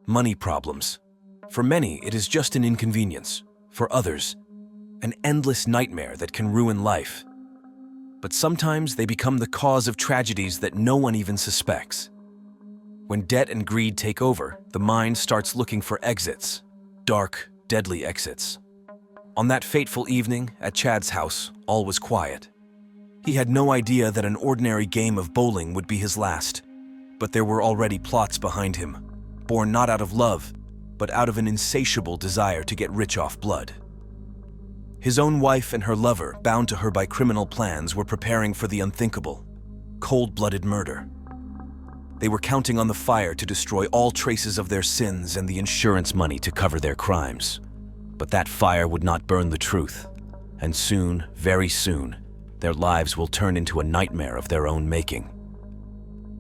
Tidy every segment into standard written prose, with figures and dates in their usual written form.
Money problems. For many, it is just an inconvenience. For others, an endless nightmare that can ruin life. But sometimes they become the cause of tragedies that no one even suspects. When debt and greed take over, the mind starts looking for exits. Dark, deadly exits. On that fateful evening, at Chad's house, all was quiet. He had no idea that an ordinary game of bowling would be his last. But there were already plots behind him, born not out of love, but out of an insatiable desire to get rich off blood. His own wife and her lover, bound to her by criminal plans, were preparing for the unthinkable, cold-blooded murder. They were counting on the fire to destroy all traces of their sins and the insurance money to cover their crimes. But that fire would not burn the truth, and soon, very soon, their lives will turn into a nightmare of their own making.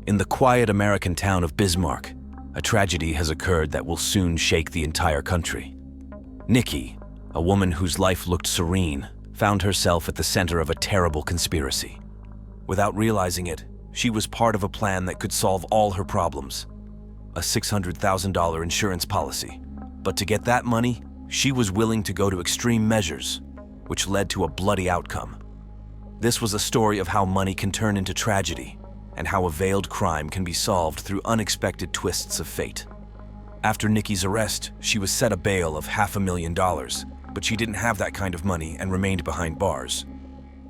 In the quiet American town of Bismarck, a tragedy has occurred that will soon shake the entire country. Nikki, a woman whose life looked serene, found herself at the center of a terrible conspiracy. Without realizing it, she was part of a plan that could solve all her problems. A $600,000 insurance policy. But to get that money, she was willing to go to extreme measures, which led to a bloody outcome. This was a story of how money can turn into tragedy, and how a veiled crime can be solved through unexpected twists of fate. After Nikki's arrest, she was set a bail of $500,000, but she didn't have that kind of money and remained behind bars.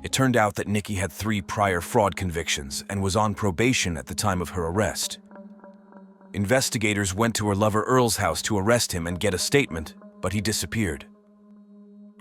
It turned out that Nikki had 3 prior fraud convictions and was on probation at the time of her arrest. Investigators went to her lover Earl's house to arrest him and get a statement, but he disappeared.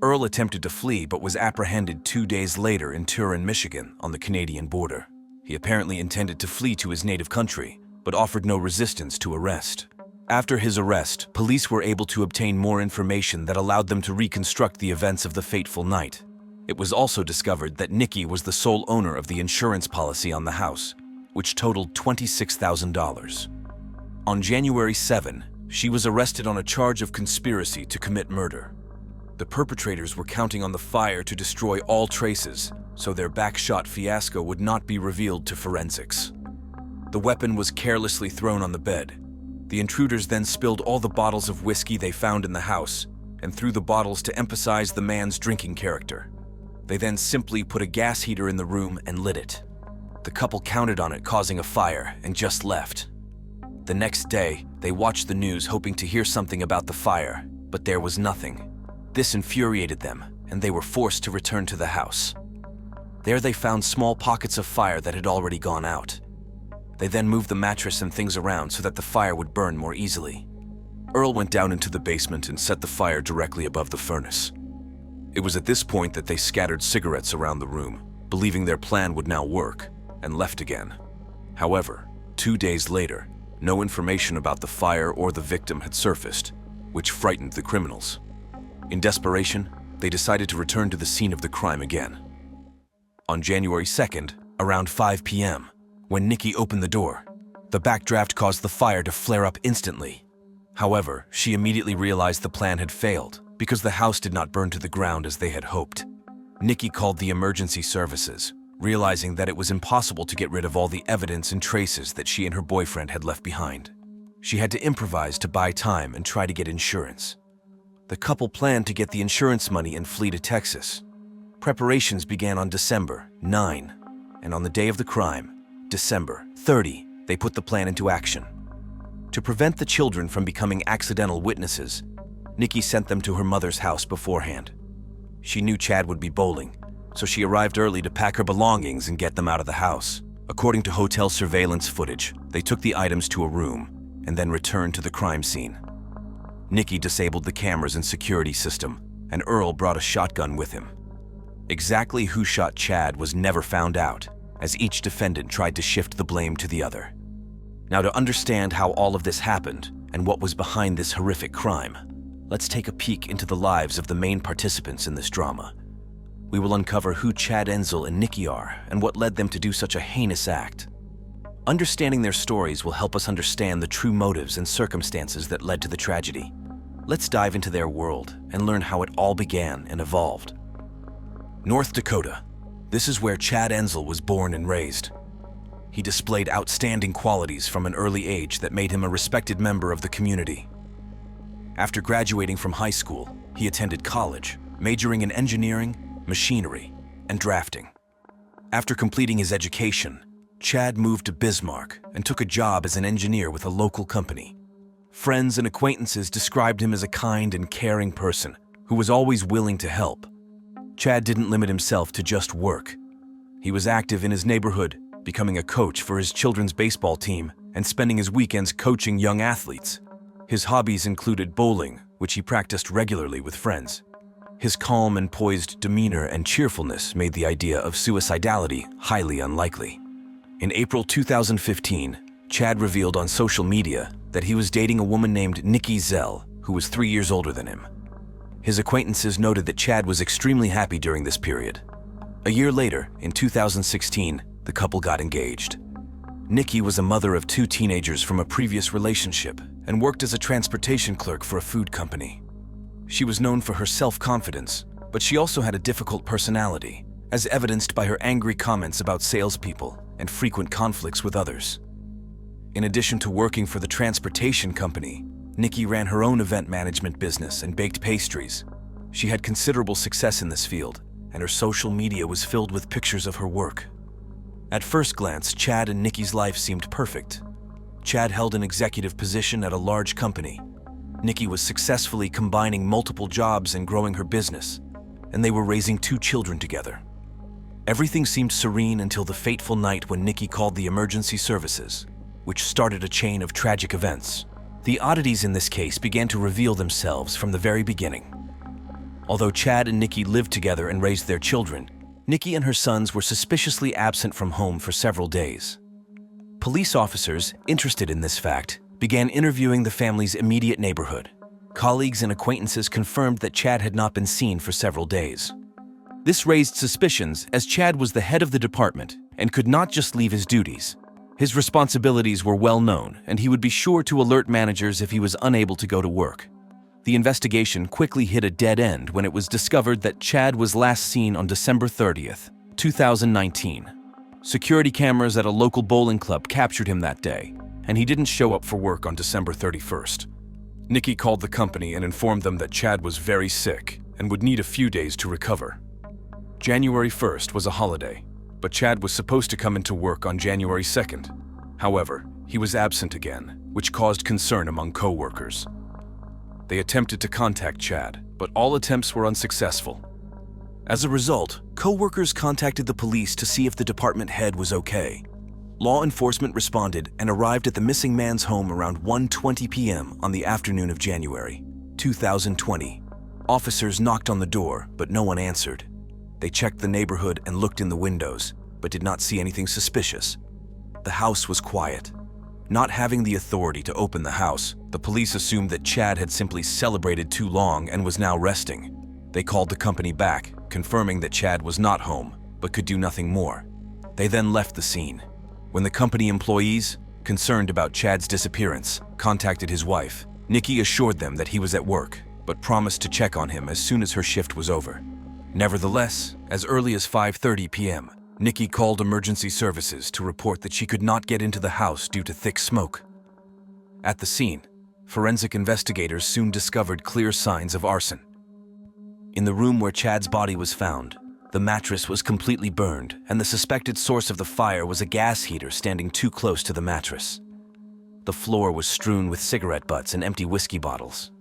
Earl attempted to flee but was apprehended 2 days later in Turin, Michigan, on the Canadian border. He apparently intended to flee to his native country, but offered no resistance to arrest. After his arrest, police were able to obtain more information that allowed them to reconstruct the events of the fateful night. It was also discovered that Nikki was the sole owner of the insurance policy on the house, which totaled $26,000. On January 7, she was arrested on a charge of conspiracy to commit murder. The perpetrators were counting on the fire to destroy all traces, so their backshot fiasco would not be revealed to forensics. The weapon was carelessly thrown on the bed. The intruders then spilled all the bottles of whiskey they found in the house and threw the bottles to emphasize the man's drinking character. They then simply put a gas heater in the room and lit it. The couple counted on it causing a fire and just left. The next day, they watched the news hoping to hear something about the fire, but there was nothing. This infuriated them, and they were forced to return to the house. There they found small pockets of fire that had already gone out. They then moved the mattress and things around so that the fire would burn more easily. Earl went down into the basement and set the fire directly above the furnace. It was at this point that they scattered cigarettes around the room, believing their plan would now work, and left again. However, 2 days later, no information about the fire or the victim had surfaced, which frightened the criminals. In desperation, they decided to return to the scene of the crime again. On January 2nd, around 5 p.m., when Nikki opened the door, the backdraft caused the fire to flare up instantly. However, she immediately realized the plan had failed because the house did not burn to the ground as they had hoped. Nikki called the emergency services, realizing that it was impossible to get rid of all the evidence and traces that she and her boyfriend had left behind. She had to improvise to buy time and try to get insurance. The couple planned to get the insurance money and flee to Texas. Preparations began on December 9, and on the day of the crime, December 30, they put the plan into action. To prevent the children from becoming accidental witnesses, Nikki sent them to her mother's house beforehand. She knew Chad would be bowling, so she arrived early to pack her belongings and get them out of the house. According to hotel surveillance footage, they took the items to a room and then returned to the crime scene. Nikki disabled the cameras and security system, and Earl brought a shotgun with him. Exactly who shot Chad was never found out, as each defendant tried to shift the blame to the other. Now, to understand how all of this happened and what was behind this horrific crime, let's take a peek into the lives of the main participants in this drama. We will uncover who Chad Entzel and Nikki are and what led them to do such a heinous act. Understanding their stories will help us understand the true motives and circumstances that led to the tragedy. Let's dive into their world and learn how it all began and evolved. North Dakota. This is where Chad Entzel was born and raised. He displayed outstanding qualities from an early age that made him a respected member of the community. After graduating from high school, he attended college, majoring in engineering, machinery, and drafting. After completing his education, Chad moved to Bismarck and took a job as an engineer with a local company. Friends and acquaintances described him as a kind and caring person who was always willing to help. Chad didn't limit himself to just work. He was active in his neighborhood, becoming a coach for his children's baseball team and spending his weekends coaching young athletes. His hobbies included bowling, which he practiced regularly with friends. His calm and poised demeanor and cheerfulness made the idea of suicidality highly unlikely. In April 2015, Chad revealed on social media that he was dating a woman named Nikki, who was 3 years older than him. His acquaintances noted that Chad was extremely happy during this period. A year later, in 2016, the couple got engaged. Nikki was a mother of 2 teenagers from a previous relationship and worked as a transportation clerk for a food company. She was known for her self-confidence, but she also had a difficult personality, as evidenced by her angry comments about salespeople and frequent conflicts with others. In addition to working for the transportation company, Nikki ran her own event management business and baked pastries. She had considerable success in this field, and her social media was filled with pictures of her work. At first glance, Chad and Nikki's life seemed perfect. Chad held an executive position at a large company. Nikki was successfully combining multiple jobs and growing her business, and they were raising 2 children together. Everything seemed serene until the fateful night when Nikki called the emergency services, which started a chain of tragic events. The oddities in this case began to reveal themselves from the very beginning. Although Chad and Nikki lived together and raised their children, Nikki and her sons were suspiciously absent from home for several days. Police officers, interested in this fact, began interviewing the family's immediate neighborhood. Colleagues and acquaintances confirmed that Chad had not been seen for several days. This raised suspicions as Chad was the head of the department and could not just leave his duties. His responsibilities were well known, and he would be sure to alert managers if he was unable to go to work. The investigation quickly hit a dead end when it was discovered that Chad was last seen on December 30th, 2019. Security cameras at a local bowling club captured him that day, and he didn't show up for work on December 31st. Nikki called the company and informed them that Chad was very sick and would need a few days to recover. January 1st was a holiday, but Chad was supposed to come into work on January 2nd. However, he was absent again, which caused concern among co-workers. They attempted to contact Chad, but all attempts were unsuccessful. As a result, co-workers contacted the police to see if the department head was okay. Law enforcement responded and arrived at the missing man's home around 1:20 p.m. on the afternoon of January 2020. Officers knocked on the door, but no one answered. They checked the neighborhood and looked in the windows, but did not see anything suspicious. The house was quiet. Not having the authority to open the house, the police assumed that Chad had simply celebrated too long and was now resting. They called the company back, confirming that Chad was not home, but could do nothing more. They then left the scene. When the company employees, concerned about Chad's disappearance, contacted his wife, Nikki assured them that he was at work, but promised to check on him as soon as her shift was over. Nevertheless, as early as 5:30 p.m., Nikki called emergency services to report that she could not get into the house due to thick smoke. At the scene, forensic investigators soon discovered clear signs of arson. In the room where Chad's body was found, the mattress was completely burned, and the suspected source of the fire was a gas heater standing too close to the mattress. The floor was strewn with cigarette butts and empty whiskey bottles.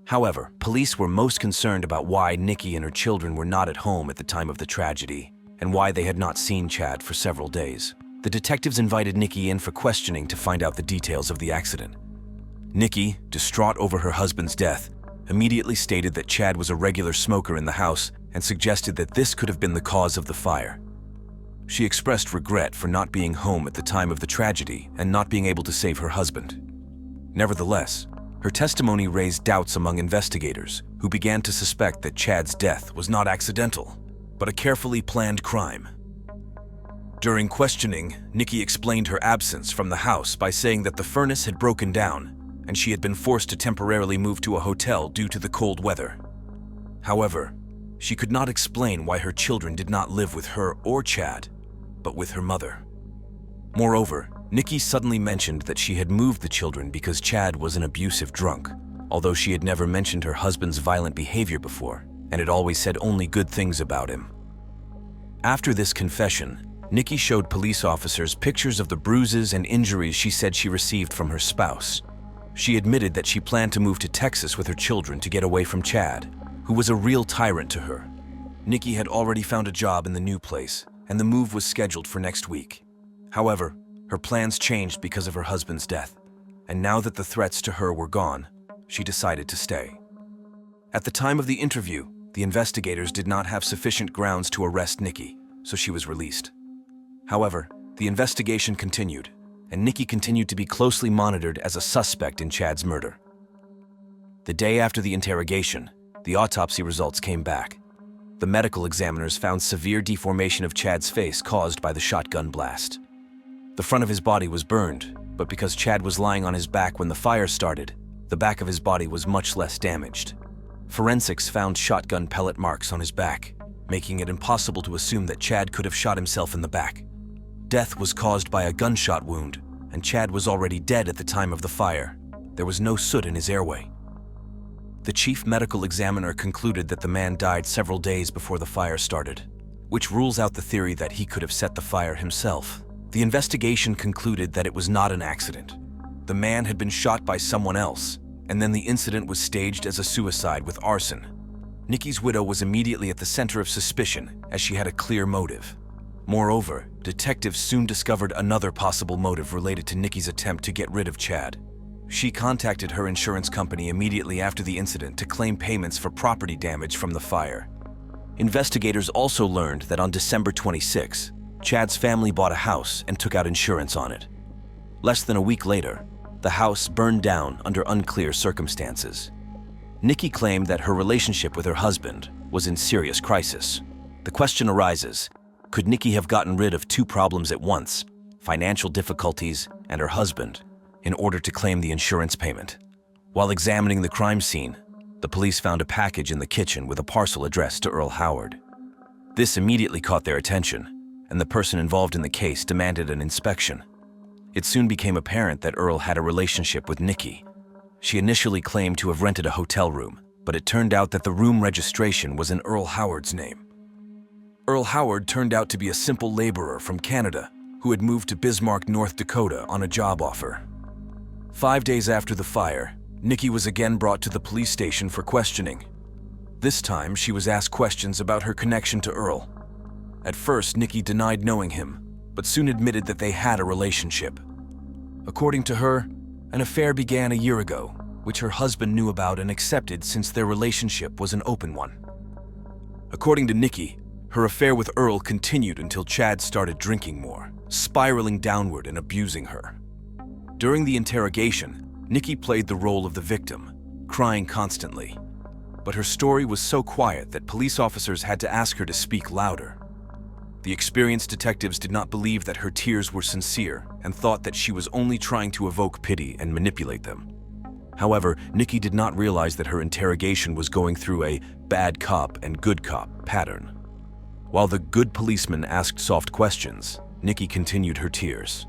However, police were most concerned about why Nikki and her children were not at home at the time of the tragedy, and why they had not seen Chad for several days. The detectives invited Nikki in for questioning to find out the details of the accident. Nikki, distraught over her husband's death, immediately stated that Chad was a regular smoker in the house and suggested that this could have been the cause of the fire. She expressed regret for not being home at the time of the tragedy and not being able to save her husband. Nevertheless, her testimony raised doubts among investigators, who began to suspect that Chad's death was not accidental, but a carefully planned crime. During questioning, Nikki explained her absence from the house by saying that the furnace had broken down and she had been forced to temporarily move to a hotel due to the cold weather. However, she could not explain why her children did not live with her or Chad, but with her mother. Moreover, Nikki suddenly mentioned that she had moved the children because Chad was an abusive drunk, although she had never mentioned her husband's violent behavior before, and had always said only good things about him. After this confession, Nikki showed police officers pictures of the bruises and injuries she said she received from her spouse. She admitted that she planned to move to Texas with her children to get away from Chad, who was a real tyrant to her. Nikki had already found a job in the new place, and the move was scheduled for next week. However, her plans changed because of her husband's death, and now that the threats to her were gone, she decided to stay. At the time of the interview, the investigators did not have sufficient grounds to arrest Nikki, so she was released. However, the investigation continued, and Nikki continued to be closely monitored as a suspect in Chad's murder. The day after the interrogation, the autopsy results came back. The medical examiners found severe deformation of Chad's face caused by the shotgun blast. The front of his body was burned, but because Chad was lying on his back when the fire started, the back of his body was much less damaged. Forensics found shotgun pellet marks on his back, making it impossible to assume that Chad could have shot himself in the back. Death was caused by a gunshot wound, and Chad was already dead at the time of the fire. There was no soot in his airway. The chief medical examiner concluded that the man died several days before the fire started, which rules out the theory that he could have set the fire himself. The investigation concluded that it was not an accident. The man had been shot by someone else, and then the incident was staged as a suicide with arson. Nikki's widow was immediately at the center of suspicion, as she had a clear motive. Moreover, detectives soon discovered another possible motive related to Nikki's attempt to get rid of Chad. She contacted her insurance company immediately after the incident to claim payments for property damage from the fire. Investigators also learned that on December 26, Chad's family bought a house and took out insurance on it. Less than a week later, the house burned down under unclear circumstances. Nikki claimed that her relationship with her husband was in serious crisis. The question arises, could Nikki have gotten rid of two problems at once, financial difficulties and her husband, in order to claim the insurance payment? While examining the crime scene, the police found a package in the kitchen with a parcel addressed to Earl Howard. This immediately caught their attention, and the person involved in the case demanded an inspection. It soon became apparent that Earl had a relationship with Nikki. She initially claimed to have rented a hotel room, but it turned out that the room registration was in Earl Howard's name. Earl Howard turned out to be a simple laborer from Canada who had moved to Bismarck, North Dakota on a job offer. 5 days after the fire, Nikki was again brought to the police station for questioning. This time, she was asked questions about her connection to Earl. At first, Nikki denied knowing him, but soon admitted that they had a relationship. According to her, an affair began a year ago, which her husband knew about and accepted since their relationship was an open one. According to Nikki, her affair with Earl continued until Chad started drinking more, spiraling downward and abusing her. During the interrogation, Nikki played the role of the victim, crying constantly. But her story was so quiet that police officers had to ask her to speak louder. The experienced detectives did not believe that her tears were sincere and thought that she was only trying to evoke pity and manipulate them. However, Nikki did not realize that her interrogation was going through a bad cop and good cop pattern. While the good policeman asked soft questions, Nikki continued her tears.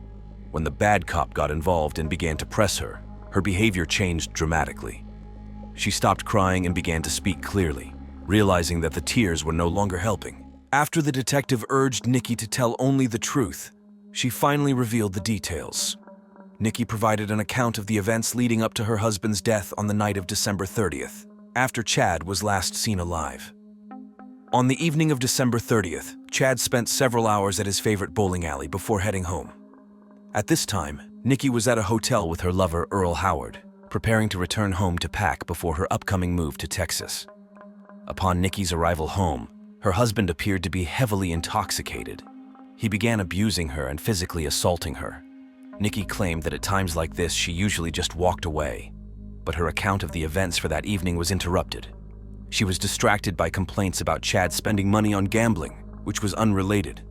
When the bad cop got involved and began to press her, her behavior changed dramatically. She stopped crying and began to speak clearly, realizing that the tears were no longer helping. After the detective urged Nikki to tell only the truth, she finally revealed the details. Nikki provided an account of the events leading up to her husband's death on the night of December 30th, after Chad was last seen alive. On the evening of December 30th, Chad spent several hours at his favorite bowling alley before heading home. At this time, Nikki was at a hotel with her lover Earl Howard, preparing to return home to pack before her upcoming move to Texas. Upon Nikki's arrival home, her husband appeared to be heavily intoxicated. He began abusing her and physically assaulting her. Nikki claimed that at times like this she usually just walked away, but her account of the events for that evening was interrupted. She was distracted by complaints about Chad spending money on gambling, which was unrelated.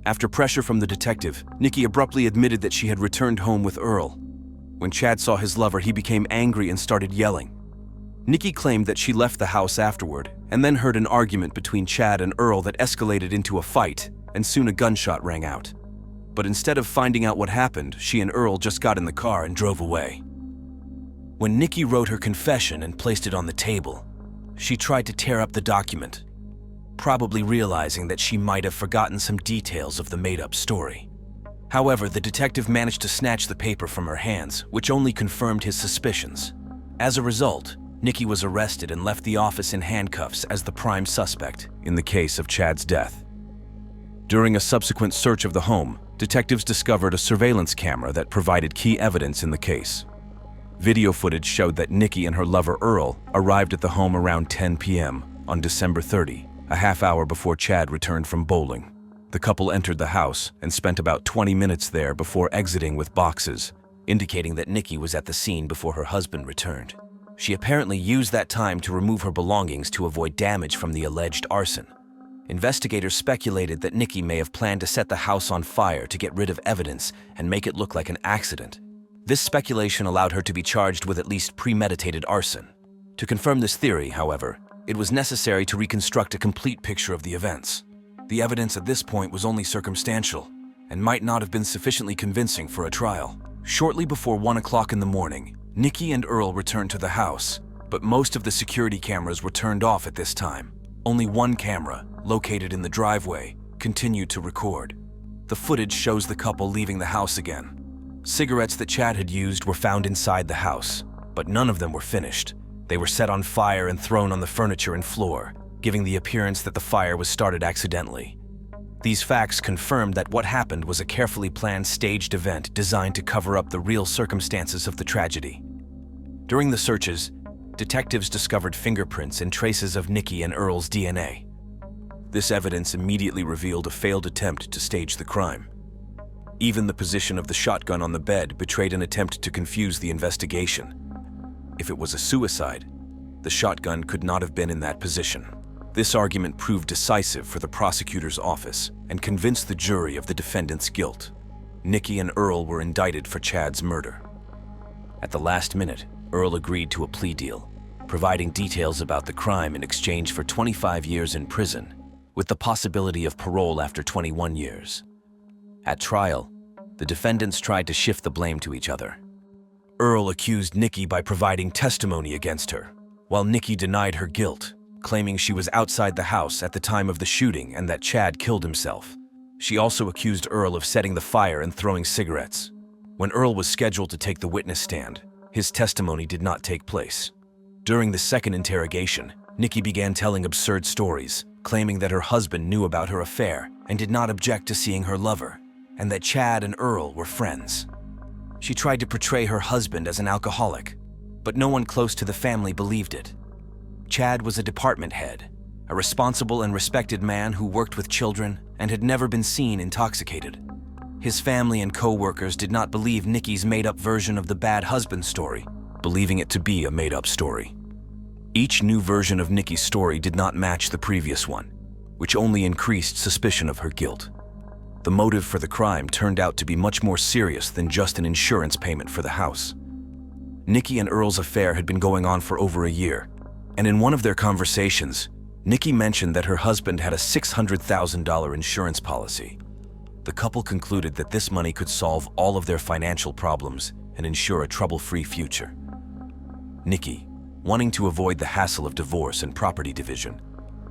After pressure from the detective, Nikki abruptly admitted that she had returned home with Earl. When Chad saw his lover, he became angry and started yelling. Nikki claimed that she left the house afterward and then heard an argument between Chad and Earl that escalated into a fight, and soon a gunshot rang out. But instead of finding out what happened, she and Earl just got in the car and drove away. When Nikki wrote her confession and placed it on the table, she tried to tear up the document, probably realizing that she might have forgotten some details of the made-up story. However, the detective managed to snatch the paper from her hands, which only confirmed his suspicions. As a result, Nikki was arrested and left the office in handcuffs as the prime suspect in the case of Chad's death. During a subsequent search of the home, detectives discovered a surveillance camera that provided key evidence in the case. Video footage showed that Nikki and her lover Earl arrived at the home around 10 p.m. on December 30, a half hour before Chad returned from bowling. The couple entered the house and spent about 20 minutes there before exiting with boxes, indicating that Nikki was at the scene before her husband returned. She apparently used that time to remove her belongings to avoid damage from the alleged arson. Investigators speculated that Nikki may have planned to set the house on fire to get rid of evidence and make it look like an accident. This speculation allowed her to be charged with at least premeditated arson. To confirm this theory, however, it was necessary to reconstruct a complete picture of the events. The evidence at this point was only circumstantial and might not have been sufficiently convincing for a trial. Shortly before 1 o'clock in the morning, Nikki and Earl returned to the house, but most of the security cameras were turned off at this time. Only one camera, located in the driveway, continued to record. The footage shows the couple leaving the house again. Cigarettes that Chad had used were found inside the house, but none of them were finished. They were set on fire and thrown on the furniture and floor, giving the appearance that the fire was started accidentally. These facts confirmed that what happened was a carefully planned staged event designed to cover up the real circumstances of the tragedy. During the searches, detectives discovered fingerprints and traces of Nikki and Earl's DNA. This evidence immediately revealed a failed attempt to stage the crime. Even the position of the shotgun on the bed betrayed an attempt to confuse the investigation. If it was a suicide, the shotgun could not have been in that position. This argument proved decisive for the prosecutor's office and convinced the jury of the defendant's guilt. Nikki and Earl were indicted for Chad's murder. At the last minute, Earl agreed to a plea deal, providing details about the crime in exchange for 25 years in prison, with the possibility of parole after 21 years. At trial, the defendants tried to shift the blame to each other. Earl accused Nikki by providing testimony against her, while Nikki denied her guilt, claiming she was outside the house at the time of the shooting and that Chad killed himself. She also accused Earl of setting the fire and throwing cigarettes. When Earl was scheduled to take the witness stand, his testimony did not take place. During the second interrogation, Nikki began telling absurd stories, claiming that her husband knew about her affair and did not object to seeing her lover, and that Chad and Earl were friends. She tried to portray her husband as an alcoholic, but no one close to the family believed it. Chad was a department head, a responsible and respected man who worked with children and had never been seen intoxicated. His family and co-workers did not believe Nikki's made-up version of the bad husband story, believing it to be a made-up story. Each new version of Nikki's story did not match the previous one, which only increased suspicion of her guilt. The motive for the crime turned out to be much more serious than just an insurance payment for the house. Nikki and Earl's affair had been going on for over a year, and in one of their conversations, Nikki mentioned that her husband had a $600,000 insurance policy. The couple concluded that this money could solve all of their financial problems and ensure a trouble-free future. Nikki, wanting to avoid the hassle of divorce and property division,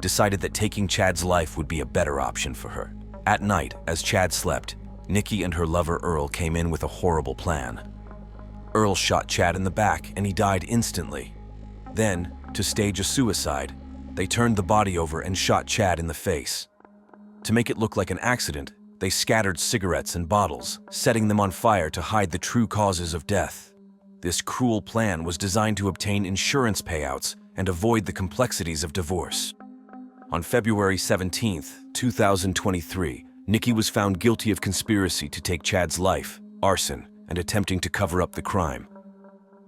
decided that taking Chad's life would be a better option for her. At night, as Chad slept, Nikki and her lover Earl came in with a horrible plan. Earl shot Chad in the back and he died instantly. Then, to stage a suicide, they turned the body over and shot Chad in the face. To make it look like an accident, they scattered cigarettes and bottles, setting them on fire to hide the true causes of death. This cruel plan was designed to obtain insurance payouts and avoid the complexities of divorce. On February 17, 2023, Nikki was found guilty of conspiracy to take Chad's life, arson, and attempting to cover up the crime.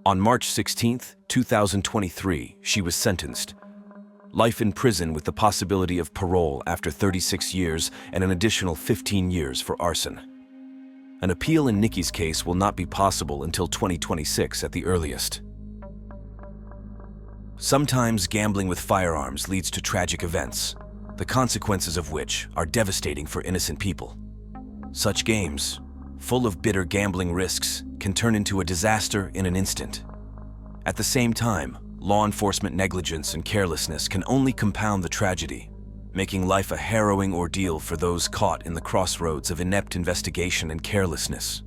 On March 16, 2023, she was sentenced. Life in prison with the possibility of parole after 36 years and an additional 15 years for arson. An appeal in Nikki's case will not be possible until 2026 at the earliest. Sometimes gambling with firearms leads to tragic events, the consequences of which are devastating for innocent people. Such games, full of bitter gambling risks, can turn into a disaster in an instant. At the same time, law enforcement negligence and carelessness can only compound the tragedy, making life a harrowing ordeal for those caught in the crossroads of inept investigation and carelessness.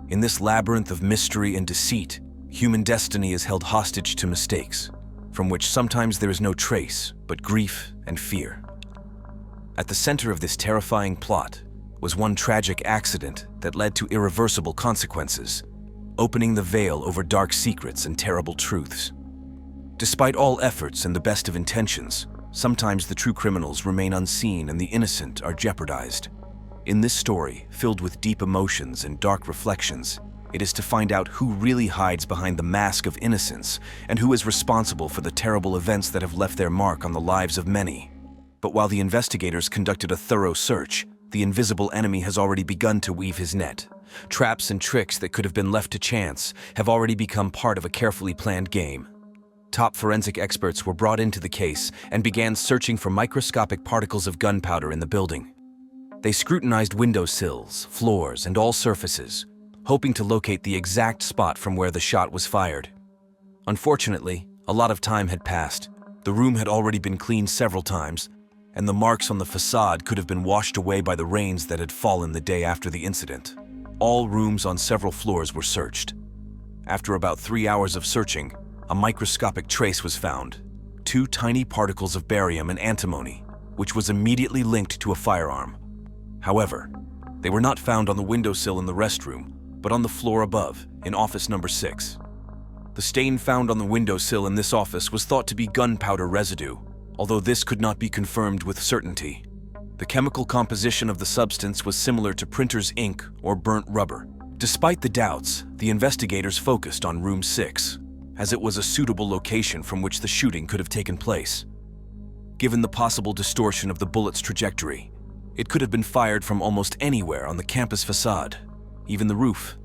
In this labyrinth of mystery and deceit, human destiny is held hostage to mistakes, from which sometimes there is no trace but grief and fear. At the center of this terrifying plot was one tragic accident that led to irreversible consequences, opening the veil over dark secrets and terrible truths. Despite all efforts and the best of intentions, sometimes the true criminals remain unseen and the innocent are jeopardized. In this story, filled with deep emotions and dark reflections, it is to find out who really hides behind the mask of innocence and who is responsible for the terrible events that have left their mark on the lives of many. But while the investigators conducted a thorough search, the invisible enemy has already begun to weave his net. Traps and tricks that could have been left to chance have already become part of a carefully planned game. Top forensic experts were brought into the case and began searching for microscopic particles of gunpowder in the building. They scrutinized windowsills, floors, and all surfaces, hoping to locate the exact spot from where the shot was fired. Unfortunately, a lot of time had passed. The room had already been cleaned several times, and the marks on the facade could have been washed away by the rains that had fallen the day after the incident. All rooms on several floors were searched. After about 3 hours of searching, a microscopic trace was found, 2 tiny particles of barium and antimony, which was immediately linked to a firearm. However, they were not found on the windowsill in the restroom, but on the floor above, in office number 6. The stain found on the windowsill in this office was thought to be gunpowder residue, although this could not be confirmed with certainty. The chemical composition of the substance was similar to printer's ink or burnt rubber. Despite the doubts, the investigators focused on room 6, as it was a suitable location from which the shooting could have taken place. Given the possible distortion of the bullet's trajectory, it could have been fired from almost anywhere on the campus facade, even the roof.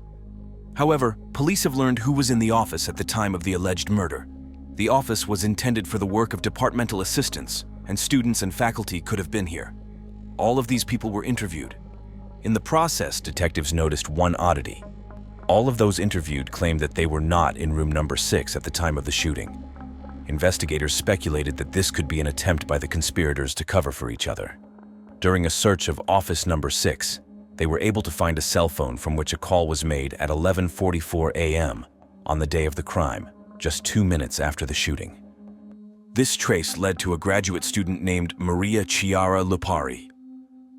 However, police have learned who was in the office at the time of the alleged murder. The office was intended for the work of departmental assistants, and students and faculty could have been here. All of these people were interviewed. In the process, detectives noticed one oddity. All of those interviewed claimed that they were not in room number 6 at the time of the shooting. Investigators speculated that this could be an attempt by the conspirators to cover for each other. During a search of office number 6, they were able to find a cell phone from which a call was made at 11:44 a.m. on the day of the crime, just 2 minutes after the shooting. This trace led to a graduate student named Maria Chiara Lupari.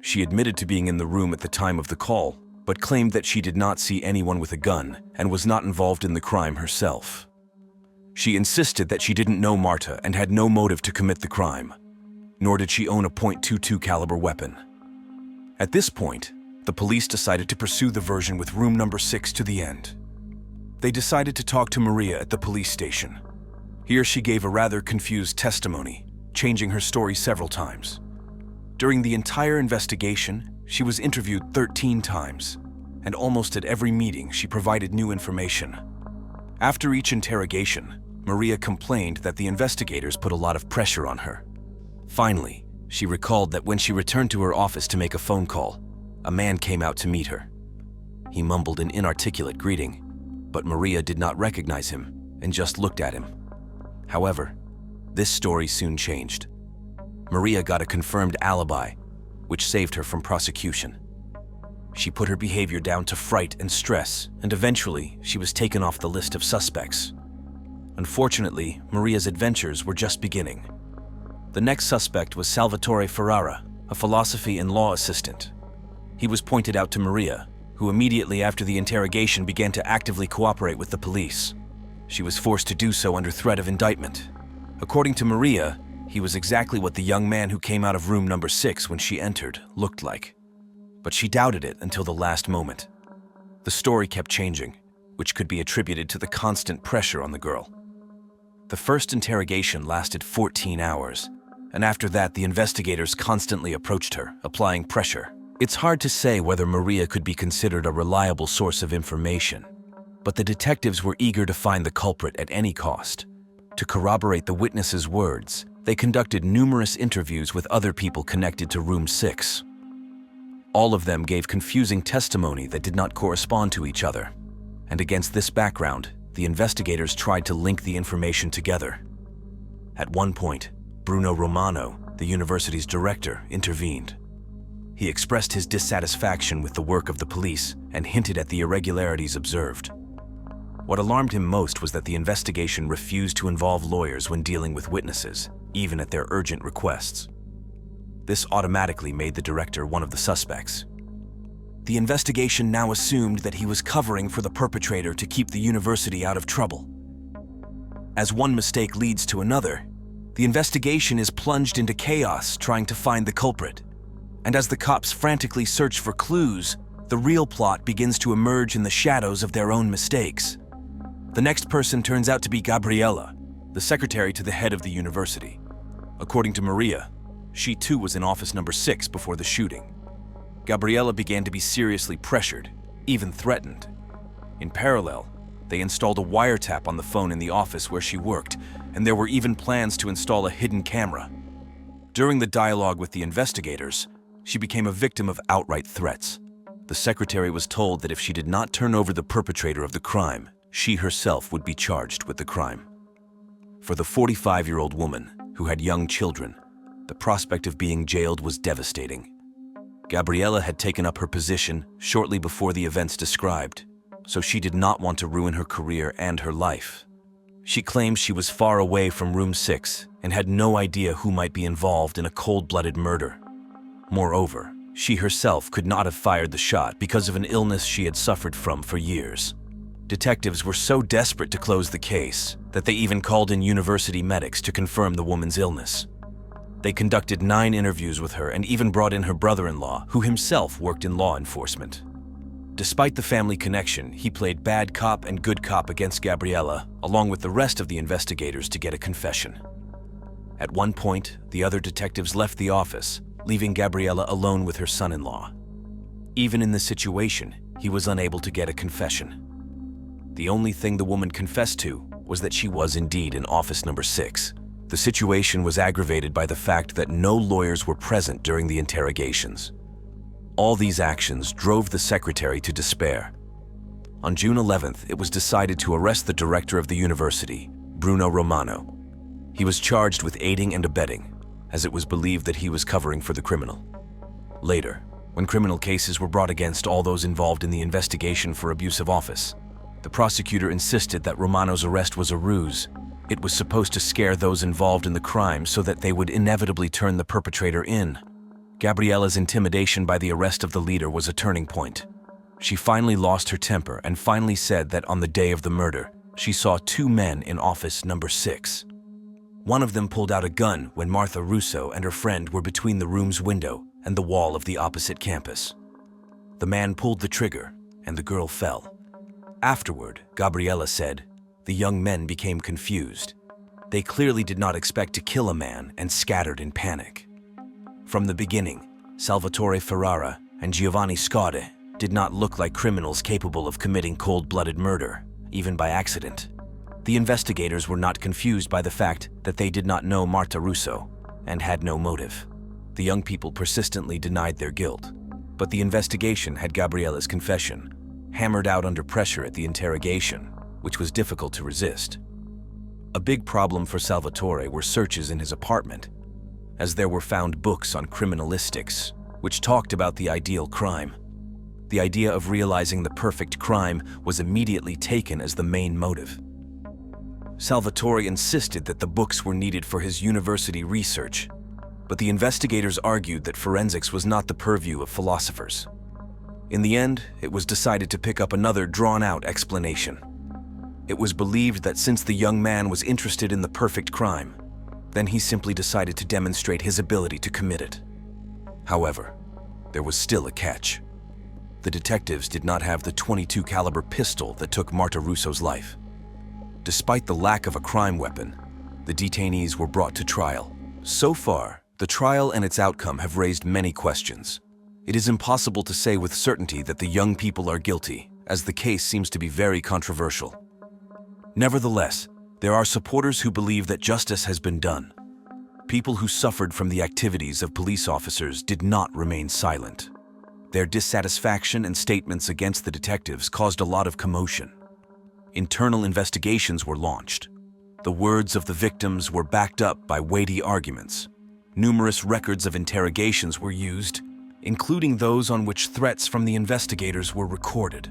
She admitted to being in the room at the time of the call, but claimed that she did not see anyone with a gun and was not involved in the crime herself. She insisted that she didn't know Marta and had no motive to commit the crime, nor did she own a .22 caliber weapon. At this point, the police decided to pursue the version with room number 6 to the end. They decided to talk to Maria at the police station. Here she gave a rather confused testimony, changing her story several times. During the entire investigation, she was interviewed 13 times, and almost at every meeting she provided new information. After each interrogation, Maria complained that the investigators put a lot of pressure on her. Finally, she recalled that when she returned to her office to make a phone call, a man came out to meet her. He mumbled an inarticulate greeting, but Maria did not recognize him and just looked at him. However, this story soon changed. Maria got a confirmed alibi, which saved her from prosecution. She put her behavior down to fright and stress, and eventually she was taken off the list of suspects. Unfortunately, Maria's adventures were just beginning. The next suspect was Salvatore Ferrara, a philosophy and law assistant. He was pointed out to Maria, who immediately after the interrogation began to actively cooperate with the police. She was forced to do so under threat of indictment. According to Maria, he was exactly what the young man who came out of room number 6 when she entered looked like. But she doubted it until the last moment. The story kept changing, which could be attributed to the constant pressure on the girl. The first interrogation lasted 14 hours, and after that the investigators constantly approached her, applying pressure. It's hard to say whether Maria could be considered a reliable source of information, but the detectives were eager to find the culprit at any cost. To corroborate the witness's words, they conducted numerous interviews with other people connected to room 6. All of them gave confusing testimony that did not correspond to each other. And against this background, the investigators tried to link the information together. At one point, Bruno Romano, the university's director, intervened. He expressed his dissatisfaction with the work of the police and hinted at the irregularities observed. What alarmed him most was that the investigation refused to involve lawyers when dealing with witnesses, even at their urgent requests. This automatically made the director one of the suspects. The investigation now assumed that he was covering for the perpetrator to keep the university out of trouble. As one mistake leads to another, the investigation is plunged into chaos trying to find the culprit. And as the cops frantically search for clues, the real plot begins to emerge in the shadows of their own mistakes. The next person turns out to be Gabriella, the secretary to the head of the university. According to Maria, she too was in office number 6 before the shooting. Gabriella began to be seriously pressured, even threatened. In parallel, they installed a wiretap on the phone in the office where she worked, and there were even plans to install a hidden camera. During the dialogue with the investigators, she became a victim of outright threats. The secretary was told that if she did not turn over the perpetrator of the crime, she herself would be charged with the crime. For the 45-year-old woman, who had young children, the prospect of being jailed was devastating. Gabriella had taken up her position shortly before the events described, so she did not want to ruin her career and her life. She claimed she was far away from room 6 and had no idea who might be involved in a cold-blooded murder. Moreover, she herself could not have fired the shot because of an illness she had suffered from for years. Detectives were so desperate to close the case that they even called in university medics to confirm the woman's illness. They conducted 9 interviews with her and even brought in her brother-in-law, who himself worked in law enforcement. Despite the family connection, he played bad cop and good cop against Gabriella, along with the rest of the investigators to get a confession. At one point, the other detectives left the office, leaving Gabriella alone with her son-in-law. Even in this situation, he was unable to get a confession. The only thing the woman confessed to was that she was indeed in office number 6. The situation was aggravated by the fact that no lawyers were present during the interrogations. All these actions drove the secretary to despair. On June 11th, it was decided to arrest the director of the university, Bruno Romano. He was charged with aiding and abetting, as it was believed that he was covering for the criminal. Later, when criminal cases were brought against all those involved in the investigation for abuse of office, the prosecutor insisted that Romano's arrest was a ruse. It was supposed to scare those involved in the crime so that they would inevitably turn the perpetrator in. Gabriella's intimidation by the arrest of the leader was a turning point. She finally lost her temper and finally said that on the day of the murder, she saw 2 men in office number 6. One of them pulled out a gun when Martha Russo and her friend were between the room's window and the wall of the opposite campus. The man pulled the trigger, and the girl fell. Afterward, Gabriella said, the young men became confused. They clearly did not expect to kill a man and scattered in panic. From the beginning, Salvatore Ferrara and Giovanni Scode did not look like criminals capable of committing cold-blooded murder, even by accident. The investigators were not confused by the fact that they did not know Marta Russo and had no motive. The young people persistently denied their guilt, but the investigation had Gabriella's confession hammered out under pressure at the interrogation, which was difficult to resist. A big problem for Salvatore were searches in his apartment, as there were found books on criminalistics, which talked about the ideal crime. The idea of realizing the perfect crime was immediately taken as the main motive. Salvatore insisted that the books were needed for his university research, but the investigators argued that forensics was not the purview of philosophers. In the end, it was decided to pick up another drawn-out explanation. It was believed that since the young man was interested in the perfect crime, then he simply decided to demonstrate his ability to commit it. However, there was still a catch. The detectives did not have the .22 caliber pistol that took Marta Russo's life. Despite the lack of a crime weapon, the detainees were brought to trial. So far, the trial and its outcome have raised many questions. It is impossible to say with certainty that the young people are guilty, as the case seems to be very controversial. Nevertheless, there are supporters who believe that justice has been done. People who suffered from the activities of police officers did not remain silent. Their dissatisfaction and statements against the detectives caused a lot of commotion. Internal investigations were launched. The words of the victims were backed up by weighty arguments. Numerous records of interrogations were used, including those on which threats from the investigators were recorded.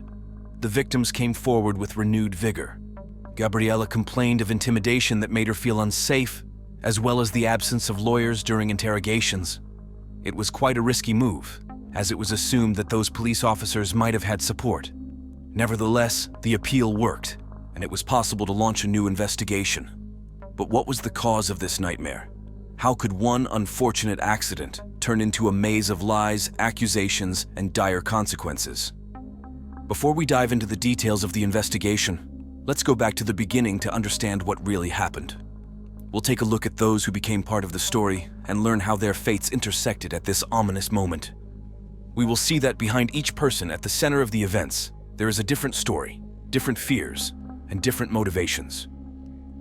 The victims came forward with renewed vigor. Gabriella complained of intimidation that made her feel unsafe, as well as the absence of lawyers during interrogations. It was quite a risky move, as it was assumed that those police officers might have had support. Nevertheless, the appeal worked, and it was possible to launch a new investigation. But what was the cause of this nightmare? How could one unfortunate accident turn into a maze of lies, accusations, and dire consequences? Before we dive into the details of the investigation, let's go back to the beginning to understand what really happened. We'll take a look at those who became part of the story and learn how their fates intersected at this ominous moment. We will see that behind each person at the center of the events, there is a different story, different fears, and different motivations.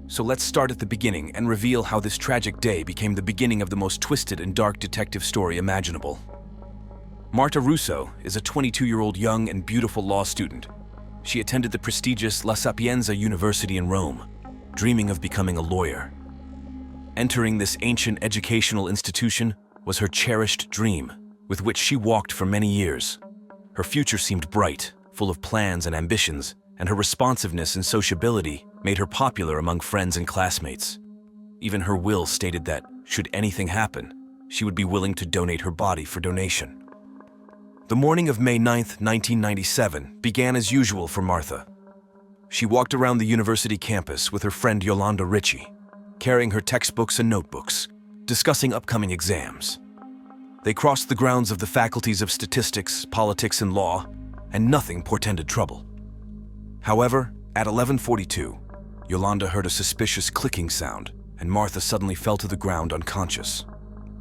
So let's start at the beginning and reveal how this tragic day became the beginning of the most twisted and dark detective story imaginable. Marta Russo is a 22-year-old young and beautiful law student. She attended the prestigious La Sapienza University in Rome, dreaming of becoming a lawyer. Entering this ancient educational institution was her cherished dream, with which she walked for many years. Her future seemed bright, full of plans and ambitions, and her responsiveness and sociability made her popular among friends and classmates. Even her will stated that, should anything happen, she would be willing to donate her body for donation. The morning of May 9, 1997, began as usual for Martha. She walked around the university campus with her friend Yolanda Ritchie, carrying her textbooks and notebooks, discussing upcoming exams. They crossed the grounds of the faculties of statistics, politics, and law, and nothing portended trouble. However, at 11:42, Yolanda heard a suspicious clicking sound, and Martha suddenly fell to the ground unconscious.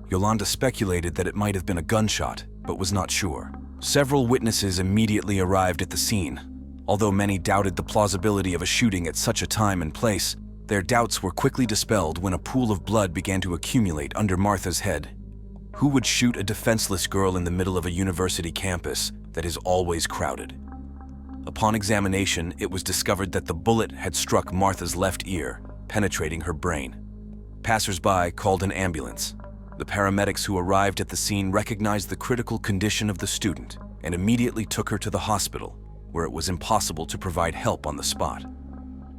Yolanda speculated that it might have been a gunshot, but was not sure. Several witnesses immediately arrived at the scene. Although many doubted the plausibility of a shooting at such a time and place, their doubts were quickly dispelled when a pool of blood began to accumulate under Martha's head. Who would shoot a defenseless girl in the middle of a university campus that is always crowded? Upon examination, it was discovered that the bullet had struck Martha's left ear, penetrating her brain. Passers-by called an ambulance. The paramedics who arrived at the scene recognized the critical condition of the student and immediately took her to the hospital, where it was impossible to provide help on the spot.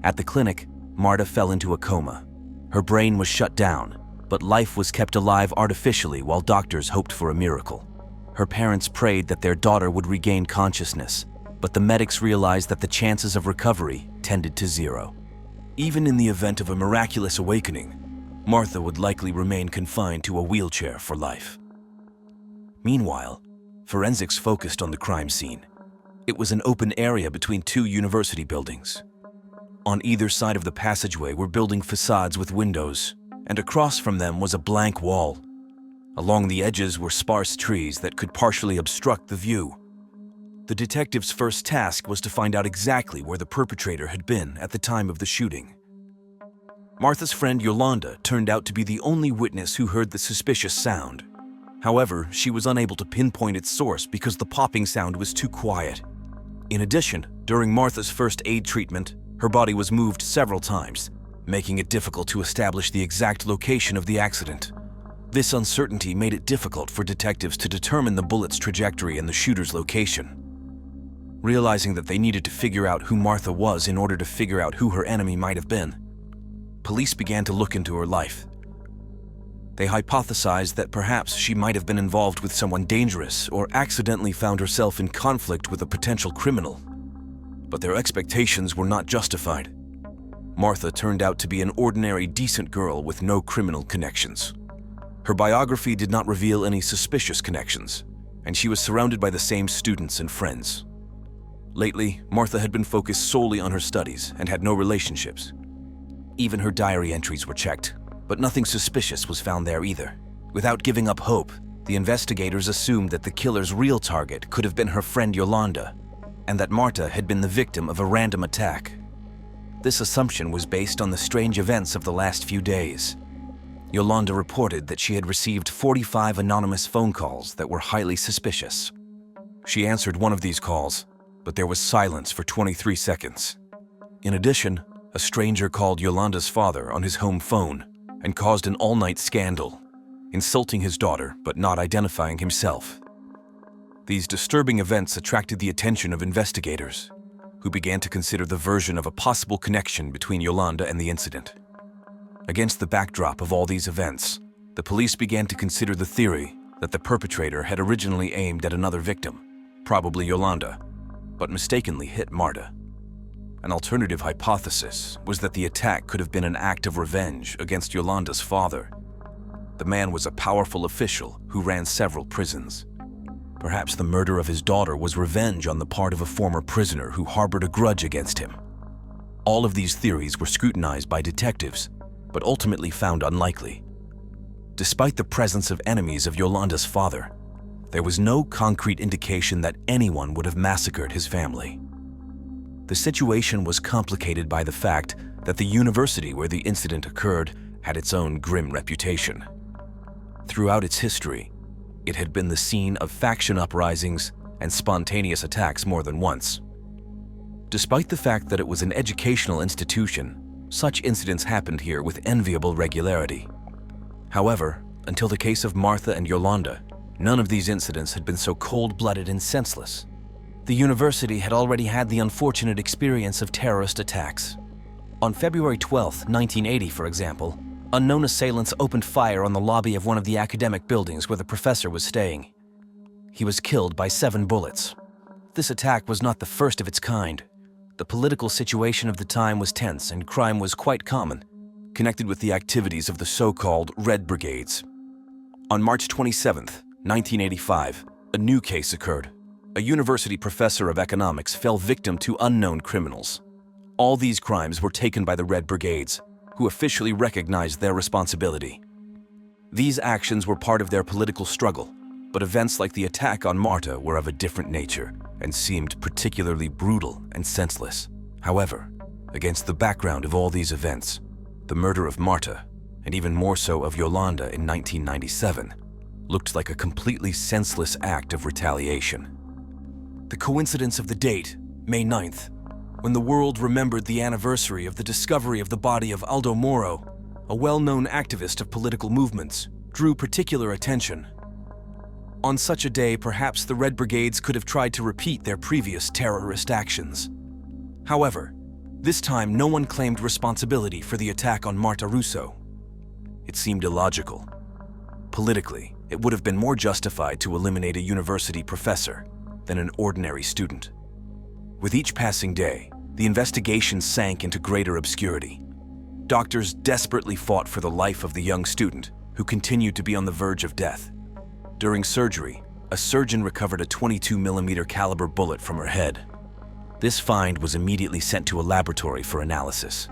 At the clinic, Marta fell into a coma. Her brain was shut down, but life was kept alive artificially while doctors hoped for a miracle. Her parents prayed that their daughter would regain consciousness, but the medics realized that the chances of recovery tended to zero. Even in the event of a miraculous awakening, Martha would likely remain confined to a wheelchair for life. Meanwhile, forensics focused on the crime scene. It was an open area between two university buildings. On either side of the passageway were building facades with windows, and across from them was a blank wall. Along the edges were sparse trees that could partially obstruct the view. The detective's first task was to find out exactly where the perpetrator had been at the time of the shooting. Martha's friend Yolanda turned out to be the only witness who heard the suspicious sound. However, she was unable to pinpoint its source because the popping sound was too quiet. In addition, during Martha's first aid treatment, her body was moved several times, making it difficult to establish the exact location of the accident. This uncertainty made it difficult for detectives to determine the bullet's trajectory and the shooter's location. Realizing that they needed to figure out who Martha was in order to figure out who her enemy might have been, police began to look into her life. They hypothesized that perhaps she might have been involved with someone dangerous or accidentally found herself in conflict with a potential criminal. But their expectations were not justified. Martha turned out to be an ordinary, decent girl with no criminal connections. Her biography did not reveal any suspicious connections, and she was surrounded by the same students and friends. Lately, Martha had been focused solely on her studies and had no relationships. Even her diary entries were checked, but nothing suspicious was found there either. Without giving up hope, the investigators assumed that the killer's real target could have been her friend Yolanda, and that Marta had been the victim of a random attack. This assumption was based on the strange events of the last few days. Yolanda reported that she had received 45 anonymous phone calls that were highly suspicious. She answered one of these calls, but there was silence for 23 seconds. In addition, a stranger called Yolanda's father on his home phone and caused an all-night scandal, insulting his daughter but not identifying himself. These disturbing events attracted the attention of investigators, who began to consider the version of a possible connection between Yolanda and the incident. Against the backdrop of all these events, the police began to consider the theory that the perpetrator had originally aimed at another victim, probably Yolanda, but mistakenly hit Marta. An alternative hypothesis was that the attack could have been an act of revenge against Yolanda's father. The man was a powerful official who ran several prisons. Perhaps the murder of his daughter was revenge on the part of a former prisoner who harbored a grudge against him. All of these theories were scrutinized by detectives, but ultimately found unlikely. Despite the presence of enemies of Yolanda's father, there was no concrete indication that anyone would have massacred his family. The situation was complicated by the fact that the university where the incident occurred had its own grim reputation. Throughout its history, it had been the scene of faction uprisings and spontaneous attacks more than once. Despite the fact that it was an educational institution, such incidents happened here with enviable regularity. However, until the case of Martha and Yolanda, none of these incidents had been so cold-blooded and senseless. The university had already had the unfortunate experience of terrorist attacks. On February 12, 1980, for example, unknown assailants opened fire on the lobby of one of the academic buildings where the professor was staying. He was killed by 7 bullets. This attack was not the first of its kind. The political situation of the time was tense and crime was quite common, connected with the activities of the so-called Red Brigades. On March 27, 1985, a new case occurred. A university professor of economics fell victim to unknown criminals. All these crimes were taken by the Red Brigades, who officially recognized their responsibility. These actions were part of their political struggle, but events like the attack on Marta were of a different nature and seemed particularly brutal and senseless. However, against the background of all these events, the murder of Marta, and even more so of Yolanda in 1997, looked like a completely senseless act of retaliation. The coincidence of the date, May 9th, when the world remembered the anniversary of the discovery of the body of Aldo Moro, a well-known activist of political movements, drew particular attention. On such a day, perhaps the Red Brigades could have tried to repeat their previous terrorist actions. However, this time no one claimed responsibility for the attack on Marta Russo. It seemed illogical. Politically, it would have been more justified to eliminate a university professor than an ordinary student. With each passing day, the investigation sank into greater obscurity. Doctors desperately fought for the life of the young student, who continued to be on the verge of death. During surgery, a surgeon recovered a 22mm caliber bullet from her head. This find was immediately sent to a laboratory for analysis.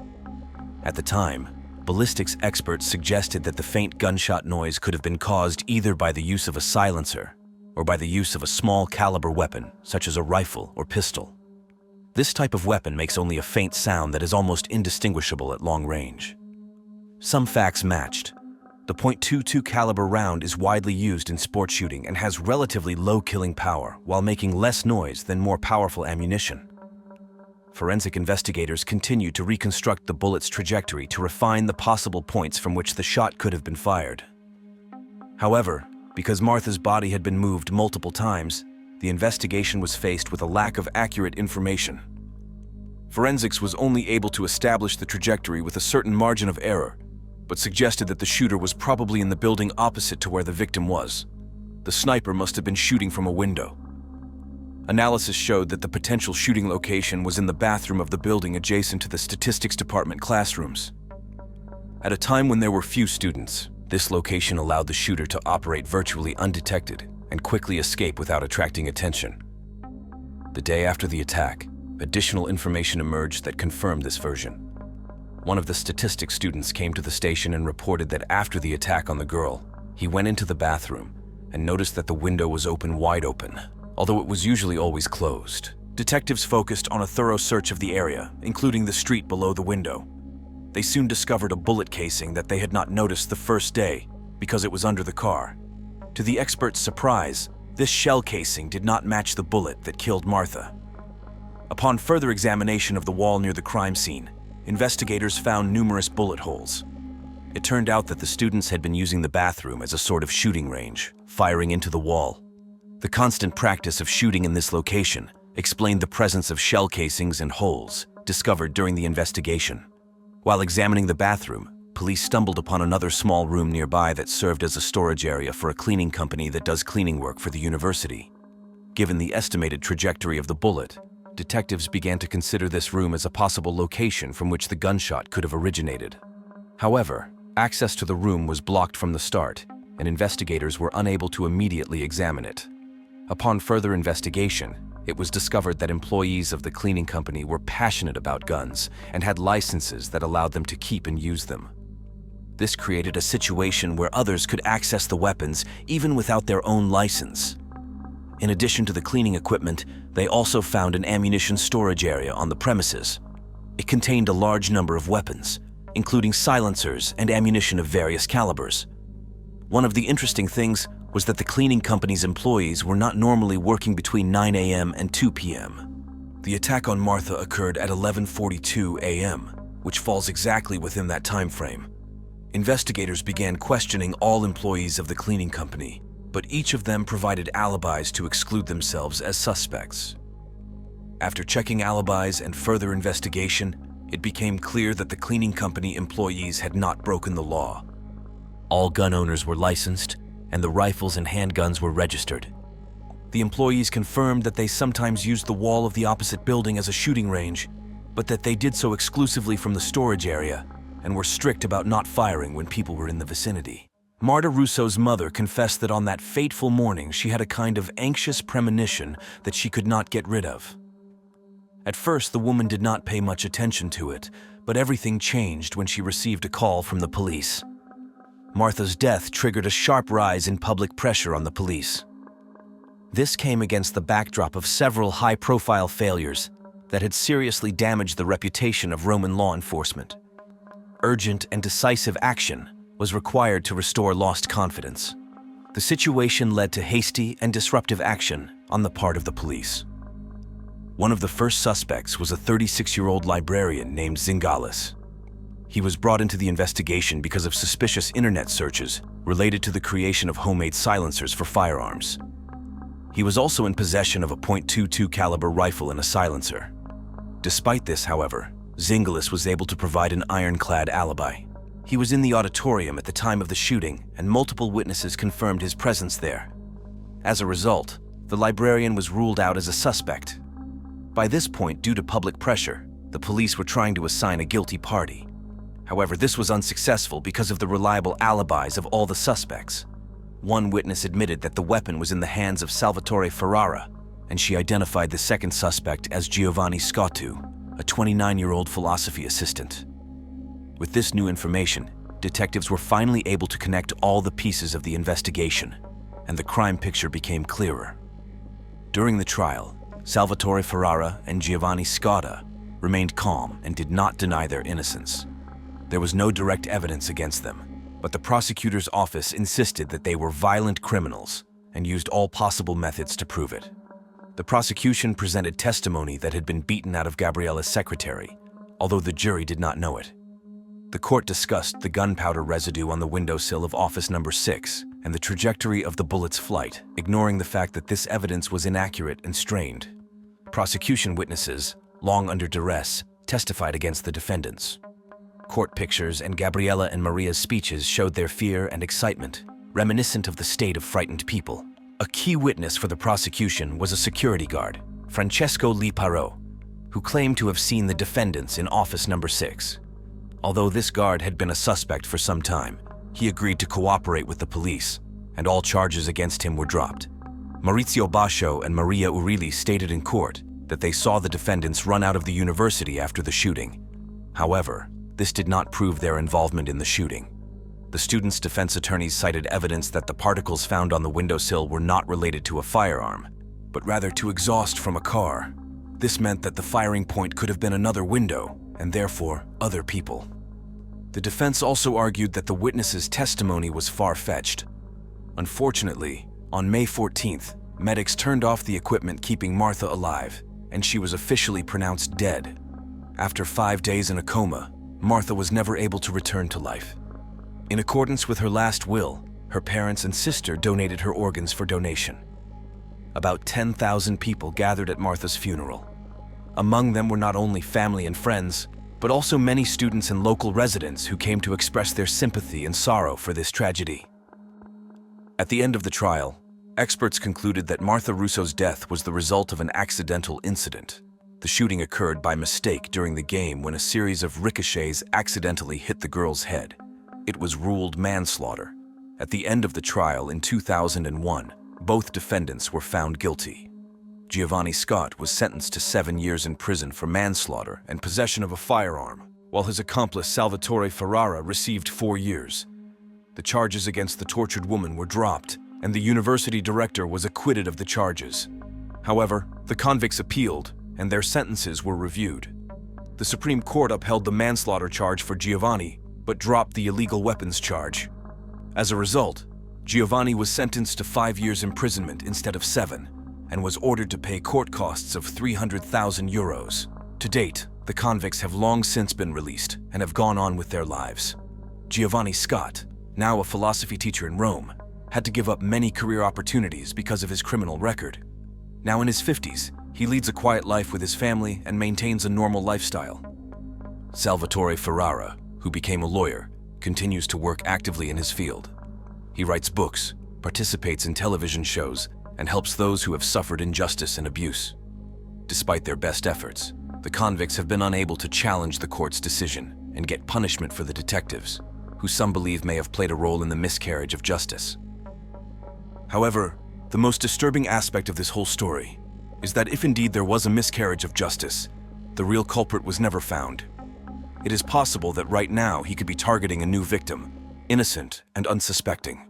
At the time, ballistics experts suggested that the faint gunshot noise could have been caused either by the use of a silencer or by the use of a small caliber weapon, such as a rifle or pistol. This type of weapon makes only a faint sound that is almost indistinguishable at long range. Some facts matched. The .22 caliber round is widely used in sport shooting and has relatively low killing power while making less noise than more powerful ammunition. Forensic investigators continued to reconstruct the bullet's trajectory to refine the possible points from which the shot could have been fired. However, because Martha's body had been moved multiple times, the investigation was faced with a lack of accurate information. Forensics was only able to establish the trajectory with a certain margin of error, but suggested that the shooter was probably in the building opposite to where the victim was. The sniper must have been shooting from a window. Analysis showed that the potential shooting location was in the bathroom of the building adjacent to the statistics department classrooms. At a time when there were few students, this location allowed the shooter to operate virtually undetected and quickly escape without attracting attention. The day after the attack, additional information emerged that confirmed this version. One of the statistics students came to the station and reported that after the attack on the girl, he went into the bathroom and noticed that the window was wide open, although it was usually always closed. Detectives focused on a thorough search of the area, including the street below the window. They soon discovered a bullet casing that they had not noticed the first day because it was under the car. To the experts' surprise, This shell casing did not match the bullet that killed Martha. Upon further examination of the wall near the crime scene, investigators found numerous bullet holes. It turned out that the students had been using the bathroom as a sort of shooting range, firing into the wall. The constant practice of shooting in this location explained the presence of shell casings and holes discovered during the investigation. While examining the bathroom, police stumbled upon another small room nearby that served as a storage area for a cleaning company that does cleaning work for the university. Given the estimated trajectory of the bullet, detectives began to consider this room as a possible location from which the gunshot could have originated. However, access to the room was blocked from the start, and investigators were unable to immediately examine it. Upon further investigation, it was discovered that employees of the cleaning company were passionate about guns and had licenses that allowed them to keep and use them. This created a situation where others could access the weapons even without their own license. In addition to the cleaning equipment, they also found an ammunition storage area on the premises. It contained a large number of weapons, including silencers and ammunition of various calibers. One of the interesting things was that the cleaning company's employees were not normally working between 9 a.m. and 2 p.m. The attack on Martha occurred at 11:42 a.m., which falls exactly within that time frame. Investigators began questioning all employees of the cleaning company, but each of them provided alibis to exclude themselves as suspects. After checking alibis and further investigation, it became clear that the cleaning company employees had not broken the law. All gun owners were licensed, and the rifles and handguns were registered. The employees confirmed that they sometimes used the wall of the opposite building as a shooting range, but that they did so exclusively from the storage area and were strict about not firing when people were in the vicinity. Marta Russo's mother confessed that on that fateful morning she had a kind of anxious premonition that she could not get rid of. At first, the woman did not pay much attention to it, but everything changed when she received a call from the police. Martha's death triggered a sharp rise in public pressure on the police. This came against the backdrop of several high-profile failures that had seriously damaged the reputation of Roman law enforcement. Urgent and decisive action was required to restore lost confidence. The situation led to hasty and disruptive action on the part of the police. One of the first suspects was a 36-year-old librarian named Zingalis. He was brought into the investigation because of suspicious internet searches related to the creation of homemade silencers for firearms. He was also in possession of a .22 caliber rifle and a silencer. Despite this, however, Zingalis was able to provide an ironclad alibi. He was in the auditorium at the time of the shooting, and multiple witnesses confirmed his presence there. As a result, the librarian was ruled out as a suspect. By this point, due to public pressure, the police were trying to assign a guilty party. However, this was unsuccessful because of the reliable alibis of all the suspects. One witness admitted that the weapon was in the hands of Salvatore Ferrara, and she identified the second suspect as Giovanni Scottu, a 29-year-old philosophy assistant. With this new information, detectives were finally able to connect all the pieces of the investigation, and the crime picture became clearer. During the trial, Salvatore Ferrara and Giovanni Scotta remained calm and did not deny their innocence. There was no direct evidence against them, but the prosecutor's office insisted that they were violent criminals and used all possible methods to prove it. The prosecution presented testimony that had been beaten out of Gabriella's secretary, although the jury did not know it. The court discussed the gunpowder residue on the windowsill of office number 6 and the trajectory of the bullet's flight, ignoring the fact that this evidence was inaccurate and strained. Prosecution witnesses, long under duress, testified against the defendants. Court pictures and Gabriella and Maria's speeches showed their fear and excitement, reminiscent of the state of frightened people. A key witness for the prosecution was a security guard, Francesco Liparo, who claimed to have seen the defendants in office number 6. Although this guard had been a suspect for some time, he agreed to cooperate with the police, and all charges against him were dropped. Maurizio Bascio and Maria Urilli stated in court that they saw the defendants run out of the university after the shooting. However, this did not prove their involvement in the shooting. The students' defense attorneys cited evidence that the particles found on the windowsill were not related to a firearm, but rather to exhaust from a car. This meant that the firing point could have been another window, and therefore other people. The defense also argued that the witnesses' testimony was far-fetched. Unfortunately, on May 14th, medics turned off the equipment keeping Martha alive, and she was officially pronounced dead. After 5 days in a coma, Martha was never able to return to life. In accordance with her last will, her parents and sister donated her organs for donation. About 10,000 people gathered at Martha's funeral. Among them were not only family and friends, but also many students and local residents who came to express their sympathy and sorrow for this tragedy. At the end of the trial, experts concluded that Martha Russo's death was the result of an accidental incident. The shooting occurred by mistake during the game when a series of ricochets accidentally hit the girl's head. It was ruled manslaughter. At the end of the trial in 2001, both defendants were found guilty. Giovanni Scott was sentenced to 7 years in prison for manslaughter and possession of a firearm, while his accomplice Salvatore Ferrara received 4 years. The charges against the tortured woman were dropped, and the university director was acquitted of the charges. However, the convicts appealed, and their sentences were reviewed. The Supreme Court upheld the manslaughter charge for Giovanni, but dropped the illegal weapons charge. As a result, Giovanni was sentenced to 5 years imprisonment instead of 7, and was ordered to pay court costs of 300,000 euros. To date, the convicts have long since been released and have gone on with their lives. Giovanni Scott, now a philosophy teacher in Rome, had to give up many career opportunities because of his criminal record. Now in his 50s, he leads a quiet life with his family and maintains a normal lifestyle. Salvatore Ferrara, who became a lawyer, continues to work actively in his field. He writes books, participates in television shows, and helps those who have suffered injustice and abuse. Despite their best efforts, the convicts have been unable to challenge the court's decision and get punishment for the detectives, who some believe may have played a role in the miscarriage of justice. However, the most disturbing aspect of this whole story is that if indeed there was a miscarriage of justice, the real culprit was never found. It is possible that right now he could be targeting a new victim, innocent and unsuspecting.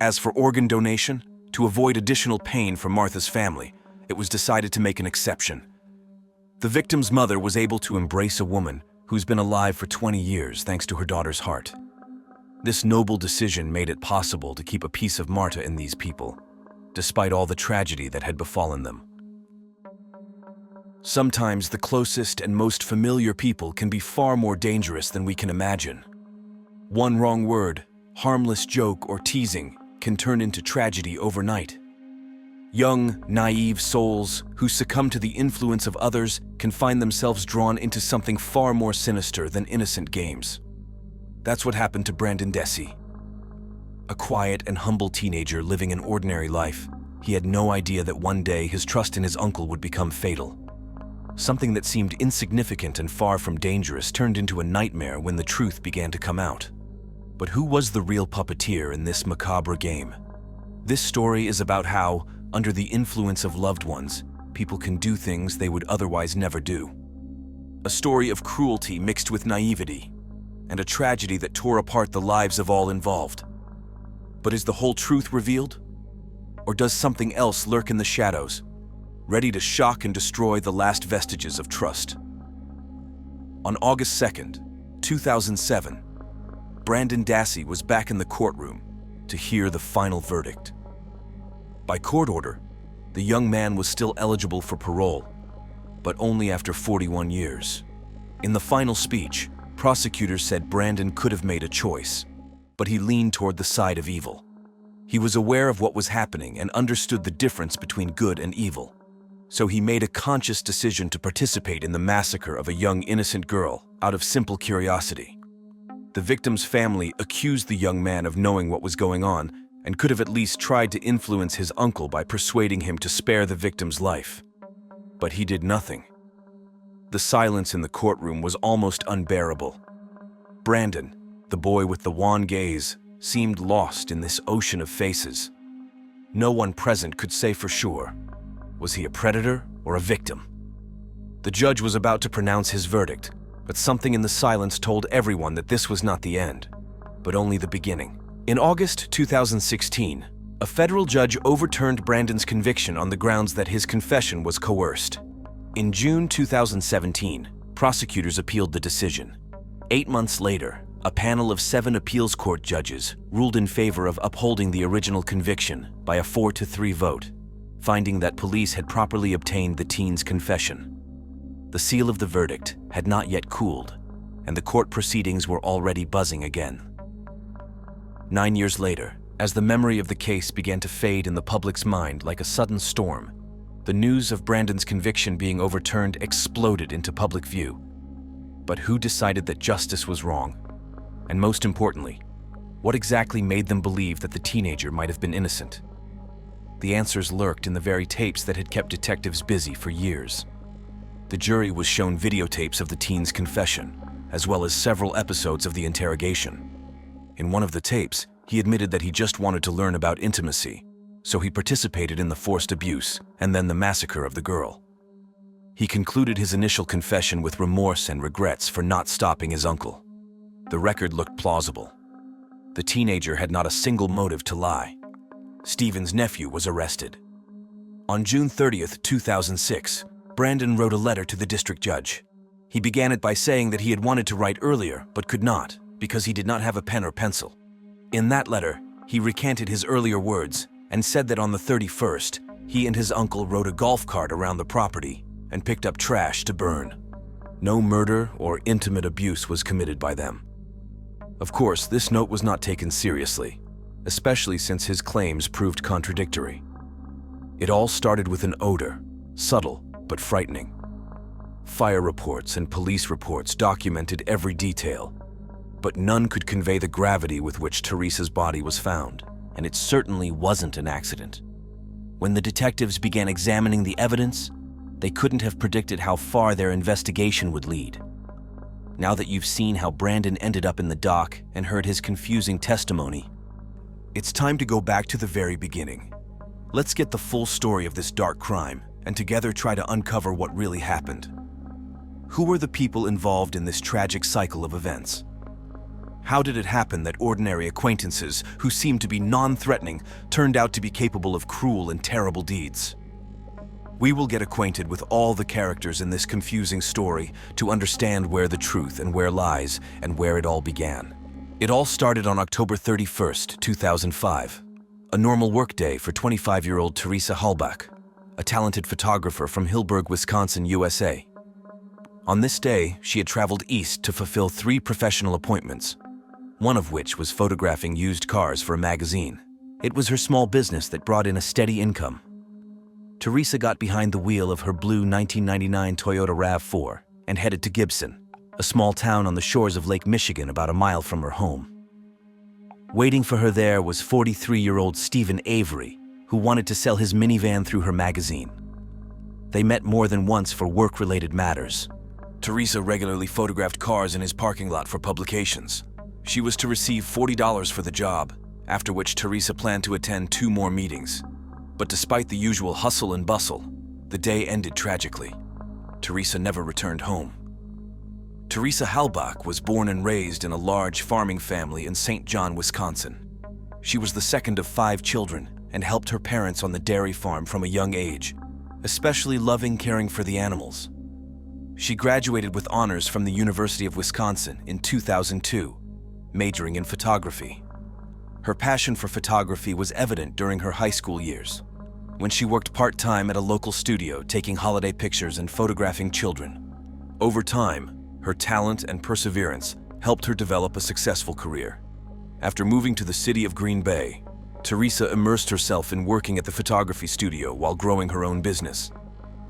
As for organ donation, to avoid additional pain for Martha's family, it was decided to make an exception. The victim's mother was able to embrace a woman who's been alive for 20 years thanks to her daughter's heart. This noble decision made it possible to keep a piece of Marta in these people, despite all the tragedy that had befallen them. Sometimes the closest and most familiar people can be far more dangerous than we can imagine. One wrong word, harmless joke, or teasing can turn into tragedy overnight. Young, naive souls who succumb to the influence of others can find themselves drawn into something far more sinister than innocent games. That's what happened to Brandon Desi. A quiet and humble teenager living an ordinary life, he had no idea that one day his trust in his uncle would become fatal. Something that seemed insignificant and far from dangerous turned into a nightmare when the truth began to come out. But who was the real puppeteer in this macabre game? This story is about how, under the influence of loved ones, people can do things they would otherwise never do. A story of cruelty mixed with naivety, and a tragedy that tore apart the lives of all involved. But is the whole truth revealed? Or does something else lurk in the shadows, ready to shock and destroy the last vestiges of trust? On August 2nd, 2007, Brandon Dassey was back in the courtroom to hear the final verdict. By court order, the young man was still eligible for parole, but only after 41 years. In the final speech, prosecutors said Brandon could have made a choice, but he leaned toward the side of evil. He was aware of what was happening and understood the difference between good and evil. So he made a conscious decision to participate in the massacre of a young innocent girl out of simple curiosity. The victim's family accused the young man of knowing what was going on and could have at least tried to influence his uncle by persuading him to spare the victim's life. But he did nothing. The silence in the courtroom was almost unbearable. Brandon, the boy with the wan gaze, seemed lost in this ocean of faces. No one present could say for sure. Was he a predator or a victim? The judge was about to pronounce his verdict, but something in the silence told everyone that this was not the end, but only the beginning. In August 2016, a federal judge overturned Brandon's conviction on the grounds that his confession was coerced. In June 2017, prosecutors appealed the decision. 8 months later, a panel of 7 appeals court judges ruled in favor of upholding the original conviction by a 4-3 vote. finding that police had properly obtained the teen's confession. The seal of the verdict had not yet cooled, and the court proceedings were already buzzing again. 9 years later, as the memory of the case began to fade in the public's mind like a sudden storm, the news of Brandon's conviction being overturned exploded into public view. But who decided that justice was wrong? And most importantly, what exactly made them believe that the teenager might have been innocent? The answers lurked in the very tapes that had kept detectives busy for years. The jury was shown videotapes of the teen's confession, as well as several episodes of the interrogation. In one of the tapes, he admitted that he just wanted to learn about intimacy, so he participated in the forced abuse and then the massacre of the girl. He concluded his initial confession with remorse and regrets for not stopping his uncle. The record looked plausible. The teenager had not a single motive to lie. Stephen's nephew was arrested. On June 30th, 2006, Brandon wrote a letter to the district judge. He began it by saying that he had wanted to write earlier but could not because he did not have a pen or pencil. In that letter, he recanted his earlier words and said that on the 31st, he and his uncle rode a golf cart around the property and picked up trash to burn. No murder or intimate abuse was committed by them. Of course, this note was not taken seriously, especially since his claims proved contradictory. It all started with an odor, subtle but frightening. Fire reports and police reports documented every detail, but none could convey the gravity with which Teresa's body was found, and it certainly wasn't an accident. When the detectives began examining the evidence, they couldn't have predicted how far their investigation would lead. Now that you've seen how Brandon ended up in the dock and heard his confusing testimony, it's time to go back to the very beginning. Let's get the full story of this dark crime and together try to uncover what really happened. Who were the people involved in this tragic cycle of events? How did it happen that ordinary acquaintances who seemed to be non-threatening turned out to be capable of cruel and terrible deeds? We will get acquainted with all the characters in this confusing story to understand where the truth and where lies and where it all began. It all started on October 31st, 2005, a normal workday for 25-year-old Teresa Halbach, a talented photographer from Hillsburg, Wisconsin, USA. On this day, she had traveled east to fulfill 3 professional appointments, one of which was photographing used cars for a magazine. It was her small business that brought in a steady income. Teresa got behind the wheel of her blue 1999 Toyota RAV4 and headed to Gibson, a small town on the shores of Lake Michigan about a mile from her home. Waiting for her there was 43-year-old Stephen Avery, who wanted to sell his minivan through her magazine. They met more than once for work-related matters. Teresa regularly photographed cars in his parking lot for publications. She was to receive $40 for the job, after which Teresa planned to attend 2 more meetings. But despite the usual hustle and bustle, the day ended tragically. Teresa never returned home. Teresa Halbach was born and raised in a large farming family in St. John, Wisconsin. She was the second of 5 children and helped her parents on the dairy farm from a young age, especially loving caring for the animals. She graduated with honors from the University of Wisconsin in 2002, majoring in photography. Her passion for photography was evident during her high school years, when she worked part-time at a local studio taking holiday pictures and photographing children. Over time, her talent and perseverance helped her develop a successful career. After moving to the city of Green Bay, Teresa immersed herself in working at the photography studio while growing her own business.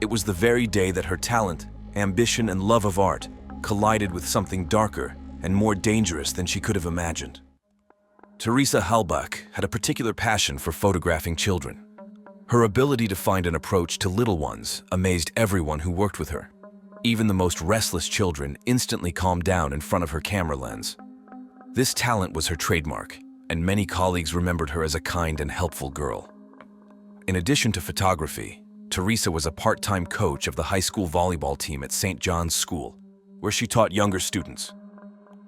It was the very day that her talent, ambition, and love of art collided with something darker and more dangerous than she could have imagined. Teresa Halbach had a particular passion for photographing children. Her ability to find an approach to little ones amazed everyone who worked with her. Even the most restless children instantly calmed down in front of her camera lens. This talent was her trademark, and many colleagues remembered her as a kind and helpful girl. In addition to photography, Teresa was a part-time coach of the high school volleyball team at St. John's School, where she taught younger students.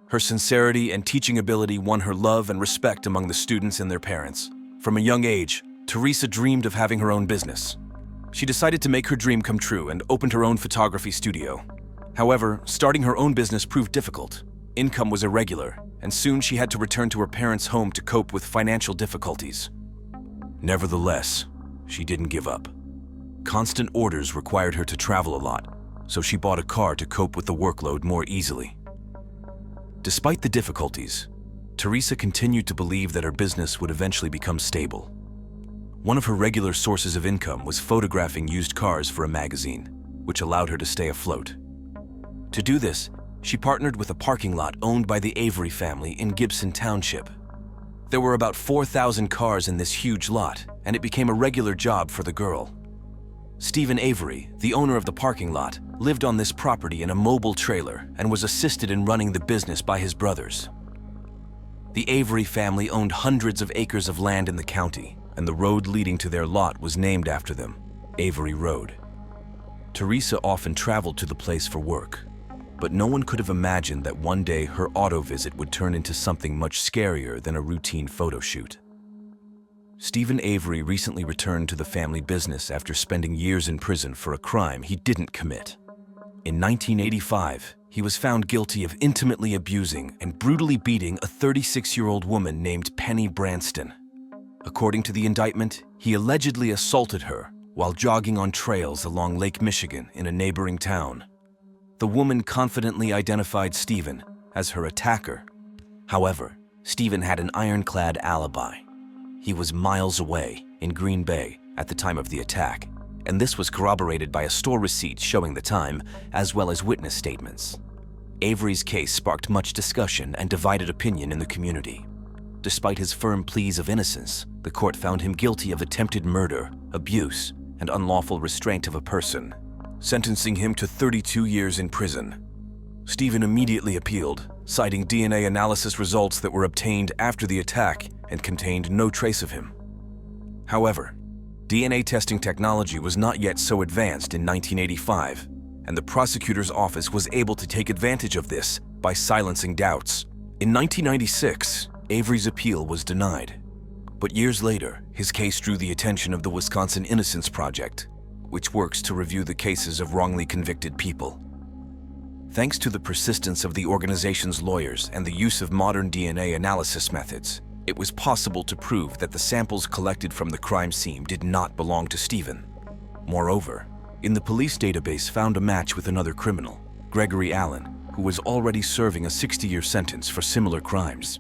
Her sincerity and teaching ability won her love and respect among the students and their parents. From a young age, Teresa dreamed of having her own business. She decided to make her dream come true and opened her own photography studio. However, starting her own business proved difficult. Income was irregular, and soon she had to return to her parents' home to cope with financial difficulties. Nevertheless, she didn't give up. Constant orders required her to travel a lot, so she bought a car to cope with the workload more easily. Despite the difficulties, Teresa continued to believe that her business would eventually become stable. One of her regular sources of income was photographing used cars for a magazine, which allowed her to stay afloat. To do this, she partnered with a parking lot owned by the Avery family in Gibson Township. There were about 4,000 cars in this huge lot, and it became a regular job for the girl. Stephen Avery, the owner of the parking lot, lived on this property in a mobile trailer and was assisted in running the business by his brothers. The Avery family owned hundreds of acres of land in the county, and the road leading to their lot was named after them, Avery Road. Teresa often traveled to the place for work, but no one could have imagined that one day her auto visit would turn into something much scarier than a routine photo shoot. Stephen Avery recently returned to the family business after spending years in prison for a crime he didn't commit. In 1985, he was found guilty of intimately abusing and brutally beating a 36-year-old woman named Penny Branston. According to the indictment, he allegedly assaulted her while jogging on trails along Lake Michigan in a neighboring town. The woman confidently identified Stephen as her attacker. However, Stephen had an ironclad alibi. He was miles away in Green Bay at the time of the attack, and this was corroborated by a store receipt showing the time, as well as witness statements. Avery's case sparked much discussion and divided opinion in the community. Despite his firm pleas of innocence, the court found him guilty of attempted murder, abuse, and unlawful restraint of a person, sentencing him to 32 years in prison. Stephen immediately appealed, citing DNA analysis results that were obtained after the attack and contained no trace of him. However, DNA testing technology was not yet so advanced in 1985, and the prosecutor's office was able to take advantage of this by silencing doubts. In 1996, Avery's appeal was denied, but years later, his case drew the attention of the Wisconsin Innocence Project, which works to review the cases of wrongly convicted people. Thanks to the persistence of the organization's lawyers and the use of modern DNA analysis methods, it was possible to prove that the samples collected from the crime scene did not belong to Stephen. Moreover, in the police database found a match with another criminal, Gregory Allen, who was already serving a 60-year sentence for similar crimes.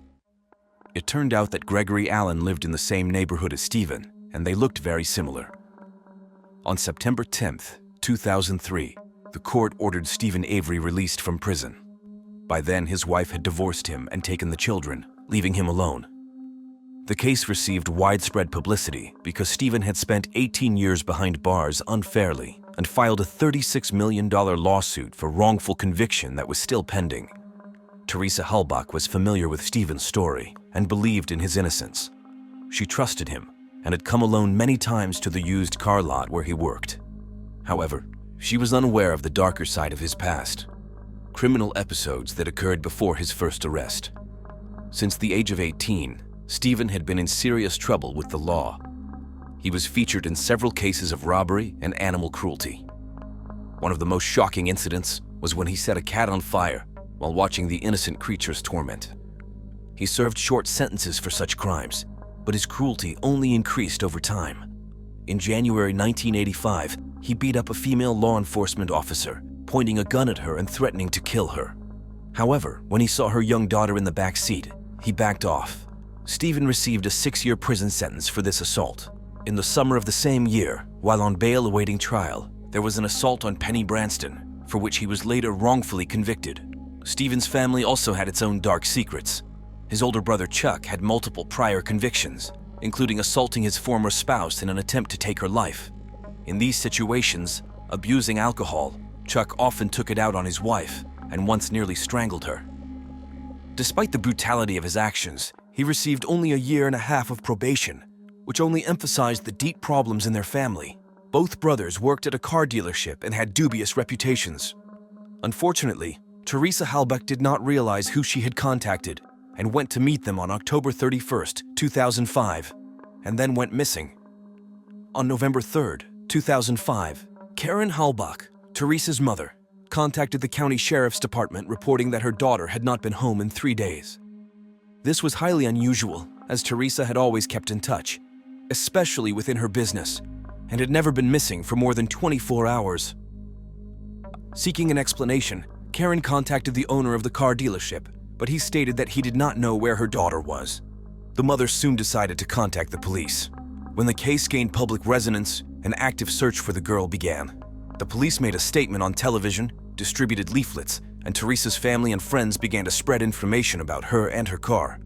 It turned out that Gregory Allen lived in the same neighborhood as Stephen, and they looked very similar. On September 10, 2003, the court ordered Stephen Avery released from prison. By then, his wife had divorced him and taken the children, leaving him alone. The case received widespread publicity because Stephen had spent 18 years behind bars unfairly and filed a $36 million lawsuit for wrongful conviction that was still pending. Teresa Halbach was familiar with Stephen's story and believed in his innocence. She trusted him and had come alone many times to the used car lot where he worked. However, she was unaware of the darker side of his past, criminal episodes that occurred before his first arrest. Since the age of 18, Stephen had been in serious trouble with the law. He was featured in several cases of robbery and animal cruelty. One of the most shocking incidents was when he set a cat on fire while watching the innocent creature's torment. He served short sentences for such crimes, but his cruelty only increased over time. In January 1985, he beat up a female law enforcement officer, pointing a gun at her and threatening to kill her. However, when he saw her young daughter in the back seat, he backed off. Stephen received a 6-year prison sentence for this assault. In the summer of the same year, while on bail awaiting trial, there was an assault on Penny Branston, for which he was later wrongfully convicted. Stephen's family also had its own dark secrets. His older brother Chuck had multiple prior convictions, including assaulting his former spouse in an attempt to take her life. In these situations, abusing alcohol, Chuck often took it out on his wife and once nearly strangled her. Despite the brutality of his actions, he received only a year and a half of probation, which only emphasized the deep problems in their family. Both brothers worked at a car dealership and had dubious reputations. Unfortunately, Teresa Halbach did not realize who she had contacted and went to meet them on October 31, 2005, and then went missing. On November 3, 2005, Karen Halbach, Teresa's mother, contacted the county sheriff's department reporting that her daughter had not been home in 3 days. This was highly unusual, as Teresa had always kept in touch, especially within her business, and had never been missing for more than 24 hours. Seeking an explanation, Karen contacted the owner of the car dealership, but he stated that he did not know where her daughter was. The mother soon decided to contact the police. When the case gained public resonance, an active search for the girl began. The police made a statement on television, distributed leaflets, and Teresa's family and friends began to spread information about her and her car.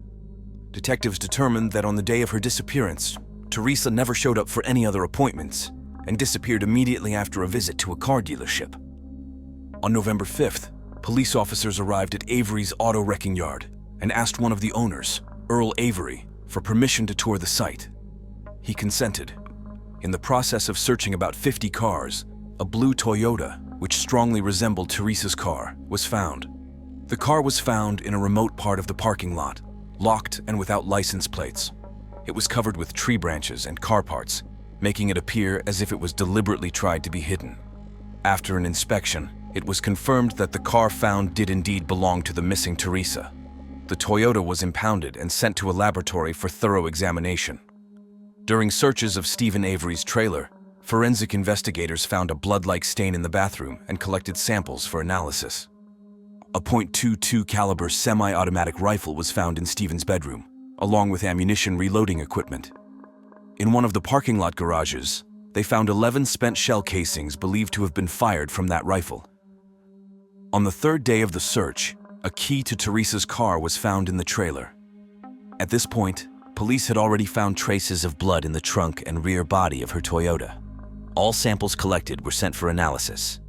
Detectives determined that on the day of her disappearance, Teresa never showed up for any other appointments and disappeared immediately after a visit to a car dealership. On November 5th, police officers arrived at Avery's auto wrecking yard and asked one of the owners, Earl Avery, for permission to tour the site. He consented. In the process of searching about 50 cars, a blue Toyota, which strongly resembled Teresa's car, was found. The car was found in a remote part of the parking lot, locked and without license plates. It was covered with tree branches and car parts, making it appear as if it was deliberately tried to be hidden. After an inspection, it was confirmed that the car found did indeed belong to the missing Teresa. The Toyota was impounded and sent to a laboratory for thorough examination. During searches of Stephen Avery's trailer, forensic investigators found a blood-like stain in the bathroom and collected samples for analysis. A .22 caliber semi-automatic rifle was found in Stephen's bedroom, along with ammunition reloading equipment. In one of the parking lot garages, they found 11 spent shell casings believed to have been fired from that rifle. On the third day of the search, a key to Teresa's car was found in the trailer. At this point, police had already found traces of blood in the trunk and rear body of her Toyota. All samples collected were sent for analysis.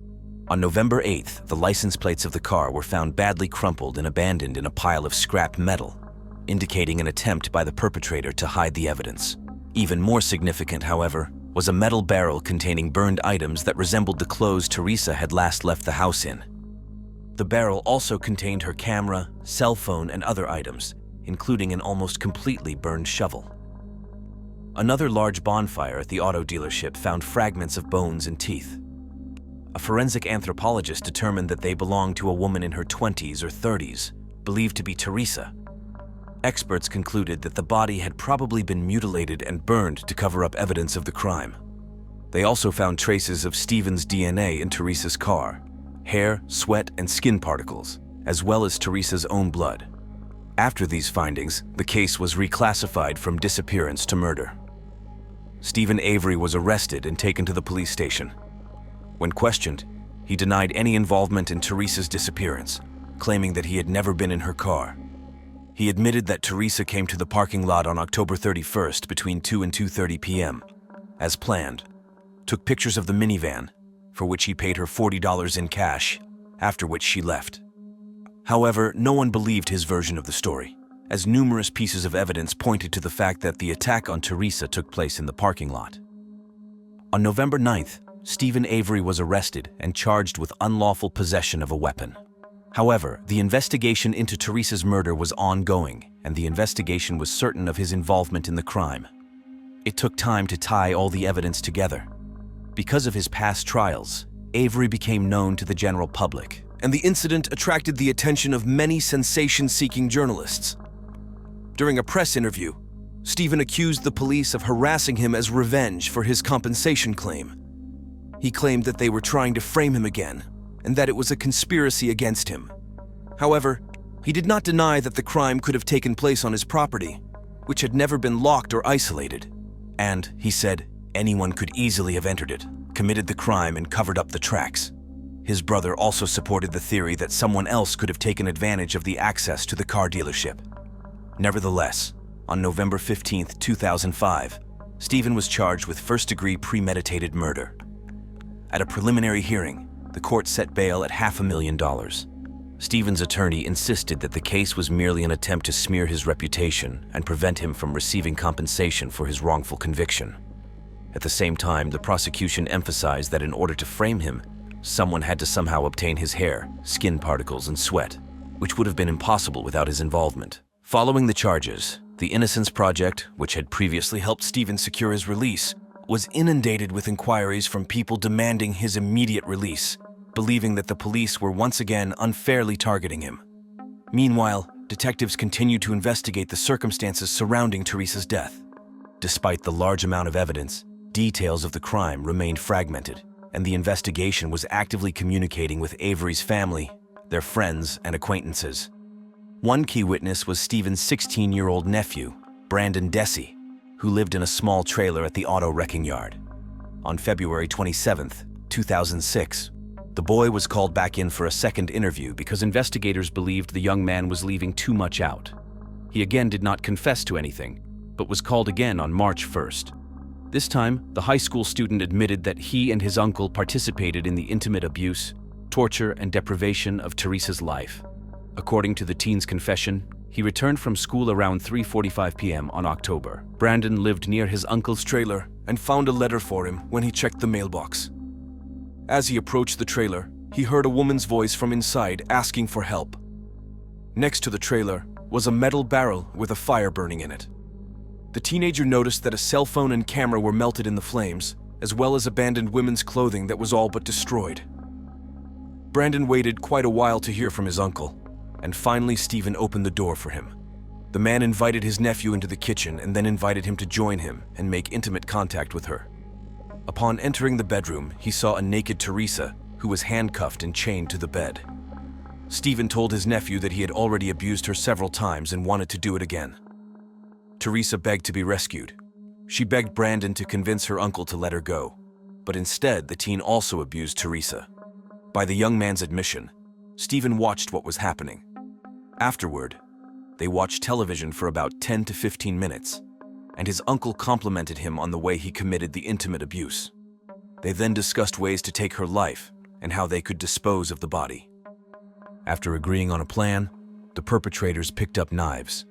On November 8th, the license plates of the car were found badly crumpled and abandoned in a pile of scrap metal, indicating an attempt by the perpetrator to hide the evidence. Even more significant, however, was a metal barrel containing burned items that resembled the clothes Teresa had last left the house in. The barrel also contained her camera, cell phone, and other items, including an almost completely burned shovel. Another large bonfire at the auto dealership found fragments of bones and teeth. A forensic anthropologist determined that they belonged to a woman in her 20s or 30s, believed to be Teresa. Experts concluded that the body had probably been mutilated and burned to cover up evidence of the crime. They also found traces of Stephen's DNA in Teresa's car, hair, sweat, and skin particles, as well as Teresa's own blood. After these findings, the case was reclassified from disappearance to murder. Stephen Avery was arrested and taken to the police station. When questioned, he denied any involvement in Teresa's disappearance, claiming that he had never been in her car. He admitted that Teresa came to the parking lot on October 31st between 2 and 2:30 p.m., as planned, took pictures of the minivan, for which he paid her $40 in cash, after which she left. However, no one believed his version of the story, as numerous pieces of evidence pointed to the fact that the attack on Teresa took place in the parking lot. On November 9th, Stephen Avery was arrested and charged with unlawful possession of a weapon. However, the investigation into Teresa's murder was ongoing, and the investigation was certain of his involvement in the crime. It took time to tie all the evidence together. Because of his past trials, Avery became known to the general public, and the incident attracted the attention of many sensation-seeking journalists. During a press interview, Stephen accused the police of harassing him as revenge for his compensation claim. He claimed that they were trying to frame him again, and that it was a conspiracy against him. However, he did not deny that the crime could have taken place on his property, which had never been locked or isolated. And, he said, anyone could easily have entered it, committed the crime, and covered up the tracks. His brother also supported the theory that someone else could have taken advantage of the access to the car dealership. Nevertheless, on November 15, 2005, Stephen was charged with first-degree premeditated murder. At a preliminary hearing, the court set bail at $500,000. Stephen's attorney insisted that the case was merely an attempt to smear his reputation and prevent him from receiving compensation for his wrongful conviction. At the same time, the prosecution emphasized that in order to frame him, someone had to somehow obtain his hair, skin particles, and sweat, which would have been impossible without his involvement. Following the charges, the Innocence Project, which had previously helped Stephen secure his release, was inundated with inquiries from people demanding his immediate release, believing that the police were once again unfairly targeting him. Meanwhile, detectives continued to investigate the circumstances surrounding Teresa's death. Despite the large amount of evidence, details of the crime remained fragmented, and the investigation was actively communicating with Avery's family, their friends, and acquaintances. One key witness was Stephen's 16-year-old nephew, Brandon Dessy, who lived in a small trailer at the auto wrecking yard. On February 27, 2006, the boy was called back in for a second interview because investigators believed the young man was leaving too much out. He again did not confess to anything, but was called again on March 1st. This time, the high school student admitted that he and his uncle participated in the intimate abuse, torture, and deprivation of Teresa's life. According to the teen's confession, he returned from school around 3:45 p.m. on October. Brandon lived near his uncle's trailer and found a letter for him when he checked the mailbox. As he approached the trailer, he heard a woman's voice from inside asking for help. Next to the trailer was a metal barrel with a fire burning in it. The teenager noticed that a cell phone and camera were melted in the flames, as well as abandoned women's clothing that was all but destroyed. Brandon waited quite a while to hear from his uncle, and finally Stephen opened the door for him. The man invited his nephew into the kitchen and then invited him to join him and make intimate contact with her. Upon entering the bedroom, he saw a naked Teresa who was handcuffed and chained to the bed. Stephen told his nephew that he had already abused her several times and wanted to do it again. Teresa begged to be rescued. She begged Brandon to convince her uncle to let her go, but instead the teen also abused Teresa. By the young man's admission, Stephen watched what was happening. Afterward, they watched television for about 10 to 15 minutes, and his uncle complimented him on the way he committed the intimate abuse. They then discussed ways to take her life and how they could dispose of the body. After agreeing on a plan, the perpetrators picked up knives.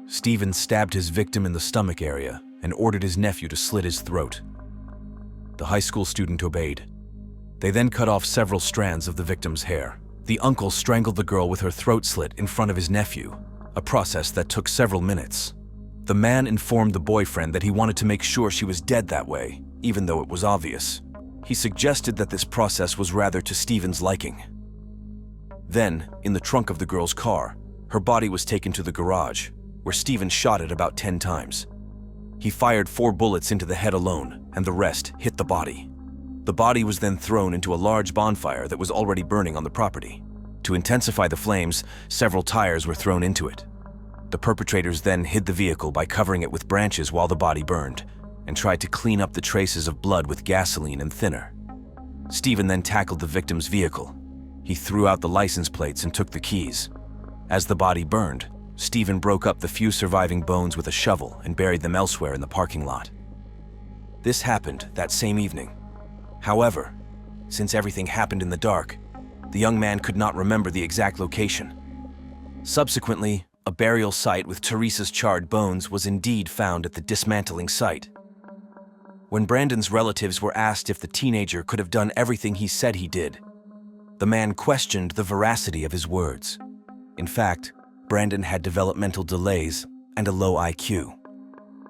Stephen stabbed his victim in the stomach area and ordered his nephew to slit his throat. The high school student obeyed. They then cut off several strands of the victim's hair. The uncle strangled the girl with her throat slit in front of his nephew, a process that took several minutes. The man informed the boyfriend that he wanted to make sure she was dead that way, even though it was obvious. He suggested that this process was rather to Stephen's liking. Then, in the trunk of the girl's car, her body was taken to the garage, where Stephen shot it about 10 times. He fired 4 bullets into the head alone, and the rest hit the body. The body was then thrown into a large bonfire that was already burning on the property. To intensify the flames, several tires were thrown into it. The perpetrators then hid the vehicle by covering it with branches while the body burned, and tried to clean up the traces of blood with gasoline and thinner. Stephen then tackled the victim's vehicle. He threw out the license plates and took the keys. As the body burned, Stephen broke up the few surviving bones with a shovel and buried them elsewhere in the parking lot. This happened that same evening. However, since everything happened in the dark, the young man could not remember the exact location. Subsequently, a burial site with Teresa's charred bones was indeed found at the dismantling site. When Brandon's relatives were asked if the teenager could have done everything he said he did, the man questioned the veracity of his words. In fact, Brandon had developmental delays and a low IQ.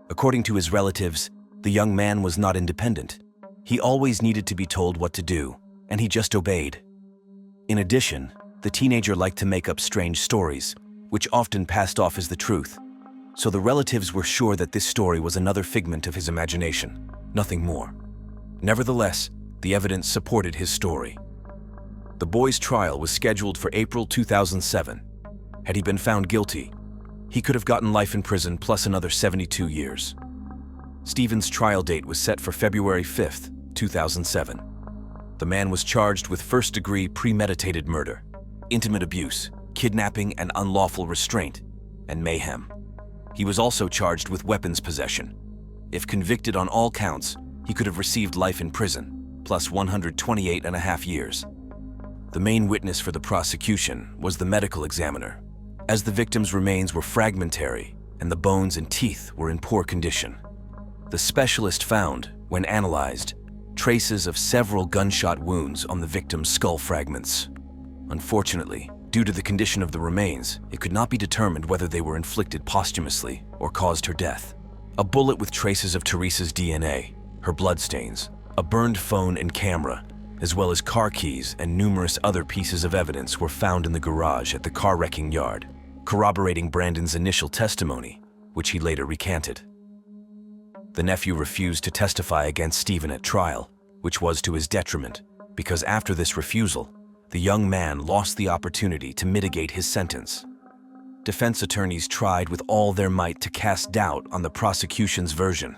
According to his relatives, the young man was not independent. He always needed to be told what to do, and he just obeyed. In addition, the teenager liked to make up strange stories, which often passed off as the truth. So the relatives were sure that this story was another figment of his imagination, nothing more. Nevertheless, the evidence supported his story. The boy's trial was scheduled for April 2007. Had he been found guilty, he could have gotten life in prison plus another 72 years. Stephen's trial date was set for February 5th, 2007. The man was charged with first-degree premeditated murder, intimate abuse, kidnapping and unlawful restraint, and mayhem. He was also charged with weapons possession. If convicted on all counts, he could have received life in prison, plus 128.5 years. The main witness for the prosecution was the medical examiner, as the victim's remains were fragmentary and the bones and teeth were in poor condition. The specialist found, when analyzed, traces of several gunshot wounds on the victim's skull fragments. Unfortunately, due to the condition of the remains, it could not be determined whether they were inflicted posthumously or caused her death. A bullet with traces of Teresa's DNA, her bloodstains, a burned phone and camera, as well as car keys and numerous other pieces of evidence were found in the garage at the car wrecking yard, corroborating Brandon's initial testimony, which he later recanted. The nephew refused to testify against Stephen at trial, which was to his detriment, because after this refusal, the young man lost the opportunity to mitigate his sentence. Defense attorneys tried with all their might to cast doubt on the prosecution's version.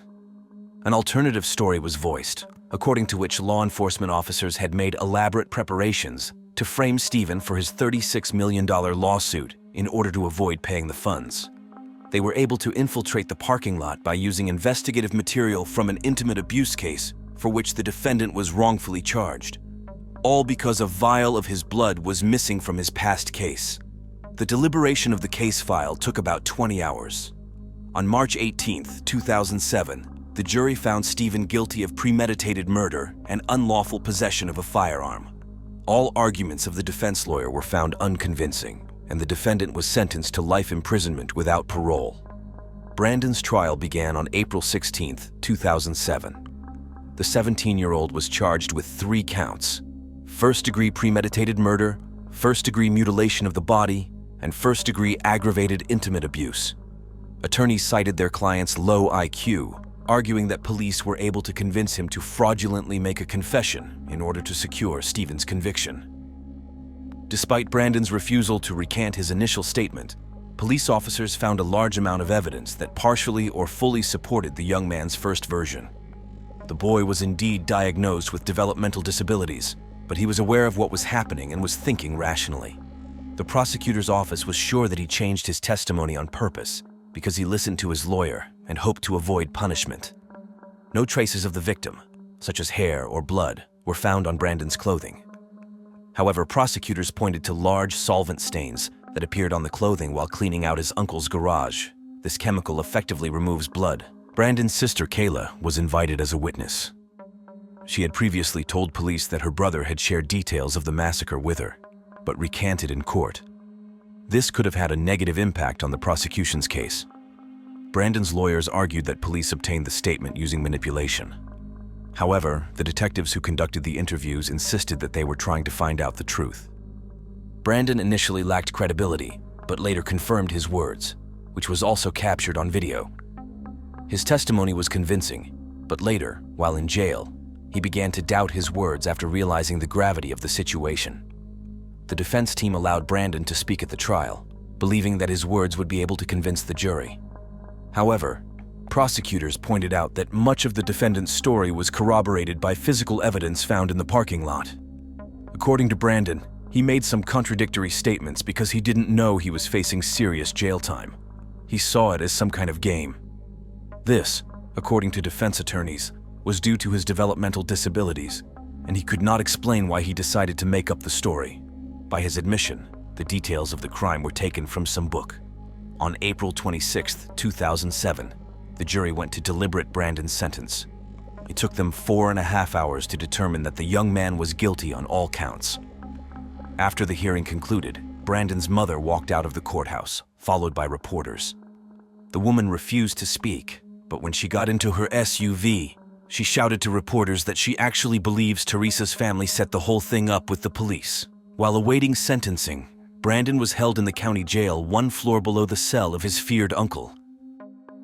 An alternative story was voiced, according to which law enforcement officers had made elaborate preparations to frame Stephen for his $36 million lawsuit in order to avoid paying the funds. They were able to infiltrate the parking lot by using investigative material from an intimate abuse case for which the defendant was wrongfully charged, all because a vial of his blood was missing from his past case. The deliberation of the case file took about 20 hours. On March 18, 2007, the jury found Stephen guilty of premeditated murder and unlawful possession of a firearm. All arguments of the defense lawyer were found unconvincing, and the defendant was sentenced to life imprisonment without parole. Brandon's trial began on April 16, 2007. The 17-year-old was charged with 3 counts: first-degree premeditated murder, first-degree mutilation of the body, and first-degree aggravated intimate abuse. Attorneys cited their client's low IQ, arguing that police were able to convince him to fraudulently make a confession in order to secure Stephen's conviction. Despite Brandon's refusal to recant his initial statement, police officers found a large amount of evidence that partially or fully supported the young man's first version. The boy was indeed diagnosed with developmental disabilities, but he was aware of what was happening and was thinking rationally. The prosecutor's office was sure that he changed his testimony on purpose because he listened to his lawyer and hoped to avoid punishment. No traces of the victim, such as hair or blood, were found on Brandon's clothing. However, prosecutors pointed to large solvent stains that appeared on the clothing while cleaning out his uncle's garage. This chemical effectively removes blood. Brandon's sister Kayla was invited as a witness. She had previously told police that her brother had shared details of the massacre with her, but recanted in court. This could have had a negative impact on the prosecution's case. Brandon's lawyers argued that police obtained the statement using manipulation. However, the detectives who conducted the interviews insisted that they were trying to find out the truth. Brandon initially lacked credibility, but later confirmed his words, which was also captured on video. His testimony was convincing, but later, while in jail, he began to doubt his words after realizing the gravity of the situation. The defense team allowed Brandon to speak at the trial, believing that his words would be able to convince the jury. However, prosecutors pointed out that much of the defendant's story was corroborated by physical evidence found in the parking lot. According to Brandon, he made some contradictory statements because he didn't know he was facing serious jail time. He saw it as some kind of game. This, according to defense attorneys, was due to his developmental disabilities, and he could not explain why he decided to make up the story. By his admission, the details of the crime were taken from some book. On April 26, 2007, the jury went to deliberate Brandon's sentence. It took them 4.5 hours to determine that the young man was guilty on all counts. After the hearing concluded, Brandon's mother walked out of the courthouse, followed by reporters. The woman refused to speak, but when she got into her SUV, she shouted to reporters that she actually believes Teresa's family set the whole thing up with the police. While awaiting sentencing, Brandon was held in the county jail 1 floor below the cell of his feared uncle.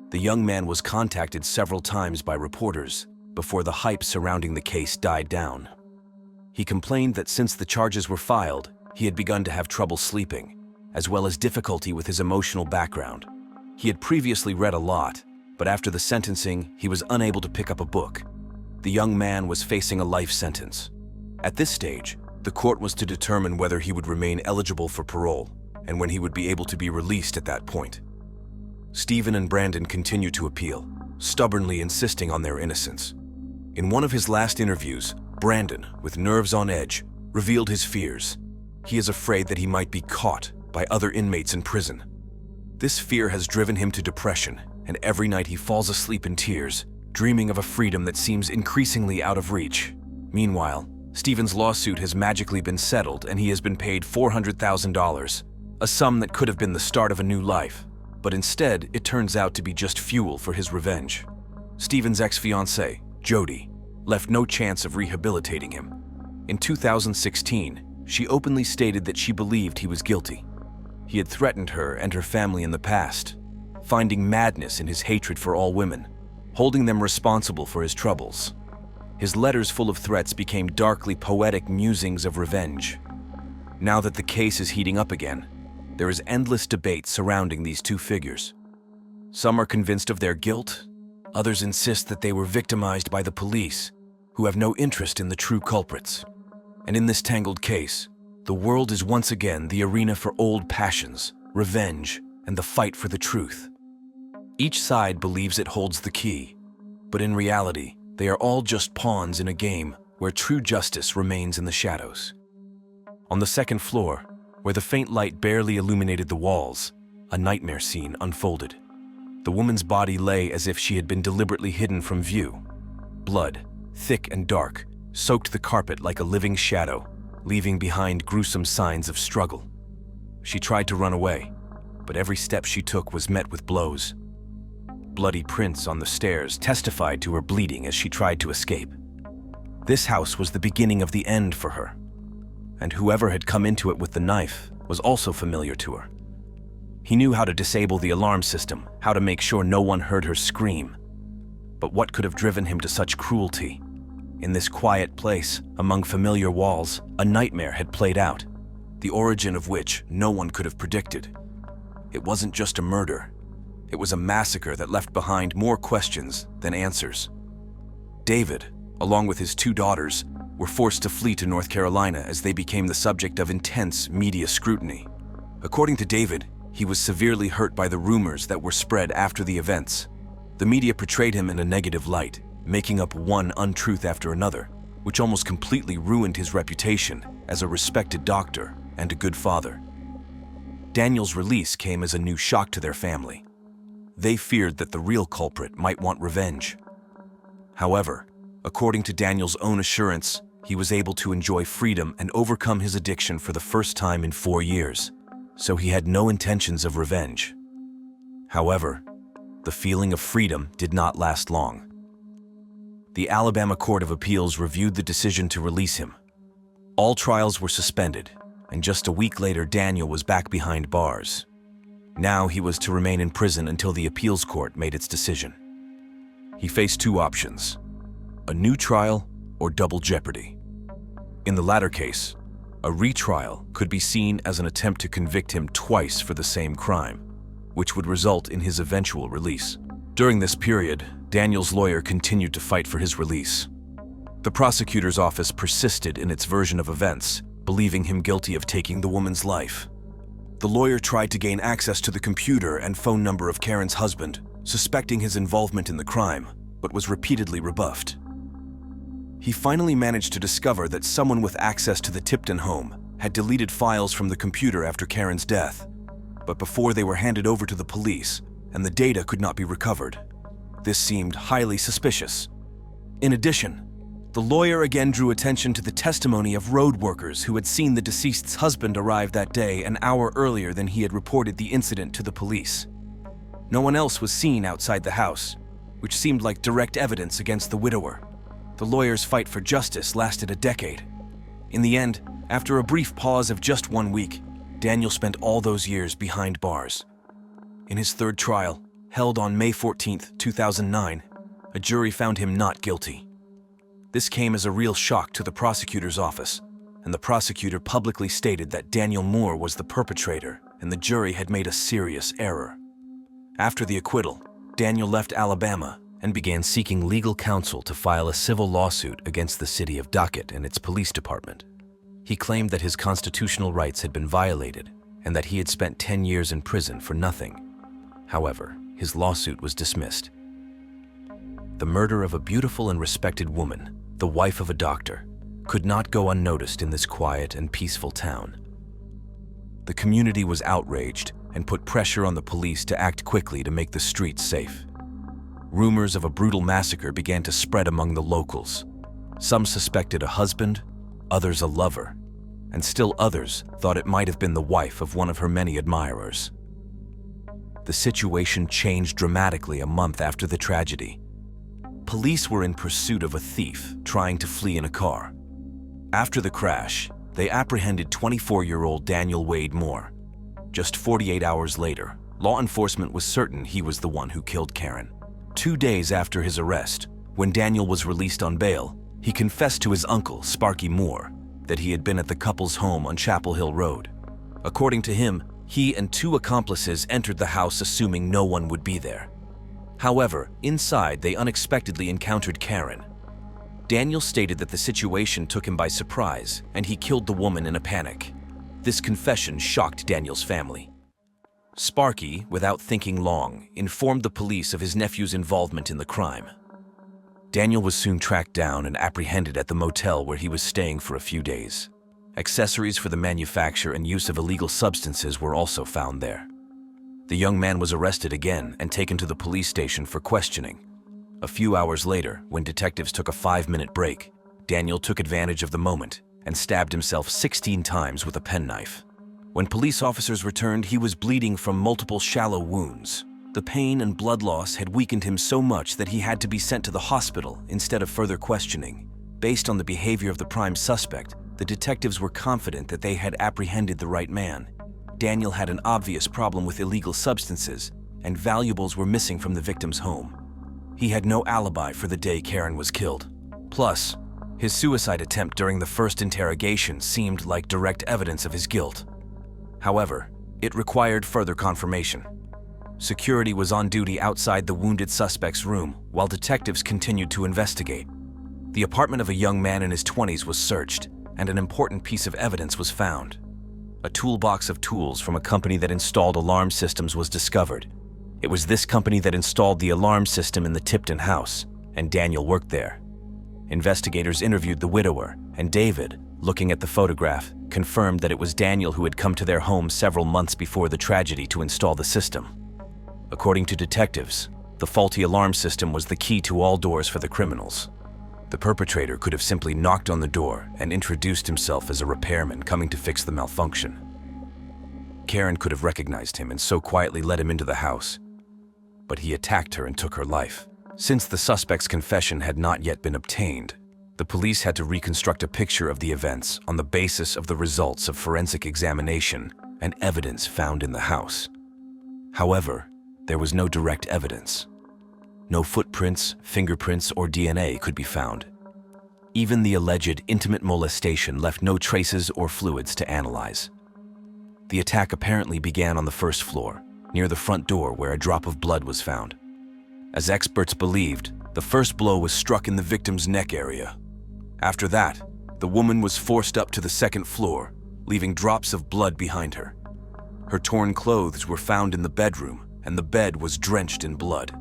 The young man was contacted several times by reporters before the hype surrounding the case died down. He complained that since the charges were filed, he had begun to have trouble sleeping, as well as difficulty with his emotional background. He had previously read a lot, but after the sentencing, he was unable to pick up a book. The young man was facing a life sentence. At this stage, the court was to determine whether he would remain eligible for parole and when he would be able to be released at that point. Stephen and Brandon continued to appeal, stubbornly insisting on their innocence. In one of his last interviews, Brandon, with nerves on edge, revealed his fears. He is afraid that he might be caught by other inmates in prison. This fear has driven him to depression, and every night he falls asleep in tears, dreaming of a freedom that seems increasingly out of reach. Meanwhile, Stephen's lawsuit has magically been settled and he has been paid $400,000, a sum that could have been the start of a new life, but instead it turns out to be just fuel for his revenge. Stephen's ex-fiancée, Jody, left no chance of rehabilitating him. In 2016, she openly stated that she believed he was guilty. He had threatened her and her family in the past, finding madness in his hatred for all women, holding them responsible for his troubles. His letters full of threats became darkly poetic musings of revenge. Now that the case is heating up again, there is endless debate surrounding these two figures. Some are convinced of their guilt, others insist that they were victimized by the police, who have no interest in the true culprits. And in this tangled case, the world is once again the arena for old passions, revenge, and the fight for the truth. Each side believes it holds the key, but in reality, they are all just pawns in a game where true justice remains in the shadows. On the second floor, where the faint light barely illuminated the walls, a nightmare scene unfolded. The woman's body lay as if she had been deliberately hidden from view. Blood, thick and dark, soaked the carpet like a living shadow, leaving behind gruesome signs of struggle. She tried to run away, but every step she took was met with blows. Bloody prints on the stairs testified to her bleeding as she tried to escape. This house was the beginning of the end for her, and whoever had come into it with the knife was also familiar to her. He knew how to disable the alarm system, how to make sure no one heard her scream. But what could have driven him to such cruelty? In this quiet place, among familiar walls, a nightmare had played out, the origin of which no one could have predicted. It wasn't just a murder. It was a massacre that left behind more questions than answers. David, along with his two daughters, were forced to flee to North Carolina as they became the subject of intense media scrutiny. According to David, he was severely hurt by the rumors that were spread after the events. The media portrayed him in a negative light, making up one untruth after another, which almost completely ruined his reputation as a respected doctor and a good father. Daniel's release came as a new shock to their family. They feared that the real culprit might want revenge. However, according to Daniel's own assurance, he was able to enjoy freedom and overcome his addiction for the first time in 4 years, so he had no intentions of revenge. However, the feeling of freedom did not last long. The Alabama Court of Appeals reviewed the decision to release him. All trials were suspended, and just a week later Daniel was back behind bars. Now he was to remain in prison until the appeals court made its decision. He faced two options: a new trial or double jeopardy. In the latter case, a retrial could be seen as an attempt to convict him twice for the same crime, which would result in his eventual release. During this period, Daniel's lawyer continued to fight for his release. The prosecutor's office persisted in its version of events, believing him guilty of taking the woman's life. The lawyer tried to gain access to the computer and phone number of Karen's husband, suspecting his involvement in the crime, but was repeatedly rebuffed. He finally managed to discover that someone with access to the Tipton home had deleted files from the computer after Karen's death, but before they were handed over to the police, and the data could not be recovered. This seemed highly suspicious. In addition, the lawyer again drew attention to the testimony of road workers who had seen the deceased's husband arrive that day an hour earlier than he had reported the incident to the police. No one else was seen outside the house, which seemed like direct evidence against the widower. The lawyer's fight for justice lasted a decade. In the end, after a brief pause of just 1 week, Daniel spent all those years behind bars. In his third trial, held on May 14, 2009, a jury found him not guilty. This came as a real shock to the prosecutor's office, and the prosecutor publicly stated that Daniel Moore was the perpetrator and the jury had made a serious error. After the acquittal, Daniel left Alabama and began seeking legal counsel to file a civil lawsuit against the city of Docket and its police department. He claimed that his constitutional rights had been violated and that he had spent 10 years in prison for nothing. However, his lawsuit was dismissed. The murder of a beautiful and respected woman, the wife of a doctor, could not go unnoticed in this quiet and peaceful town. The community was outraged and put pressure on the police to act quickly to make the streets safe. Rumors of a brutal massacre began to spread among the locals. Some suspected a husband, others a lover, and still others thought it might have been the wife of one of her many admirers. The situation changed dramatically a month after the tragedy. Police were in pursuit of a thief trying to flee in a car. After the crash, they apprehended 24-year-old Daniel Wade Moore. Just 48 hours later, law enforcement was certain he was the one who killed Karen. 2 days after his arrest, when Daniel was released on bail, he confessed to his uncle, Sparky Moore, that he had been at the couple's home on Chapel Hill Road. According to him, he and 2 accomplices entered the house assuming no one would be there. However, inside they unexpectedly encountered Karen. Daniel stated that the situation took him by surprise and he killed the woman in a panic. This confession shocked Daniel's family. Sparky, without thinking long, informed the police of his nephew's involvement in the crime. Daniel was soon tracked down and apprehended at the motel where he was staying for a few days. Accessories for the manufacture and use of illegal substances were also found there. The young man was arrested again and taken to the police station for questioning. A few hours later, when detectives took a 5-minute break, Daniel took advantage of the moment and stabbed himself 16 times with a penknife. When police officers returned, he was bleeding from multiple shallow wounds. The pain and blood loss had weakened him so much that he had to be sent to the hospital instead of further questioning. Based on the behavior of the prime suspect, the detectives were confident that they had apprehended the right man. Daniel had an obvious problem with illegal substances, and valuables were missing from the victim's home. He had no alibi for the day Karen was killed. Plus, his suicide attempt during the first interrogation seemed like direct evidence of his guilt. However, it required further confirmation. Security was on duty outside the wounded suspect's room while detectives continued to investigate. The apartment of a young man in his 20s was searched, and an important piece of evidence was found. A toolbox of tools from a company that installed alarm systems was discovered. It was this company that installed the alarm system in the Tipton house, and Daniel worked there. Investigators interviewed the widower, and David, looking at the photograph, confirmed that it was Daniel who had come to their home several months before the tragedy to install the system. According to detectives, the faulty alarm system was the key to all doors for the criminals. The perpetrator could have simply knocked on the door and introduced himself as a repairman coming to fix the malfunction. Karen could have recognized him and so quietly let him into the house, but he attacked her and took her life. Since the suspect's confession had not yet been obtained, the police had to reconstruct a picture of the events on the basis of the results of forensic examination and evidence found in the house. However, there was no direct evidence. No footprints, fingerprints, or DNA could be found. Even the alleged intimate molestation left no traces or fluids to analyze. The attack apparently began on the first floor, near the front door where a drop of blood was found. As experts believed, the first blow was struck in the victim's neck area. After that, the woman was forced up to the second floor, leaving drops of blood behind her. Her torn clothes were found in the bedroom, and the bed was drenched in blood.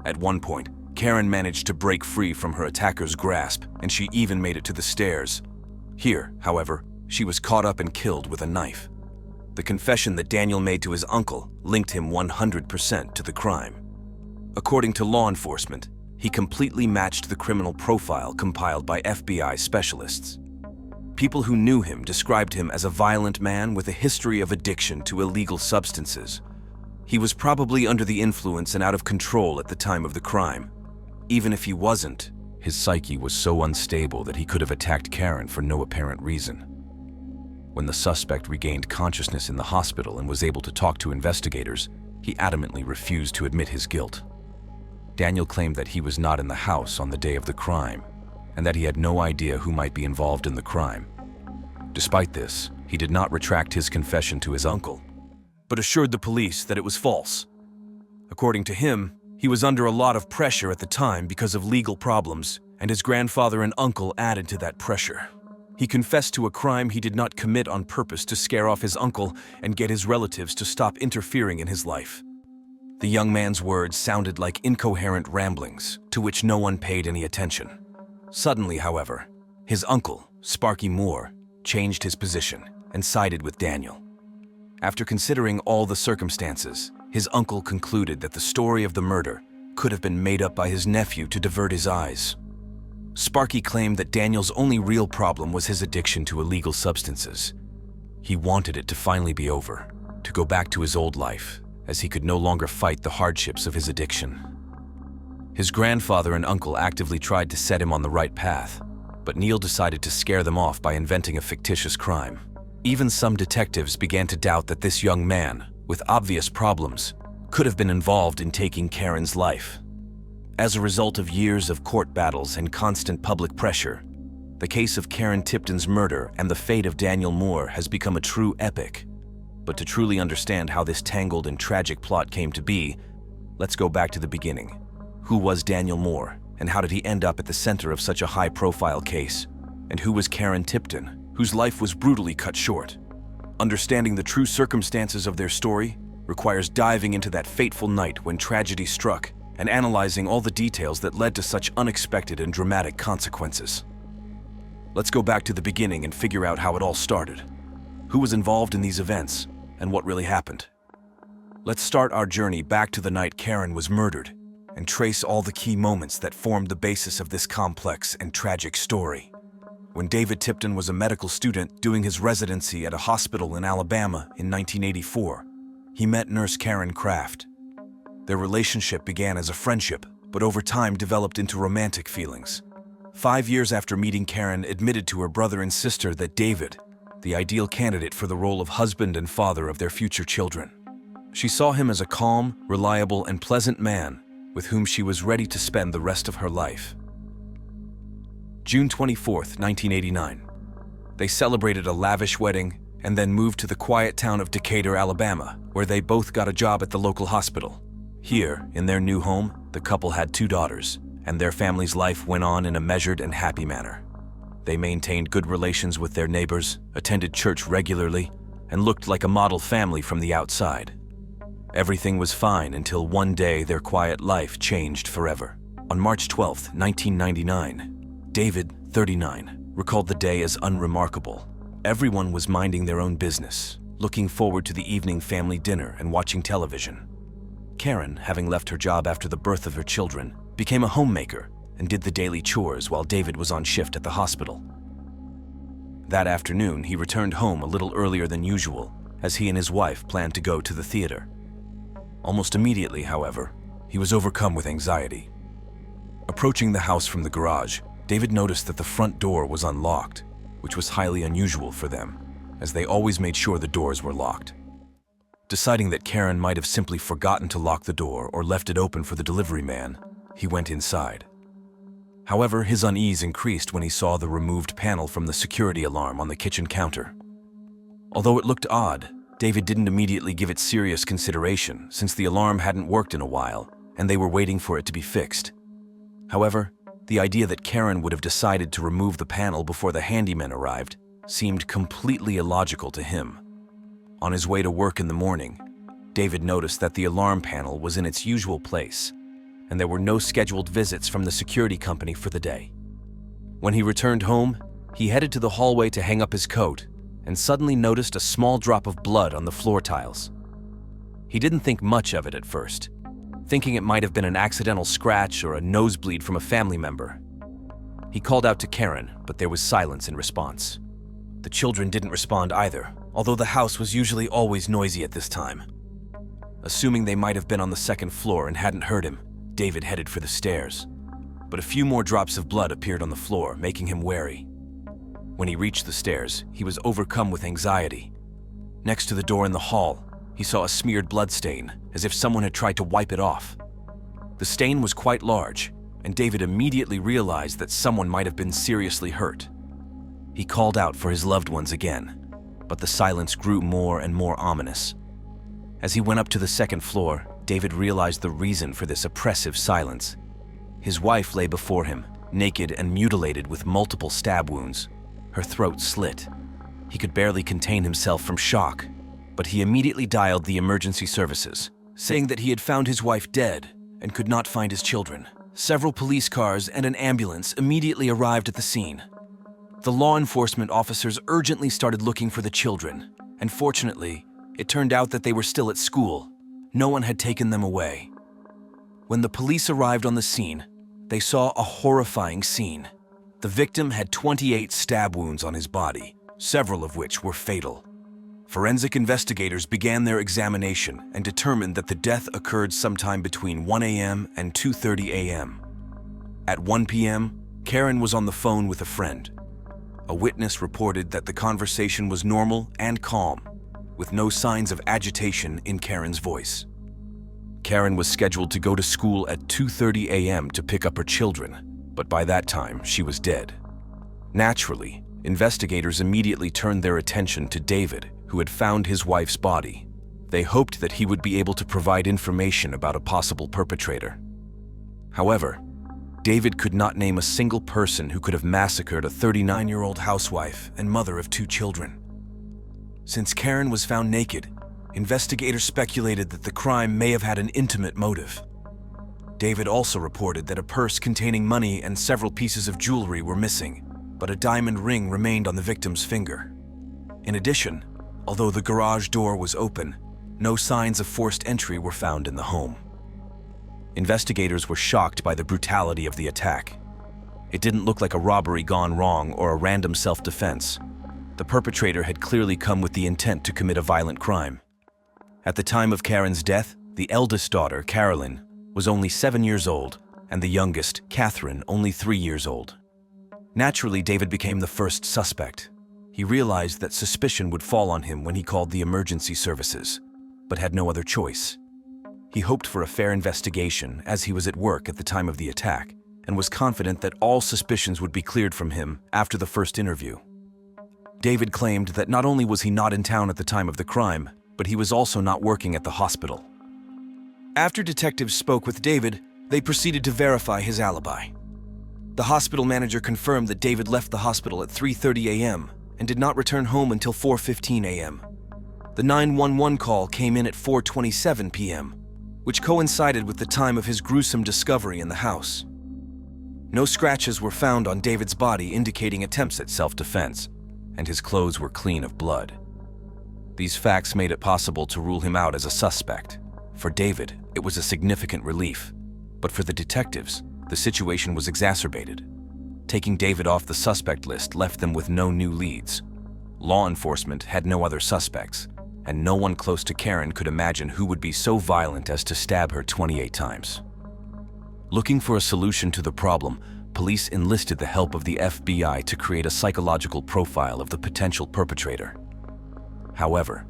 At one point, Karen managed to break free from her attacker's grasp, and she even made it to the stairs. Here, however, she was caught up and killed with a knife. The confession that Daniel made to his uncle linked him 100% to the crime. According to law enforcement, he completely matched the criminal profile compiled by FBI specialists. People who knew him described him as a violent man with a history of addiction to illegal substances. He was probably under the influence and out of control at the time of the crime. Even if he wasn't, his psyche was so unstable that he could have attacked Karen for no apparent reason. When the suspect regained consciousness in the hospital and was able to talk to investigators, he adamantly refused to admit his guilt. Daniel claimed that he was not in the house on the day of the crime, and that he had no idea who might be involved in the crime. Despite this, he did not retract his confession to his uncle, but assured the police that it was false. According to him, he was under a lot of pressure at the time because of legal problems, and his grandfather and uncle added to that pressure. He confessed to a crime he did not commit on purpose to scare off his uncle and get his relatives to stop interfering in his life. The young man's words sounded like incoherent ramblings, to which no one paid any attention. Suddenly, however, his uncle, Sparky Moore, changed his position and sided with Daniel. After considering all the circumstances, his uncle concluded that the story of the murder could have been made up by his nephew to divert his eyes. Sparky claimed that Daniel's only real problem was his addiction to illegal substances. He wanted it to finally be over, to go back to his old life, as he could no longer fight the hardships of his addiction. His grandfather and uncle actively tried to set him on the right path, but Neil decided to scare them off by inventing a fictitious crime. Even some detectives began to doubt that this young man, with obvious problems, could have been involved in taking Karen's life. As a result of years of court battles and constant public pressure, the case of Karen Tipton's murder and the fate of Daniel Moore has become a true epic. But to truly understand how this tangled and tragic plot came to be, let's go back to the beginning. Who was Daniel Moore, and how did he end up at the center of such a high-profile case? And who was Karen Tipton, whose life was brutally cut short? Understanding the true circumstances of their story requires diving into that fateful night when tragedy struck and analyzing all the details that led to such unexpected and dramatic consequences. Let's go back to the beginning and figure out how it all started. Who was involved in these events, and what really happened? Let's start our journey back to the night Karen was murdered and trace all the key moments that formed the basis of this complex and tragic story. When David Tipton was a medical student doing his residency at a hospital in Alabama in 1984, he met nurse Karen Kraft. Their relationship began as a friendship, but over time developed into romantic feelings. 5 years after meeting, Karen admitted to her brother and sister that David, the ideal candidate for the role of husband and father of their future children. She saw him as a calm, reliable, and pleasant man with whom she was ready to spend the rest of her life. June 24, 1989. They celebrated a lavish wedding and then moved to the quiet town of Decatur, Alabama, where they both got a job at the local hospital. Here, in their new home, the couple had 2 daughters, and their family's life went on in a measured and happy manner. They maintained good relations with their neighbors, attended church regularly, and looked like a model family from the outside. Everything was fine until one day their quiet life changed forever. On March 12, 1999, David, 39, recalled the day as unremarkable. Everyone was minding their own business, looking forward to the evening family dinner and watching television. Karen, having left her job after the birth of her children, became a homemaker and did the daily chores while David was on shift at the hospital. That afternoon, he returned home a little earlier than usual, as he and his wife planned to go to the theater. Almost immediately, however, he was overcome with anxiety. Approaching the house from the garage, David noticed that the front door was unlocked, which was highly unusual for them, as they always made sure the doors were locked. Deciding that Karen might have simply forgotten to lock the door or left it open for the delivery man, he went inside. However, his unease increased when he saw the removed panel from the security alarm on the kitchen counter. Although it looked odd, David didn't immediately give it serious consideration since the alarm hadn't worked in a while and they were waiting for it to be fixed. However, the idea that Karen would have decided to remove the panel before the handyman arrived seemed completely illogical to him. On his way to work in the morning, David noticed that the alarm panel was in its usual place, and there were no scheduled visits from the security company for the day. When he returned home, he headed to the hallway to hang up his coat and suddenly noticed a small drop of blood on the floor tiles. He didn't think much of it at first, thinking it might have been an accidental scratch or a nosebleed from a family member. He called out to Karen, but there was silence in response. The children didn't respond either, although the house was usually always noisy at this time. Assuming they might have been on the second floor and hadn't heard him, David headed for the stairs. But a few more drops of blood appeared on the floor, making him wary. When he reached the stairs, he was overcome with anxiety. Next to the door in the hall, he saw a smeared blood stain, as if someone had tried to wipe it off. The stain was quite large, and David immediately realized that someone might have been seriously hurt. He called out for his loved ones again, but the silence grew more and more ominous. As he went up to the second floor, David realized the reason for this oppressive silence. His wife lay before him, naked and mutilated with multiple stab wounds, her throat slit. He could barely contain himself from shock, but he immediately dialed the emergency services, saying that he had found his wife dead and could not find his children. Several police cars and an ambulance immediately arrived at the scene. The law enforcement officers urgently started looking for the children, and fortunately, it turned out that they were still at school. No one had taken them away. When the police arrived on the scene, they saw a horrifying scene. The victim had 28 stab wounds on his body, several of which were fatal. Forensic investigators began their examination and determined that the death occurred sometime between 1 a.m. and 2:30 a.m. At 1 p.m., Karen was on the phone with a friend. A witness reported that the conversation was normal and calm, with no signs of agitation in Karen's voice. Karen was scheduled to go to school at 2:30 a.m. to pick up her children, but by that time, she was dead. Naturally, investigators immediately turned their attention to David, who had found his wife's body. They hoped that he would be able to provide information about a possible perpetrator. However, David could not name a single person who could have massacred a 39-year-old housewife and mother of 2 children. Since Karen was found naked, investigators speculated that the crime may have had an intimate motive. David also reported that a purse containing money and several pieces of jewelry were missing, but a diamond ring remained on the victim's finger. In addition, although the garage door was open, no signs of forced entry were found in the home. Investigators were shocked by the brutality of the attack. It didn't look like a robbery gone wrong or a random self-defense. The perpetrator had clearly come with the intent to commit a violent crime. At the time of Karen's death, the eldest daughter, Carolyn, was only 7 years old, and the youngest, Catherine, only 3 years old. Naturally, David became the first suspect. He realized that suspicion would fall on him when he called the emergency services, but had no other choice. He hoped for a fair investigation as he was at work at the time of the attack, and was confident that all suspicions would be cleared from him after the first interview. David claimed that not only was he not in town at the time of the crime, but he was also not working at the hospital. After detectives spoke with David, they proceeded to verify his alibi. The hospital manager confirmed that David left the hospital at 3:30 a.m. and did not return home until 4:15 a.m. The 911 call came in at 4:27 p.m., which coincided with the time of his gruesome discovery in the house. No scratches were found on David's body indicating attempts at self-defense, and his clothes were clean of blood. These facts made it possible to rule him out as a suspect. For David, it was a significant relief, but for the detectives, the situation was exacerbated. Taking David off the suspect list left them with no new leads. Law enforcement had no other suspects, and no one close to Karen could imagine who would be so violent as to stab her 28 times. Looking for a solution to the problem, police enlisted the help of the FBI to create a psychological profile of the potential perpetrator. However,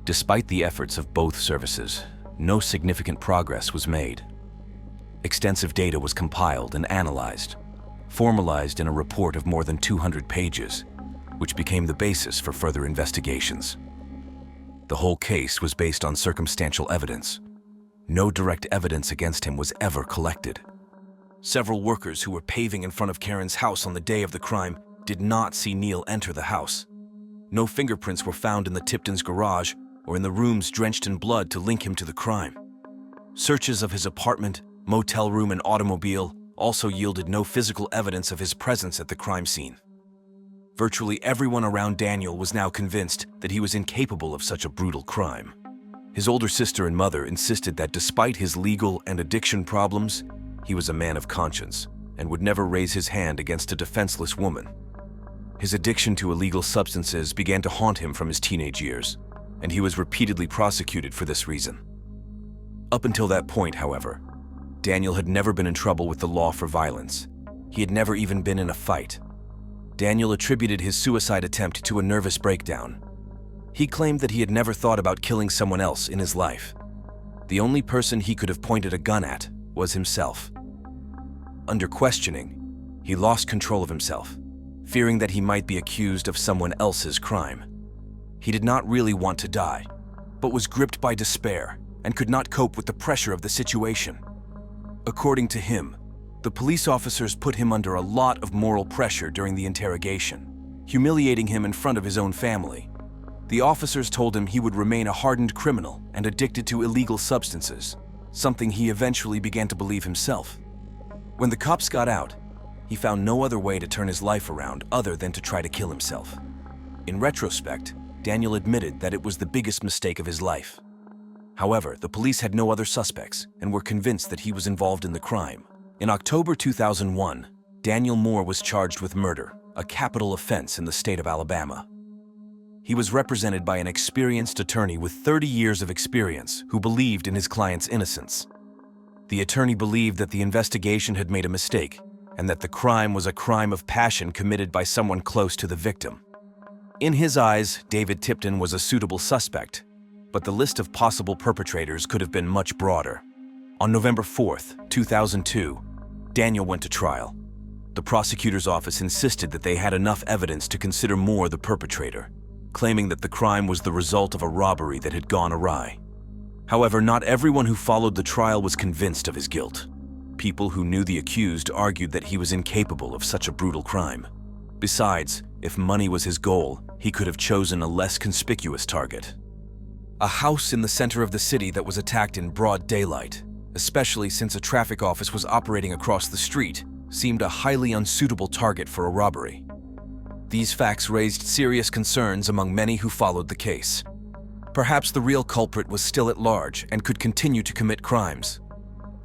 despite the efforts of both services, no significant progress was made. Extensive data was compiled and analyzed, formalized in a report of more than 200 pages, which became the basis for further investigations. The whole case was based on circumstantial evidence. No direct evidence against him was ever collected. Several workers who were paving in front of Karen's house on the day of the crime did not see Neil enter the house. No fingerprints were found in the Tipton's garage or in the rooms drenched in blood to link him to the crime. Searches of his apartment, motel room, and automobile also yielded no physical evidence of his presence at the crime scene. Virtually everyone around Daniel was now convinced that he was incapable of such a brutal crime. His older sister and mother insisted that despite his legal and addiction problems, he was a man of conscience and would never raise his hand against a defenseless woman. His addiction to illegal substances began to haunt him from his teenage years, and he was repeatedly prosecuted for this reason. Up until that point, however, Daniel had never been in trouble with the law for violence. He had never even been in a fight. Daniel attributed his suicide attempt to a nervous breakdown. He claimed that he had never thought about killing someone else in his life. The only person he could have pointed a gun at was himself. Under questioning, he lost control of himself, fearing that he might be accused of someone else's crime. He did not really want to die, but was gripped by despair and could not cope with the pressure of the situation. According to him, the police officers put him under a lot of moral pressure during the interrogation, humiliating him in front of his own family. The officers told him he would remain a hardened criminal and addicted to illegal substances, something he eventually began to believe himself. When the cops got out, he found no other way to turn his life around other than to try to kill himself. In retrospect, Daniel admitted that it was the biggest mistake of his life. However, the police had no other suspects and were convinced that he was involved in the crime. In October 2001, Daniel Moore was charged with murder, a capital offense in the state of Alabama. He was represented by an experienced attorney with 30 years of experience who believed in his client's innocence. The attorney believed that the investigation had made a mistake and that the crime was a crime of passion committed by someone close to the victim. In his eyes, David Tipton was a suitable suspect, but the list of possible perpetrators could have been much broader. On November 4th, 2002, Daniel went to trial. The prosecutor's office insisted that they had enough evidence to consider Moore the perpetrator, claiming that the crime was the result of a robbery that had gone awry. However, not everyone who followed the trial was convinced of his guilt. People who knew the accused argued that he was incapable of such a brutal crime. Besides, if money was his goal, he could have chosen a less conspicuous target. A house in the center of the city that was attacked in broad daylight, especially since a traffic office was operating across the street, seemed a highly unsuitable target for a robbery. These facts raised serious concerns among many who followed the case. Perhaps the real culprit was still at large and could continue to commit crimes.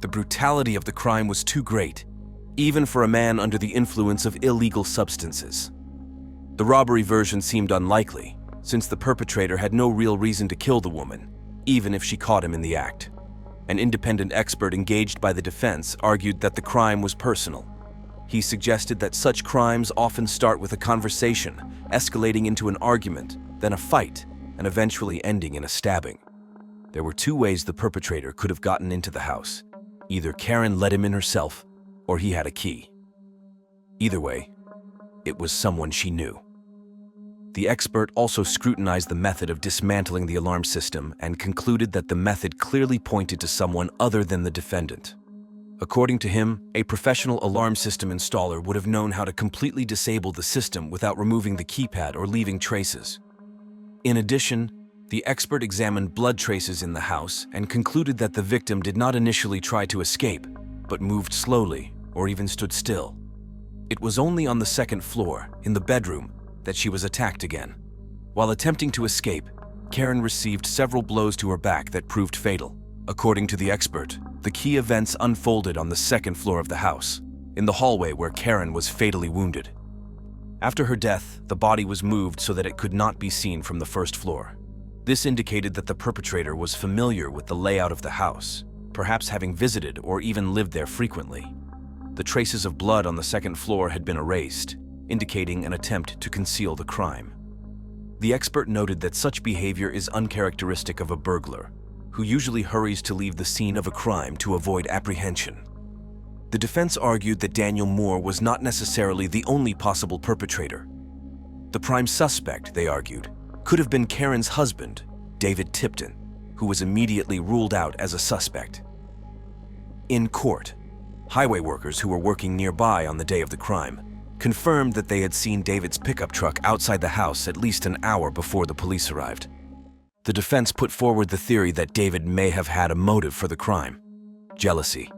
The brutality of the crime was too great, even for a man under the influence of illegal substances. The robbery version seemed unlikely, since the perpetrator had no real reason to kill the woman, even if she caught him in the act. An independent expert engaged by the defense argued that the crime was personal. He suggested that such crimes often start with a conversation, escalating into an argument, then a fight, and eventually ending in a stabbing. There were two ways the perpetrator could have gotten into the house. Either Karen let him in herself, or he had a key. Either way, it was someone she knew. The expert also scrutinized the method of dismantling the alarm system and concluded that the method clearly pointed to someone other than the defendant. According to him, a professional alarm system installer would have known how to completely disable the system without removing the keypad or leaving traces. In addition, the expert examined blood traces in the house and concluded that the victim did not initially try to escape, but moved slowly or even stood still. It was only on the second floor, in the bedroom, that she was attacked again. While attempting to escape, Karen received several blows to her back that proved fatal. According to the expert, the key events unfolded on the second floor of the house, in the hallway where Karen was fatally wounded. After her death, the body was moved so that it could not be seen from the first floor. This indicated that the perpetrator was familiar with the layout of the house, perhaps having visited or even lived there frequently. The traces of blood on the second floor had been erased, indicating an attempt to conceal the crime. The expert noted that such behavior is uncharacteristic of a burglar, who usually hurries to leave the scene of a crime to avoid apprehension. The defense argued that Daniel Moore was not necessarily the only possible perpetrator. The prime suspect, they argued, could have been Karen's husband, David Tipton, who was immediately ruled out as a suspect. In court, highway workers who were working nearby on the day of the crime confirmed that they had seen David's pickup truck outside the house at least an hour before the police arrived. The defense put forward the theory that David may have had a motive for the crime: jealousy.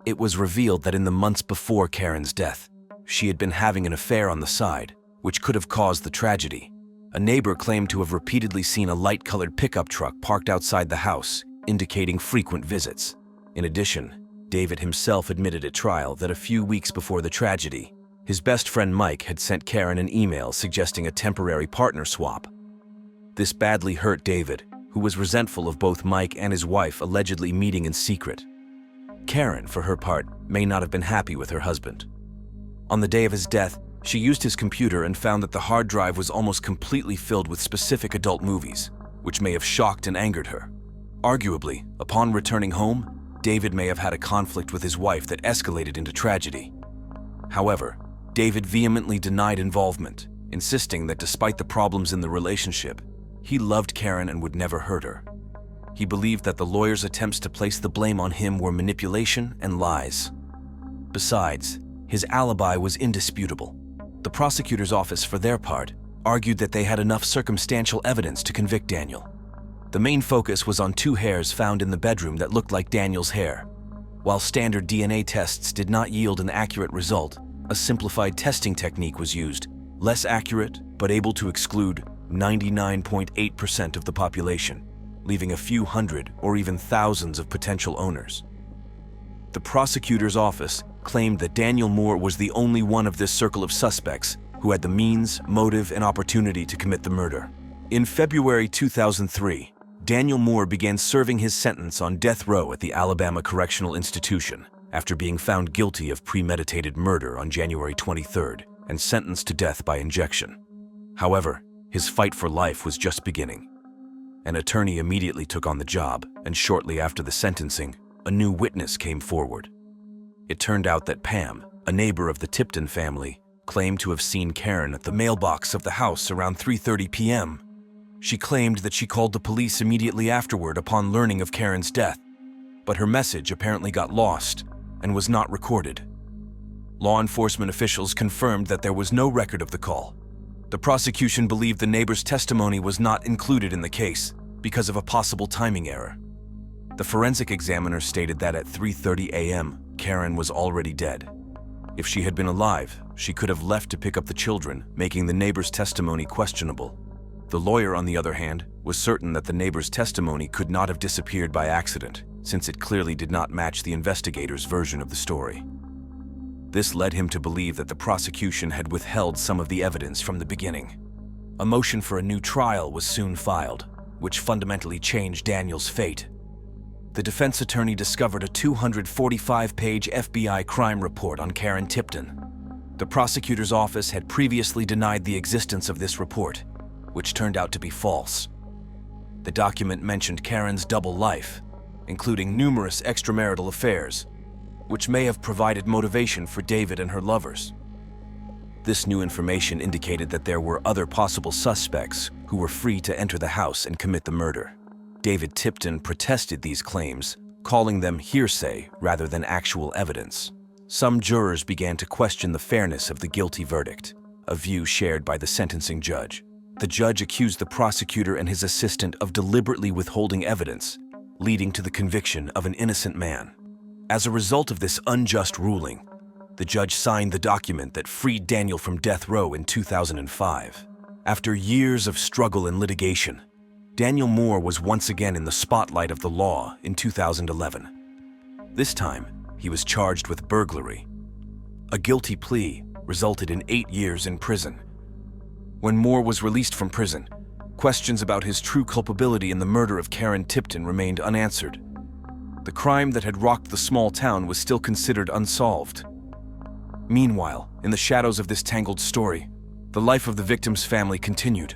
It was revealed that in the months before Karen's death, she had been having an affair on the side, which could have caused the tragedy. A neighbor claimed to have repeatedly seen a light-colored pickup truck parked outside the house, indicating frequent visits. In addition, David himself admitted at trial that a few weeks before the tragedy, his best friend Mike had sent Karen an email suggesting a temporary partner swap. This badly hurt David, who was resentful of both Mike and his wife allegedly meeting in secret. Karen, for her part, may not have been happy with her husband. On the day of his death, she used his computer and found that the hard drive was almost completely filled with specific adult movies, which may have shocked and angered her. Arguably, upon returning home, David may have had a conflict with his wife that escalated into tragedy. However, David vehemently denied involvement, insisting that despite the problems in the relationship, he loved Karen and would never hurt her. He believed that the lawyer's attempts to place the blame on him were manipulation and lies. Besides, his alibi was indisputable. The prosecutor's office, for their part, argued that they had enough circumstantial evidence to convict Daniel. The main focus was on two hairs found in the bedroom that looked like Daniel's hair. While standard DNA tests did not yield an accurate result, a simplified testing technique was used, less accurate but able to exclude 99.8% of the population, leaving a few hundred or even thousands of potential owners. The prosecutor's office claimed that Daniel Moore was the only one of this circle of suspects who had the means, motive, and opportunity to commit the murder. In February 2003, Daniel Moore began serving his sentence on death row at the Alabama Correctional Institution after being found guilty of premeditated murder on January 23rd and sentenced to death by injection. However, his fight for life was just beginning. An attorney immediately took on the job, and shortly after the sentencing, a new witness came forward. It turned out that Pam, a neighbor of the Tipton family, claimed to have seen Karen at the mailbox of the house around 3:30 p.m. She claimed that she called the police immediately afterward upon learning of Karen's death, but her message apparently got lost and was not recorded. Law enforcement officials confirmed that there was no record of the call. The prosecution believed the neighbor's testimony was not included in the case because of a possible timing error. The forensic examiner stated that at 3:30 a.m., Karen was already dead. If she had been alive, she could have left to pick up the children, making the neighbor's testimony questionable. The lawyer, on the other hand, was certain that the neighbor's testimony could not have disappeared by accident, since it clearly did not match the investigator's version of the story. This led him to believe that the prosecution had withheld some of the evidence from the beginning. A motion for a new trial was soon filed, which fundamentally changed Daniel's fate. The defense attorney discovered a 245-page FBI crime report on Karen Tipton. The prosecutor's office had previously denied the existence of this report, which turned out to be false. The document mentioned Karen's double life, including numerous extramarital affairs, which may have provided motivation for David and her lovers. This new information indicated that there were other possible suspects who were free to enter the house and commit the murder. David Tipton protested these claims, calling them hearsay rather than actual evidence. Some jurors began to question the fairness of the guilty verdict, a view shared by the sentencing judge. The judge accused the prosecutor and his assistant of deliberately withholding evidence, leading to the conviction of an innocent man. As a result of this unjust ruling, the judge signed the document that freed Daniel from death row in 2005. After years of struggle and litigation, Daniel Moore was once again in the spotlight of the law in 2011. This time, he was charged with burglary. A guilty plea resulted in 8 years in prison. When Moore was released from prison, questions about his true culpability in the murder of Karen Tipton remained unanswered. The crime that had rocked the small town was still considered unsolved. Meanwhile, in the shadows of this tangled story, the life of the victim's family continued.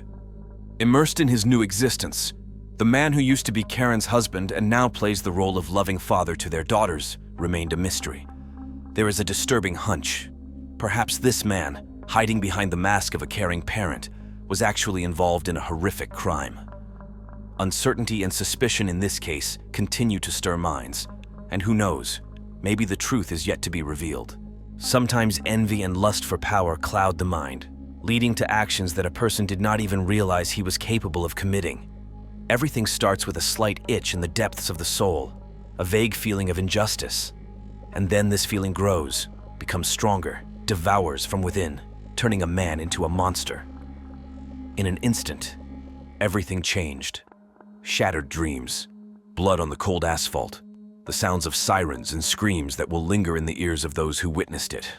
Immersed in his new existence, the man who used to be Karen's husband and now plays the role of loving father to their daughters remained a mystery. There is a disturbing hunch. Perhaps this man, hiding behind the mask of a caring parent, was actually involved in a horrific crime. Uncertainty and suspicion in this case continue to stir minds, and who knows, maybe the truth is yet to be revealed. Sometimes envy and lust for power cloud the mind, leading to actions that a person did not even realize he was capable of committing. Everything starts with a slight itch in the depths of the soul, a vague feeling of injustice. And then this feeling grows, becomes stronger, devours from within, turning a man into a monster. In an instant, everything changed. Shattered dreams, blood on the cold asphalt, the sounds of sirens and screams that will linger in the ears of those who witnessed it.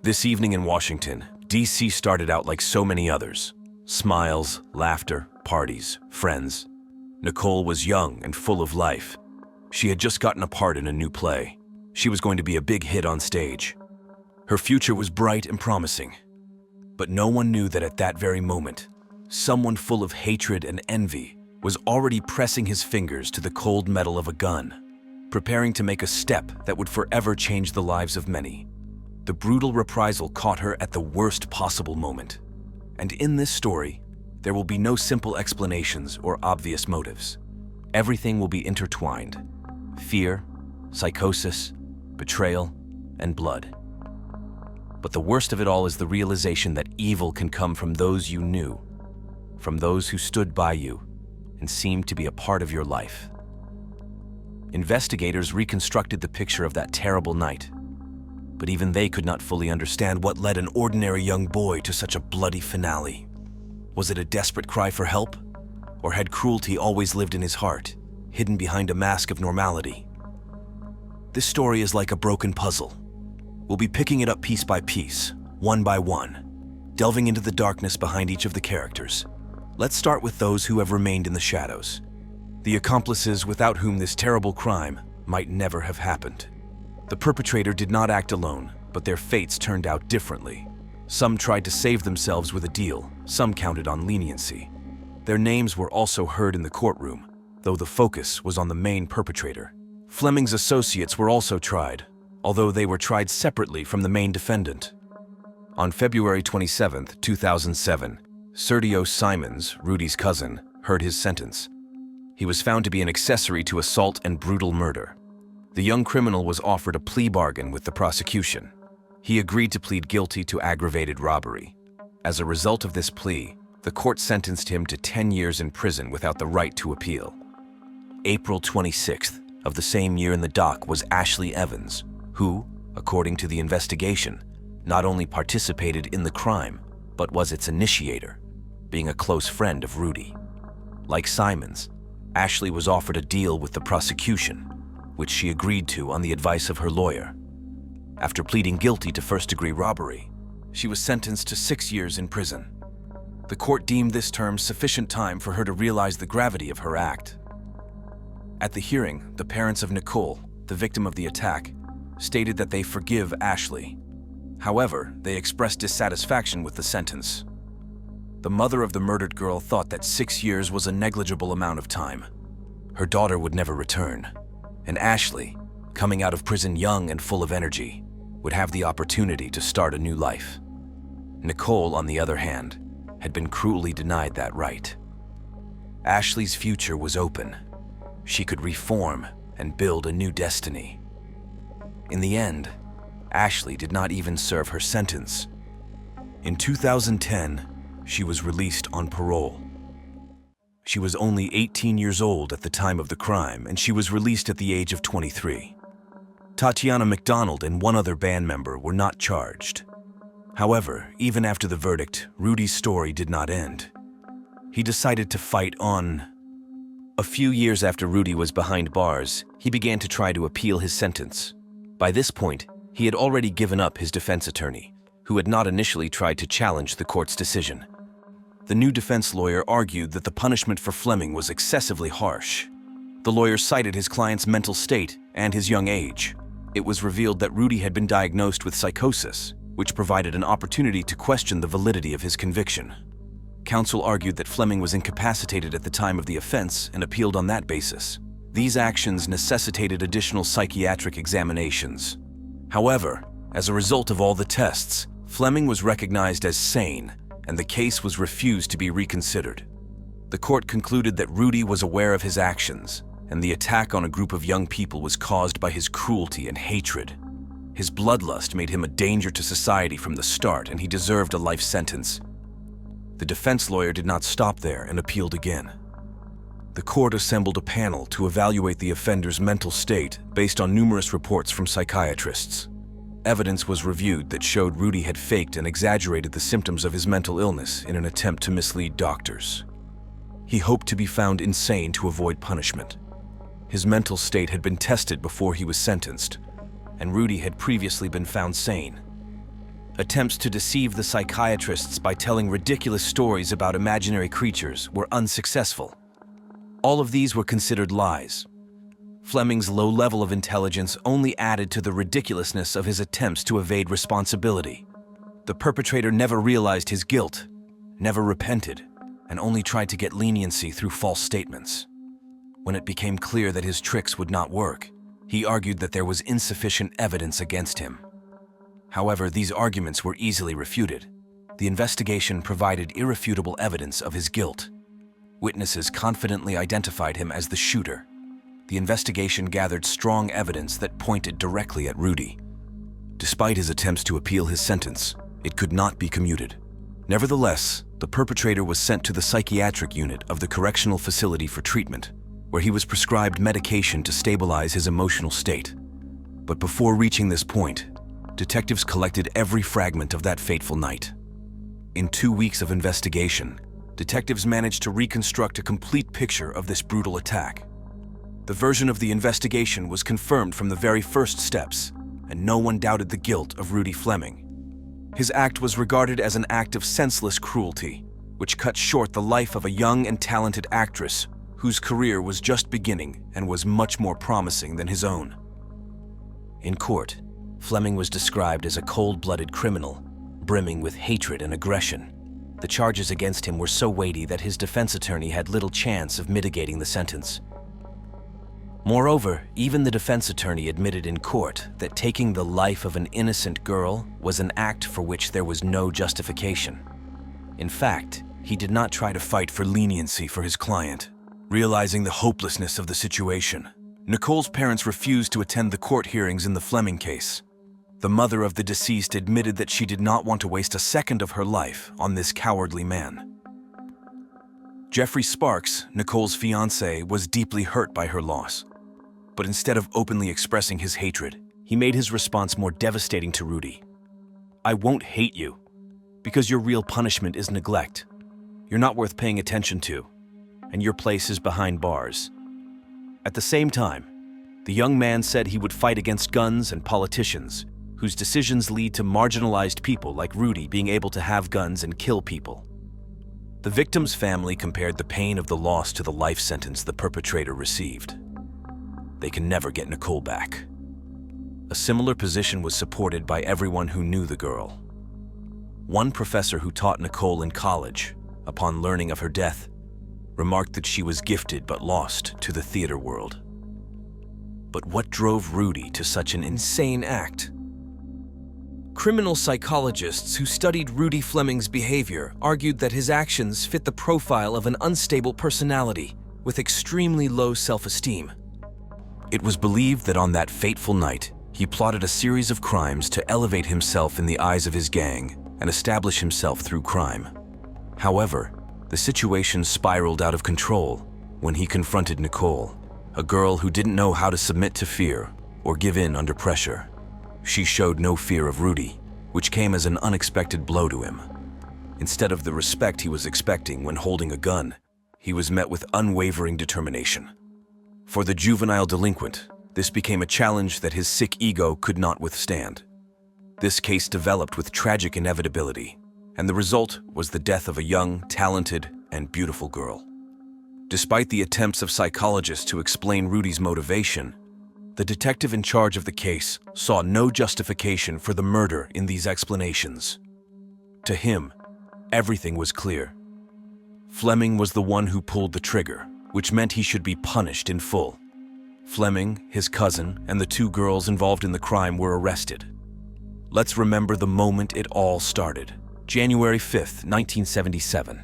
This evening in Washington, D.C. started out like so many others. Smiles, laughter, parties, friends. Nicole was young and full of life. She had just gotten a part in a new play. She was going to be a big hit on stage. Her future was bright and promising. But no one knew that at that very moment, someone full of hatred and envy was already pressing his fingers to the cold metal of a gun, preparing to make a step that would forever change the lives of many. The brutal reprisal caught her at the worst possible moment. And in this story, there will be no simple explanations or obvious motives. Everything will be intertwined. Fear, psychosis, betrayal, and blood. But the worst of it all is the realization that evil can come from those you knew, from those who stood by you and seemed to be a part of your life. Investigators reconstructed the picture of that terrible night, but even they could not fully understand what led an ordinary young boy to such a bloody finale. Was it a desperate cry for help? Or had cruelty always lived in his heart, hidden behind a mask of normality? This story is like a broken puzzle. We'll be picking it up piece by piece, one by one, delving into the darkness behind each of the characters. Let's start with those who have remained in the shadows, the accomplices without whom this terrible crime might never have happened. The perpetrator did not act alone, but their fates turned out differently. Some tried to save themselves with a deal, some counted on leniency. Their names were also heard in the courtroom, though the focus was on the main perpetrator, Fleming's associates were also tried, although they were tried separately from the main defendant. On February 27, 2007, Sergio Simons, Rudy's cousin, heard his sentence. He was found to be an accessory to assault and brutal murder. The young criminal was offered a plea bargain with the prosecution. He agreed to plead guilty to aggravated robbery. As a result of this plea, the court sentenced him to 10 years in prison without the right to appeal. April 26th of the same year in the dock was Ashley Evans, who, according to the investigation, not only participated in the crime, but was its initiator, being a close friend of Rudy. Like Simons, Ashley was offered a deal with the prosecution, which she agreed to on the advice of her lawyer. After pleading guilty to first-degree robbery, she was sentenced to 6 years in prison. The court deemed this term sufficient time for her to realize the gravity of her act. At the hearing, the parents of Nicole, the victim of the attack, stated that they forgive Ashley. However, they expressed dissatisfaction with the sentence. The mother of the murdered girl thought that 6 years was a negligible amount of time. Her daughter would never return, and Ashley, coming out of prison young and full of energy, would have the opportunity to start a new life. Nicole, on the other hand, had been cruelly denied that right. Ashley's future was open. She could reform and build a new destiny. In the end, Ashley did not even serve her sentence. In 2010, she was released on parole. She was only 18 years old at the time of the crime, and she was released at the age of 23. Tatiana McDonald and one other band member were not charged. However, even after the verdict, Rudy's story did not end. He decided to fight on. A few years after Rudy was behind bars, he began to try to appeal his sentence. By this point, he had already given up his defense attorney, who had not initially tried to challenge the court's decision. The new defense lawyer argued that the punishment for Fleming was excessively harsh. The lawyer cited his client's mental state and his young age. It was revealed that Rudy had been diagnosed with psychosis, which provided an opportunity to question the validity of his conviction. Counsel argued that Fleming was incapacitated at the time of the offense and appealed on that basis. These actions necessitated additional psychiatric examinations. However, as a result of all the tests, Fleming was recognized as sane, and the case was refused to be reconsidered. The court concluded that Rudy was aware of his actions, and the attack on a group of young people was caused by his cruelty and hatred. His bloodlust made him a danger to society from the start, and he deserved a life sentence. The defense lawyer did not stop there and appealed again. The court assembled a panel to evaluate the offender's mental state based on numerous reports from psychiatrists. Evidence was reviewed that showed Rudy had faked and exaggerated the symptoms of his mental illness in an attempt to mislead doctors. He hoped to be found insane to avoid punishment. His mental state had been tested before he was sentenced, and Rudy had previously been found sane. Attempts to deceive the psychiatrists by telling ridiculous stories about imaginary creatures were unsuccessful. All of these were considered lies. Fleming's low level of intelligence only added to the ridiculousness of his attempts to evade responsibility. The perpetrator never realized his guilt, never repented, and only tried to get leniency through false statements. When it became clear that his tricks would not work, he argued that there was insufficient evidence against him. However, these arguments were easily refuted. The investigation provided irrefutable evidence of his guilt. Witnesses confidently identified him as the shooter. The investigation gathered strong evidence that pointed directly at Rudy. Despite his attempts to appeal his sentence, it could not be commuted. Nevertheless, the perpetrator was sent to the psychiatric unit of the correctional facility for treatment, where he was prescribed medication to stabilize his emotional state. But before reaching this point, detectives collected every fragment of that fateful night. In 2 weeks of investigation, detectives managed to reconstruct a complete picture of this brutal attack. The version of the investigation was confirmed from the very first steps, and no one doubted the guilt of Rudy Fleming. His act was regarded as an act of senseless cruelty, which cut short the life of a young and talented actress whose career was just beginning and was much more promising than his own. In court, Fleming was described as a cold-blooded criminal, brimming with hatred and aggression. The charges against him were so weighty that his defense attorney had little chance of mitigating the sentence. Moreover, even the defense attorney admitted in court that taking the life of an innocent girl was an act for which there was no justification. In fact, he did not try to fight for leniency for his client. Realizing the hopelessness of the situation, Nicole's parents refused to attend the court hearings in the Fleming case. The mother of the deceased admitted that she did not want to waste a second of her life on this cowardly man. Jeffrey Sparks, Nicole's fiancé, was deeply hurt by her loss. But instead of openly expressing his hatred, he made his response more devastating to Rudy. "I won't hate you, because your real punishment is neglect. You're not worth paying attention to, and your place is behind bars." At the same time, the young man said he would fight against guns and politicians, whose decisions lead to marginalized people like Rudy being able to have guns and kill people. The victim's family compared the pain of the loss to the life sentence the perpetrator received. They can never get Nicole back. A similar position was supported by everyone who knew the girl. One professor who taught Nicole in college, upon learning of her death, remarked that she was gifted but lost to the theater world. But what drove Rudy to such an insane act? Criminal psychologists who studied Rudy Fleming's behavior argued that his actions fit the profile of an unstable personality with extremely low self-esteem. It was believed that on that fateful night, he plotted a series of crimes to elevate himself in the eyes of his gang and establish himself through crime. However, the situation spiraled out of control when he confronted Nicole, a girl who didn't know how to submit to fear or give in under pressure. She showed no fear of Rudy, which came as an unexpected blow to him. Instead of the respect he was expecting when holding a gun, he was met with unwavering determination. For the juvenile delinquent, this became a challenge that his sick ego could not withstand. This case developed with tragic inevitability, and the result was the death of a young, talented, and beautiful girl. Despite the attempts of psychologists to explain Rudy's motivation, the detective in charge of the case saw no justification for the murder in these explanations. To him, everything was clear. Fleming was the one who pulled the trigger, which meant he should be punished in full. Fleming, his cousin, and the two girls involved in the crime were arrested. Let's remember the moment it all started. January 5th, 1977.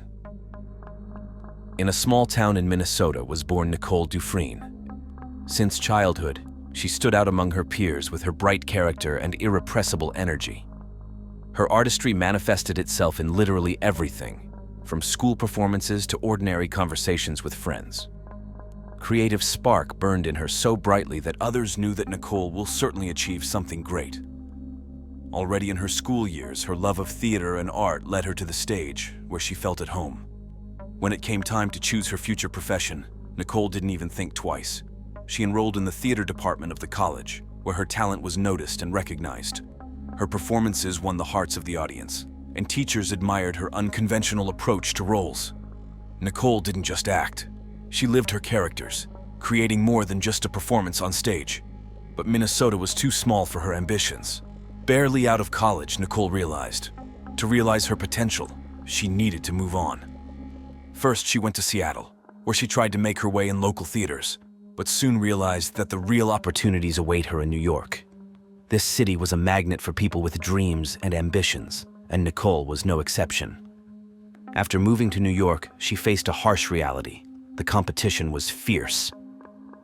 In a small town in Minnesota was born Nicole Dufresne. Since childhood, she stood out among her peers with her bright character and irrepressible energy. Her artistry manifested itself in literally everything, from school performances to ordinary conversations with friends. Creative spark burned in her so brightly that others knew that Nicole will certainly achieve something great. Already in her school years, her love of theater and art led her to the stage, where she felt at home. When it came time to choose her future profession, Nicole didn't even think twice. She enrolled in the theater department of the college, where her talent was noticed and recognized. Her performances won the hearts of the audience, and teachers admired her unconventional approach to roles. Nicole didn't just act. She lived her characters, creating more than just a performance on stage. But Minnesota was too small for her ambitions. Barely out of college, Nicole realized. To realize her potential, she needed to move on. First, she went to Seattle, where she tried to make her way in local theaters, but soon realized that the real opportunities await her in New York. This city was a magnet for people with dreams and ambitions, and Nicole was no exception. After moving to New York, she faced a harsh reality. The competition was fierce.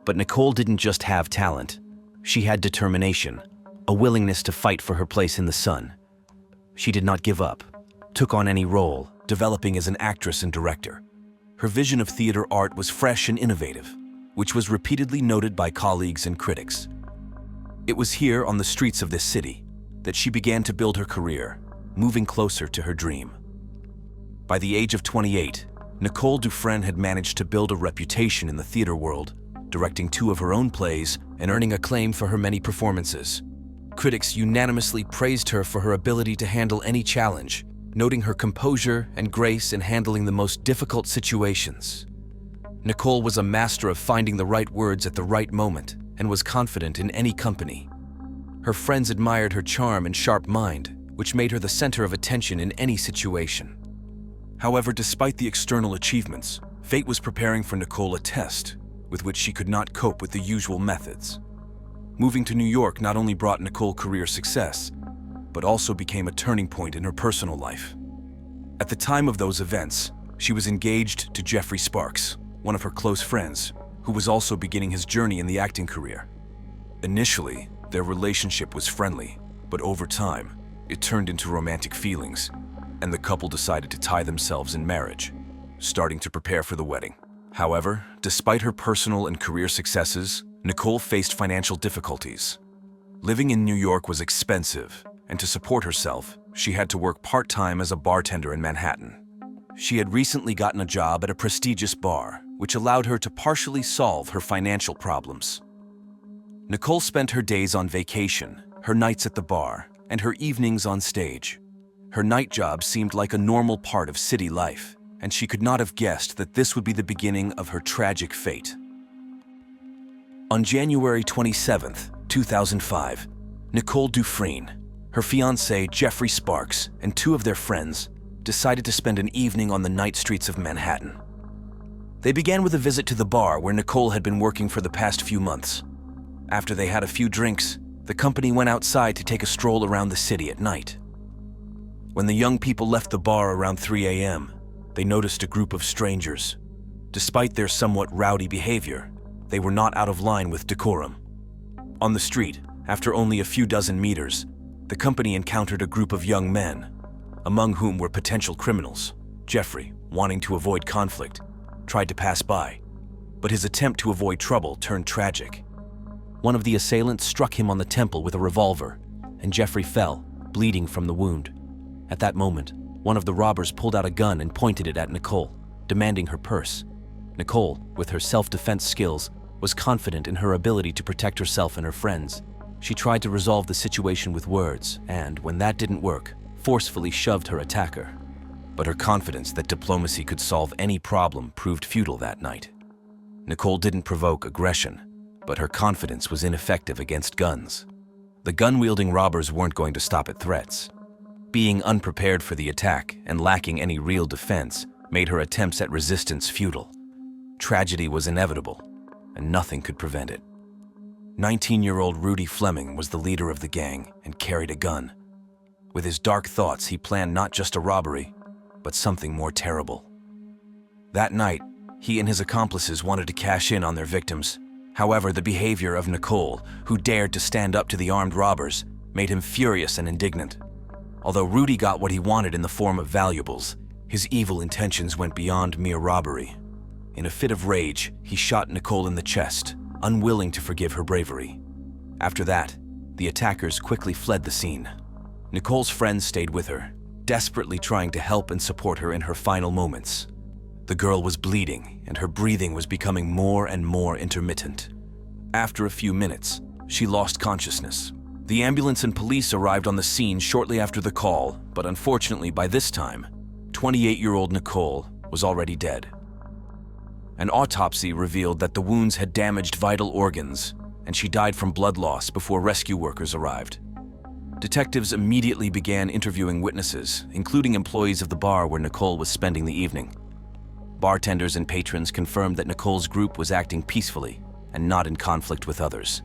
But Nicole didn't just have talent. She had determination, a willingness to fight for her place in the sun. She did not give up, took on any role, developing as an actress and director. Her vision of theater art was fresh and innovative, which was repeatedly noted by colleagues and critics. It was here on the streets of this city that she began to build her career, moving closer to her dream. By the age of 28, Nicole Dufresne had managed to build a reputation in the theater world, directing 2 of her own plays and earning acclaim for her many performances. Critics unanimously praised her for her ability to handle any challenge, noting her composure and grace in handling the most difficult situations. Nicole was a master of finding the right words at the right moment and was confident in any company. Her friends admired her charm and sharp mind, which made her the center of attention in any situation. However, despite the external achievements, fate was preparing for Nicole a test, with which she could not cope with the usual methods. Moving to New York not only brought Nicole career success, but also became a turning point in her personal life. At the time of those events, she was engaged to Jeffrey Sparks, one of her close friends, who was also beginning his journey in the acting career. Initially, their relationship was friendly, but over time, it turned into romantic feelings, and the couple decided to tie themselves in marriage, starting to prepare for the wedding. However, despite her personal and career successes, Nicole faced financial difficulties. Living in New York was expensive, and to support herself, she had to work part-time as a bartender in Manhattan. She had recently gotten a job at a prestigious bar, which allowed her to partially solve her financial problems. Nicole spent her days on vacation, her nights at the bar, and her evenings on stage. Her night job seemed like a normal part of city life, and she could not have guessed that this would be the beginning of her tragic fate. On January 27, 2005, Nicole Dufresne, her fiancé Jeffrey Sparks, and two of their friends decided to spend an evening on the night streets of Manhattan. They began with a visit to the bar where Nicole had been working for the past few months. After they had a few drinks, the company went outside to take a stroll around the city at night. When the young people left the bar around 3 a.m., they noticed a group of strangers. Despite their somewhat rowdy behavior, they were not out of line with decorum. On the street, after only a few dozen meters, the company encountered a group of young men, among whom were potential criminals. Jeffrey, wanting to avoid conflict, tried to pass by, but his attempt to avoid trouble turned tragic. One of the assailants struck him on the temple with a revolver, and Jeffrey fell, bleeding from the wound. At that moment, one of the robbers pulled out a gun and pointed it at Nicole, demanding her purse. Nicole, with her self-defense skills, was confident in her ability to protect herself and her friends. She tried to resolve the situation with words, and when that didn't work, forcefully shoved her attacker. But her confidence that diplomacy could solve any problem proved futile that night. Nicole didn't provoke aggression, but her confidence was ineffective against guns. The gun-wielding robbers weren't going to stop at threats. Being unprepared for the attack and lacking any real defense made her attempts at resistance futile. Tragedy was inevitable, and nothing could prevent it. 19-year-old Rudy Fleming was the leader of the gang and carried a gun. With his dark thoughts, he planned not just a robbery, but something more terrible. That night, he and his accomplices wanted to cash in on their victims. However, the behavior of Nicole, who dared to stand up to the armed robbers, made him furious and indignant. Although Rudy got what he wanted in the form of valuables, his evil intentions went beyond mere robbery. In a fit of rage, he shot Nicole in the chest, unwilling to forgive her bravery. After that, the attackers quickly fled the scene. Nicole's friends stayed with her, desperately trying to help and support her in her final moments. The girl was bleeding, and her breathing was becoming more and more intermittent. After a few minutes, she lost consciousness. The ambulance and police arrived on the scene shortly after the call, but unfortunately by this time, 28-year-old Nicole was already dead. An autopsy revealed that the wounds had damaged vital organs, and she died from blood loss before rescue workers arrived. Detectives immediately began interviewing witnesses, including employees of the bar where Nicole was spending the evening. Bartenders and patrons confirmed that Nicole's group was acting peacefully and not in conflict with others.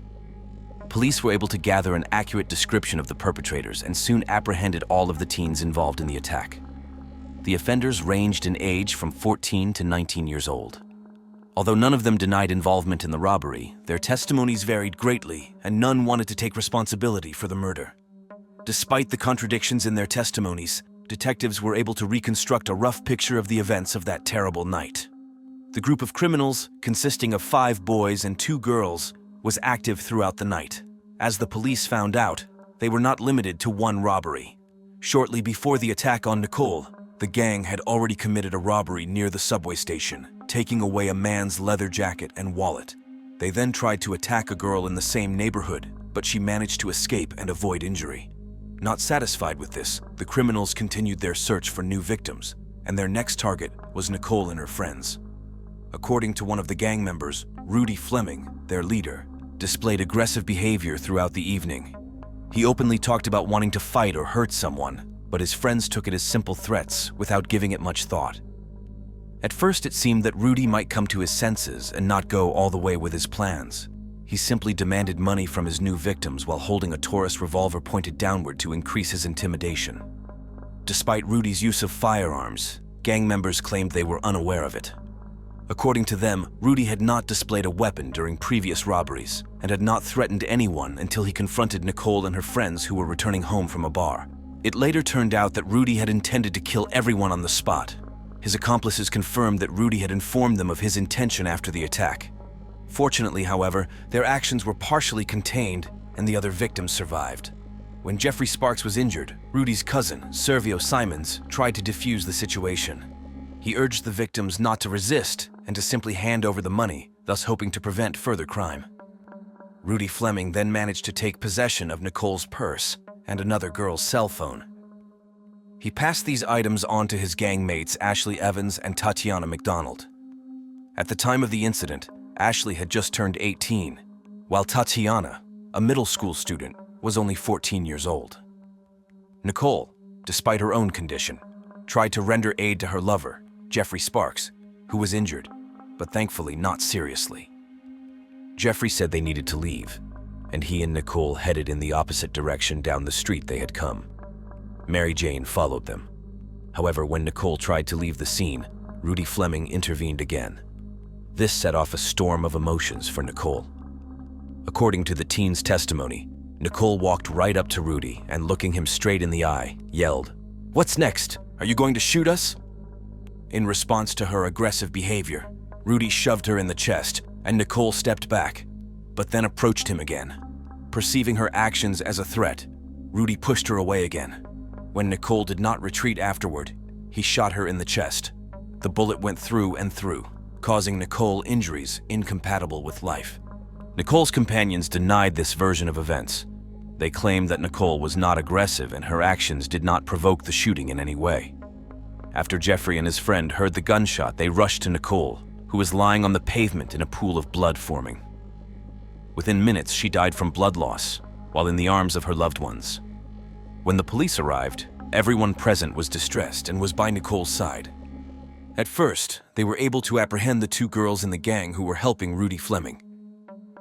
Police were able to gather an accurate description of the perpetrators and soon apprehended all of the teens involved in the attack. The offenders ranged in age from 14 to 19 years old. Although none of them denied involvement in the robbery, their testimonies varied greatly, and none wanted to take responsibility for the murder. Despite the contradictions in their testimonies, detectives were able to reconstruct a rough picture of the events of that terrible night. The group of criminals, consisting of 5 boys and 2 girls, was active throughout the night. As the police found out, they were not limited to one robbery. Shortly before the attack on Nicole, the gang had already committed a robbery near the subway station, taking away a man's leather jacket and wallet. They then tried to attack a girl in the same neighborhood, but she managed to escape and avoid injury. Not satisfied with this, the criminals continued their search for new victims, and their next target was Nicole and her friends. According to one of the gang members, Rudy Fleming, their leader, displayed aggressive behavior throughout the evening. He openly talked about wanting to fight or hurt someone, but his friends took it as simple threats without giving it much thought. At first, it seemed that Rudy might come to his senses and not go all the way with his plans. He simply demanded money from his new victims while holding a Taurus revolver pointed downward to increase his intimidation. Despite Rudy's use of firearms, gang members claimed they were unaware of it. According to them, Rudy had not displayed a weapon during previous robberies and had not threatened anyone until he confronted Nicole and her friends who were returning home from a bar. It later turned out that Rudy had intended to kill everyone on the spot. His accomplices confirmed that Rudy had informed them of his intention after the attack. Fortunately, however, their actions were partially contained and the other victims survived. When Jeffrey Sparks was injured, Rudy's cousin, Servio Simons, tried to defuse the situation. He urged the victims not to resist and to simply hand over the money, thus hoping to prevent further crime. Rudy Fleming then managed to take possession of Nicole's purse and another girl's cell phone. He passed these items on to his gang mates Ashley Evans and Tatiana McDonald. At the time of the incident, Ashley had just turned 18, while Tatiana, a middle school student, was only 14 years old. Nicole, despite her own condition, tried to render aid to her lover, Jeffrey Sparks, who was injured, but thankfully not seriously. Jeffrey said they needed to leave, and he and Nicole headed in the opposite direction down the street they had come. Mary Jane followed them. However, when Nicole tried to leave the scene, Rudy Fleming intervened again. This set off a storm of emotions for Nicole. According to the teen's testimony, Nicole walked right up to Rudy and, looking him straight in the eye, yelled, "What's next? Are you going to shoot us?" In response to her aggressive behavior, Rudy shoved her in the chest and Nicole stepped back, but then approached him again. Perceiving her actions as a threat, Rudy pushed her away again. When Nicole did not retreat afterward, he shot her in the chest. The bullet went through and through, causing Nicole injuries incompatible with life. Nicole's companions denied this version of events. They claimed that Nicole was not aggressive and her actions did not provoke the shooting in any way. After Jeffrey and his friend heard the gunshot, they rushed to Nicole, who was lying on the pavement in a pool of blood forming. Within minutes, she died from blood loss, while in the arms of her loved ones. When the police arrived, everyone present was distressed and was by Nicole's side. At first, they were able to apprehend the two girls in the gang who were helping Rudy Fleming.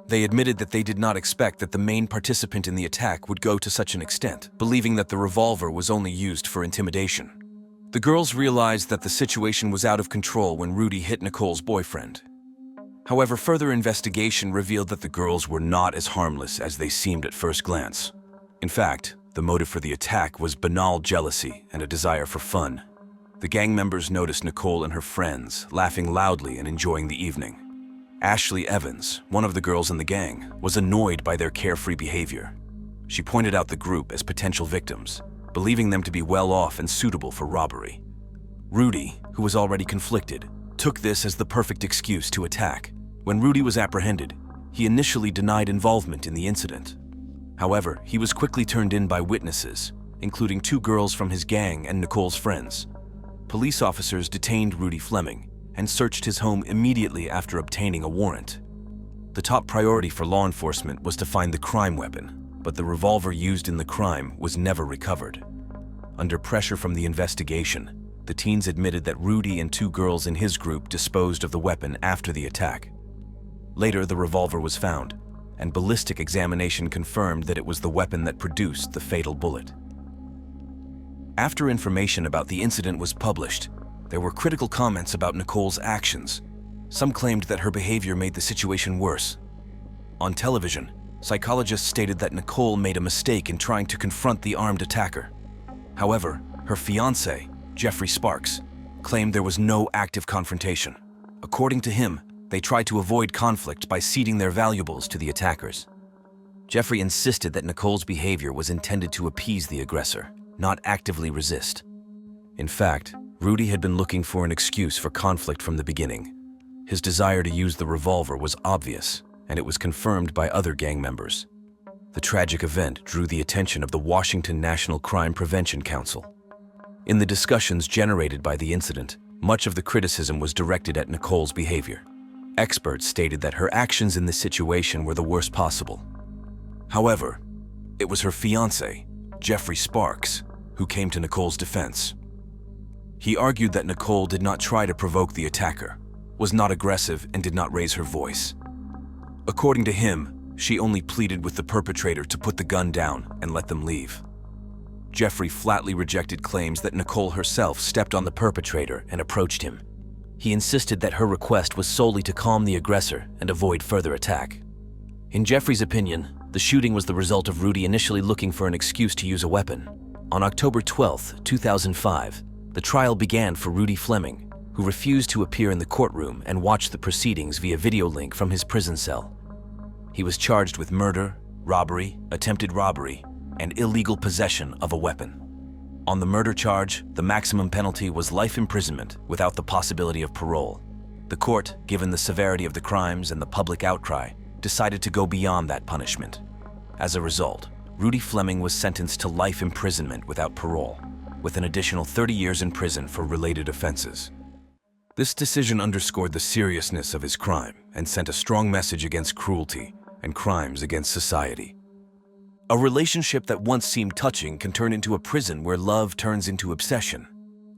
They admitted that they did not expect that the main participant in the attack would go to such an extent, believing that the revolver was only used for intimidation. The girls realized that the situation was out of control when Rudy hit Nicole's boyfriend. However, further investigation revealed that the girls were not as harmless as they seemed at first glance. In fact, the motive for the attack was banal jealousy and a desire for fun. The gang members noticed Nicole and her friends laughing loudly and enjoying the evening. Ashley Evans, one of the girls in the gang, was annoyed by their carefree behavior. She pointed out the group as potential victims, believing them to be well off and suitable for robbery. Rudy, who was already conflicted, took this as the perfect excuse to attack. When Rudy was apprehended, he initially denied involvement in the incident. However, he was quickly turned in by witnesses, including two girls from his gang and Nicole's friends. Police officers detained Rudy Fleming and searched his home immediately after obtaining a warrant. The top priority for law enforcement was to find the crime weapon, but the revolver used in the crime was never recovered. Under pressure from the investigation, the teens admitted that Rudy and two girls in his group disposed of the weapon after the attack. Later, the revolver was found, and ballistic examination confirmed that it was the weapon that produced the fatal bullet. After information about the incident was published, there were critical comments about Nicole's actions. Some claimed that her behavior made the situation worse. On television, psychologists stated that Nicole made a mistake in trying to confront the armed attacker. However, her fiancé, Jeffrey Sparks, claimed there was no active confrontation. According to him, they tried to avoid conflict by ceding their valuables to the attackers. Jeffrey insisted that Nicole's behavior was intended to appease the aggressor, not actively resist. In fact, Rudy had been looking for an excuse for conflict from the beginning. His desire to use the revolver was obvious, and it was confirmed by other gang members. The tragic event drew the attention of the Washington National Crime Prevention Council. In the discussions generated by the incident, much of the criticism was directed at Nicole's behavior. Experts stated that her actions in this situation were the worst possible. However, it was her fiancé, Jeffrey Sparks, who came to Nicole's defense. He argued that Nicole did not try to provoke the attacker, was not aggressive, and did not raise her voice. According to him, she only pleaded with the perpetrator to put the gun down and let them leave. Jeffrey flatly rejected claims that Nicole herself stepped on the perpetrator and approached him. He insisted that her request was solely to calm the aggressor and avoid further attack. In Jeffrey's opinion, the shooting was the result of Rudy initially looking for an excuse to use a weapon. On October 12, 2005, the trial began for Rudy Fleming, who refused to appear in the courtroom and watch the proceedings via video link from his prison cell. He was charged with murder, robbery, attempted robbery, and illegal possession of a weapon. On the murder charge, the maximum penalty was life imprisonment without the possibility of parole. The court, given the severity of the crimes and the public outcry, decided to go beyond that punishment. As a result, Rudy Fleming was sentenced to life imprisonment without parole, with an additional 30 years in prison for related offenses. This decision underscored the seriousness of his crime and sent a strong message against cruelty and crimes against society. A relationship that once seemed touching can turn into a prison where love turns into obsession.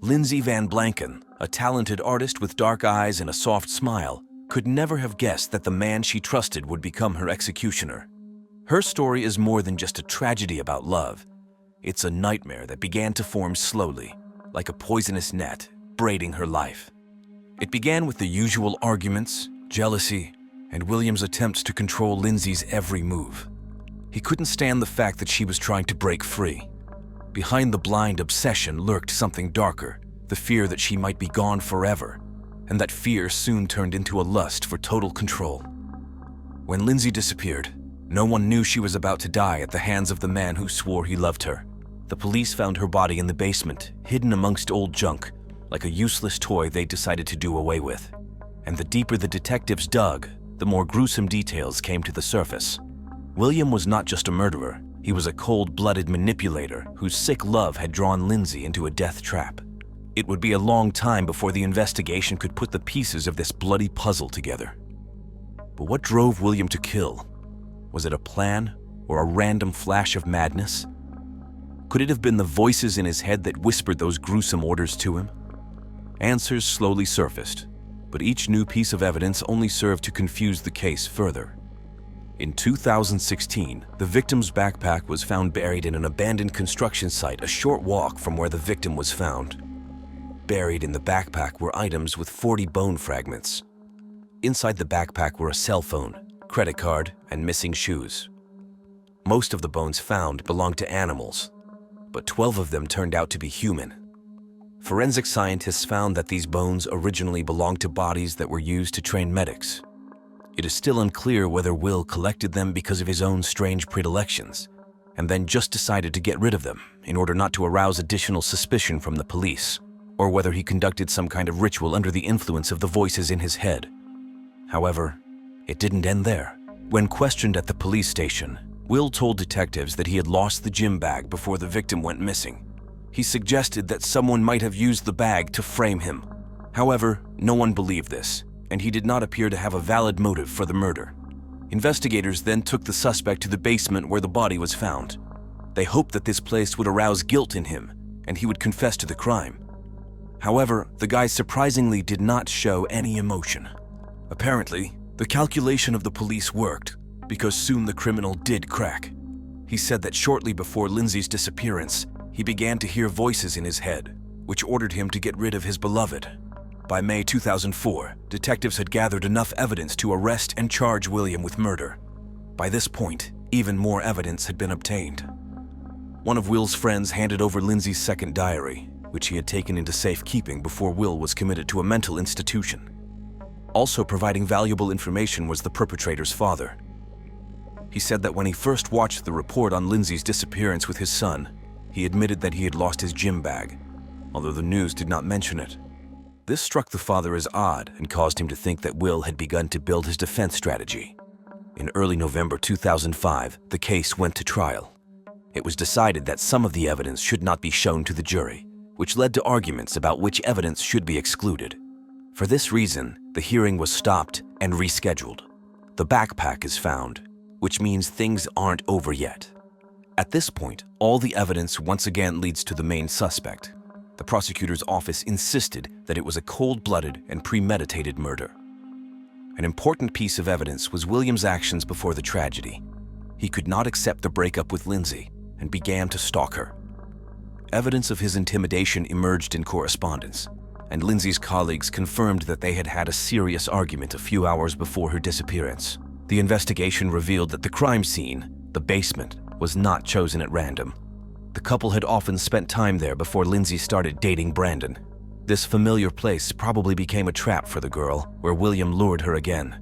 Lindsay Van Blanken, a talented artist with dark eyes and a soft smile, could never have guessed that the man she trusted would become her executioner. Her story is more than just a tragedy about love. It's a nightmare that began to form slowly, like a poisonous net, braiding her life. It began with the usual arguments, jealousy, and William's attempts to control Lindsay's every move. He couldn't stand the fact that she was trying to break free. Behind the blind obsession lurked something darker, the fear that she might be gone forever, and that fear soon turned into a lust for total control. When Lindsay disappeared, no one knew she was about to die at the hands of the man who swore he loved her. The police found her body in the basement, hidden amongst old junk, like a useless toy they decided to do away with. And the deeper the detectives dug, the more gruesome details came to the surface. William was not just a murderer, he was a cold-blooded manipulator whose sick love had drawn Lindsay into a death trap. It would be a long time before the investigation could put the pieces of this bloody puzzle together. But what drove William to kill? Was it a plan or a random flash of madness? Could it have been the voices in his head that whispered those gruesome orders to him? Answers slowly surfaced, but each new piece of evidence only served to confuse the case further. In 2016, the victim's backpack was found buried in an abandoned construction site a short walk from where the victim was found. Buried in the backpack were items with 40 bone fragments. Inside the backpack were a cell phone, credit card, and missing shoes. Most of the bones found belonged to animals, but 12 of them turned out to be human. Forensic scientists found that these bones originally belonged to bodies that were used to train medics. It is still unclear whether Will collected them because of his own strange predilections, and then just decided to get rid of them in order not to arouse additional suspicion from the police, or whether he conducted some kind of ritual under the influence of the voices in his head. However, it didn't end there. When questioned at the police station, Will told detectives that he had lost the gym bag before the victim went missing. He suggested that someone might have used the bag to frame him. However, no one believed this, and he did not appear to have a valid motive for the murder. Investigators then took the suspect to the basement where the body was found. They hoped that this place would arouse guilt in him, and he would confess to the crime. However, the guy surprisingly did not show any emotion. Apparently, the calculation of the police worked, because soon the criminal did crack. He said that shortly before Lindsay's disappearance, he began to hear voices in his head, which ordered him to get rid of his beloved. By May 2004, detectives had gathered enough evidence to arrest and charge William with murder. By this point, even more evidence had been obtained. One of Will's friends handed over Lindsay's second diary, which he had taken into safekeeping before Will was committed to a mental institution. Also providing valuable information was the perpetrator's father. He said that when he first watched the report on Lindsay's disappearance with his son, he admitted that he had lost his gym bag, although the news did not mention it. This struck the father as odd and caused him to think that Will had begun to build his defense strategy. In early November 2005, the case went to trial. It was decided that some of the evidence should not be shown to the jury, which led to arguments about which evidence should be excluded. For this reason, the hearing was stopped and rescheduled. The backpack is found, which means things aren't over yet. At this point, all the evidence once again leads to the main suspect, The prosecutor's office insisted that it was a cold-blooded and premeditated murder. An important piece of evidence was William's actions before the tragedy. He could not accept the breakup with Lindsay and began to stalk her. Evidence of his intimidation emerged in correspondence, and Lindsay's colleagues confirmed that they had had a serious argument a few hours before her disappearance. The investigation revealed that the crime scene, the basement, was not chosen at random. The couple had often spent time there before Lindsay started dating Brandon. This familiar place probably became a trap for the girl, where William lured her again.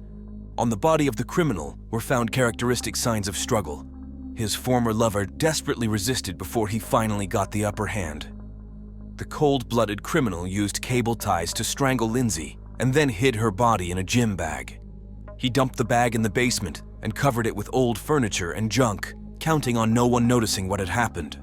On the body of the criminal were found characteristic signs of struggle. His former lover desperately resisted before he finally got the upper hand. The cold-blooded criminal used cable ties to strangle Lindsay and then hid her body in a gym bag. He dumped the bag in the basement and covered it with old furniture and junk, counting on no one noticing what had happened.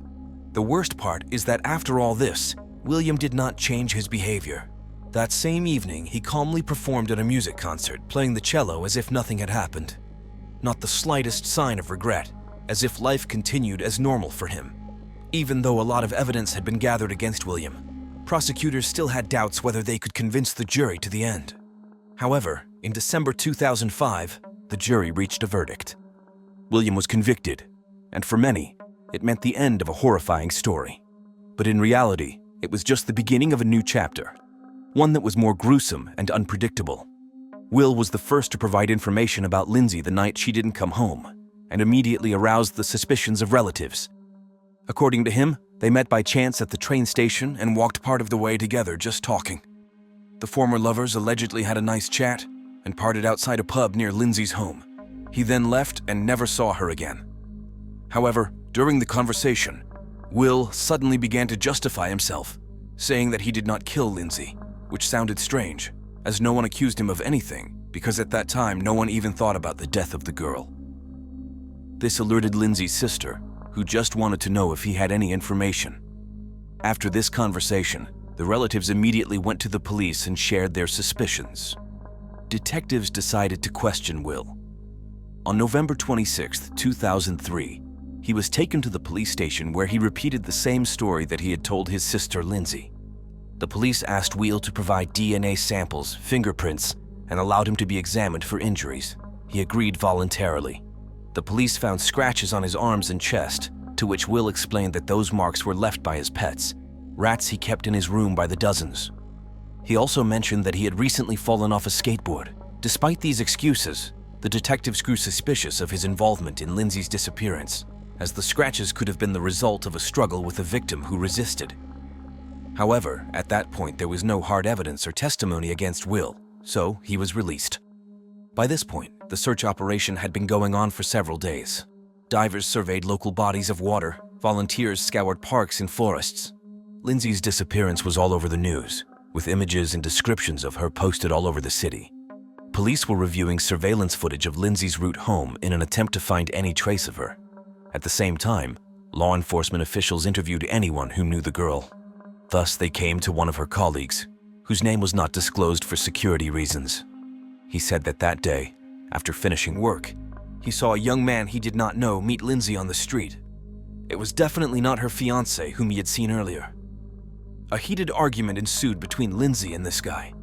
The worst part is that after all this, William did not change his behavior. That same evening, he calmly performed at a music concert, playing the cello as if nothing had happened. Not the slightest sign of regret, as if life continued as normal for him. Even though a lot of evidence had been gathered against William, prosecutors still had doubts whether they could convince the jury to the end. However, in December 2005, the jury reached a verdict. William was convicted, and for many, it meant the end of a horrifying story. But in reality, it was just the beginning of a new chapter, one that was more gruesome and unpredictable. Will was the first to provide information about Lindsay the night she didn't come home, and immediately aroused the suspicions of relatives. According to him, they met by chance at the train station and walked part of the way together just talking. The former lovers allegedly had a nice chat and parted outside a pub near Lindsay's home. He then left and never saw her again. However, during the conversation, Will suddenly began to justify himself, saying that he did not kill Lindsay, which sounded strange, as no one accused him of anything, because at that time no one even thought about the death of the girl. This alerted Lindsay's sister, who just wanted to know if he had any information. After this conversation, the relatives immediately went to the police and shared their suspicions. Detectives decided to question Will. On November 26, 2003, he was taken to the police station where he repeated the same story that he had told his sister Lindsay. The police asked Will to provide DNA samples, fingerprints, and allowed him to be examined for injuries. He agreed voluntarily. The police found scratches on his arms and chest, to which Will explained that those marks were left by his pets, rats he kept in his room by the dozens. He also mentioned that he had recently fallen off a skateboard. Despite these excuses, the detectives grew suspicious of his involvement in Lindsay's disappearance, as the scratches could have been the result of a struggle with a victim who resisted. However, at that point there was no hard evidence or testimony against Will, so he was released. By this point, the search operation had been going on for several days. Divers surveyed local bodies of water, volunteers scoured parks and forests. Lindsay's disappearance was all over the news, with images and descriptions of her posted all over the city. Police were reviewing surveillance footage of Lindsay's route home in an attempt to find any trace of her. At the same time, law enforcement officials interviewed anyone who knew the girl. Thus, they came to one of her colleagues, whose name was not disclosed for security reasons. He said that that day, after finishing work, he saw a young man he did not know meet Lindsay on the street. It was definitely not her fiancé whom he had seen earlier. A heated argument ensued between Lindsay and this guy.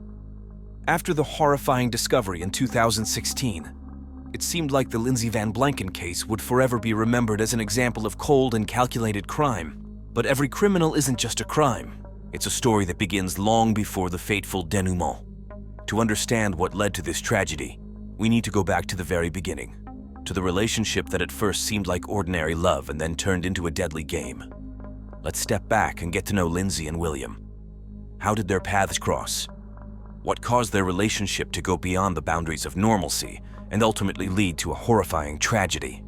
After the horrifying discovery in 2016, it seemed like the Lindsay Van Blanken case would forever be remembered as an example of cold and calculated crime. But every criminal isn't just a crime. It's a story that begins long before the fateful denouement. To understand what led to this tragedy, we need to go back to the very beginning, to the relationship that at first seemed like ordinary love and then turned into a deadly game. Let's step back and get to know Lindsay and William. How did their paths cross? What caused their relationship to go beyond the boundaries of normalcy and ultimately lead to a horrifying tragedy?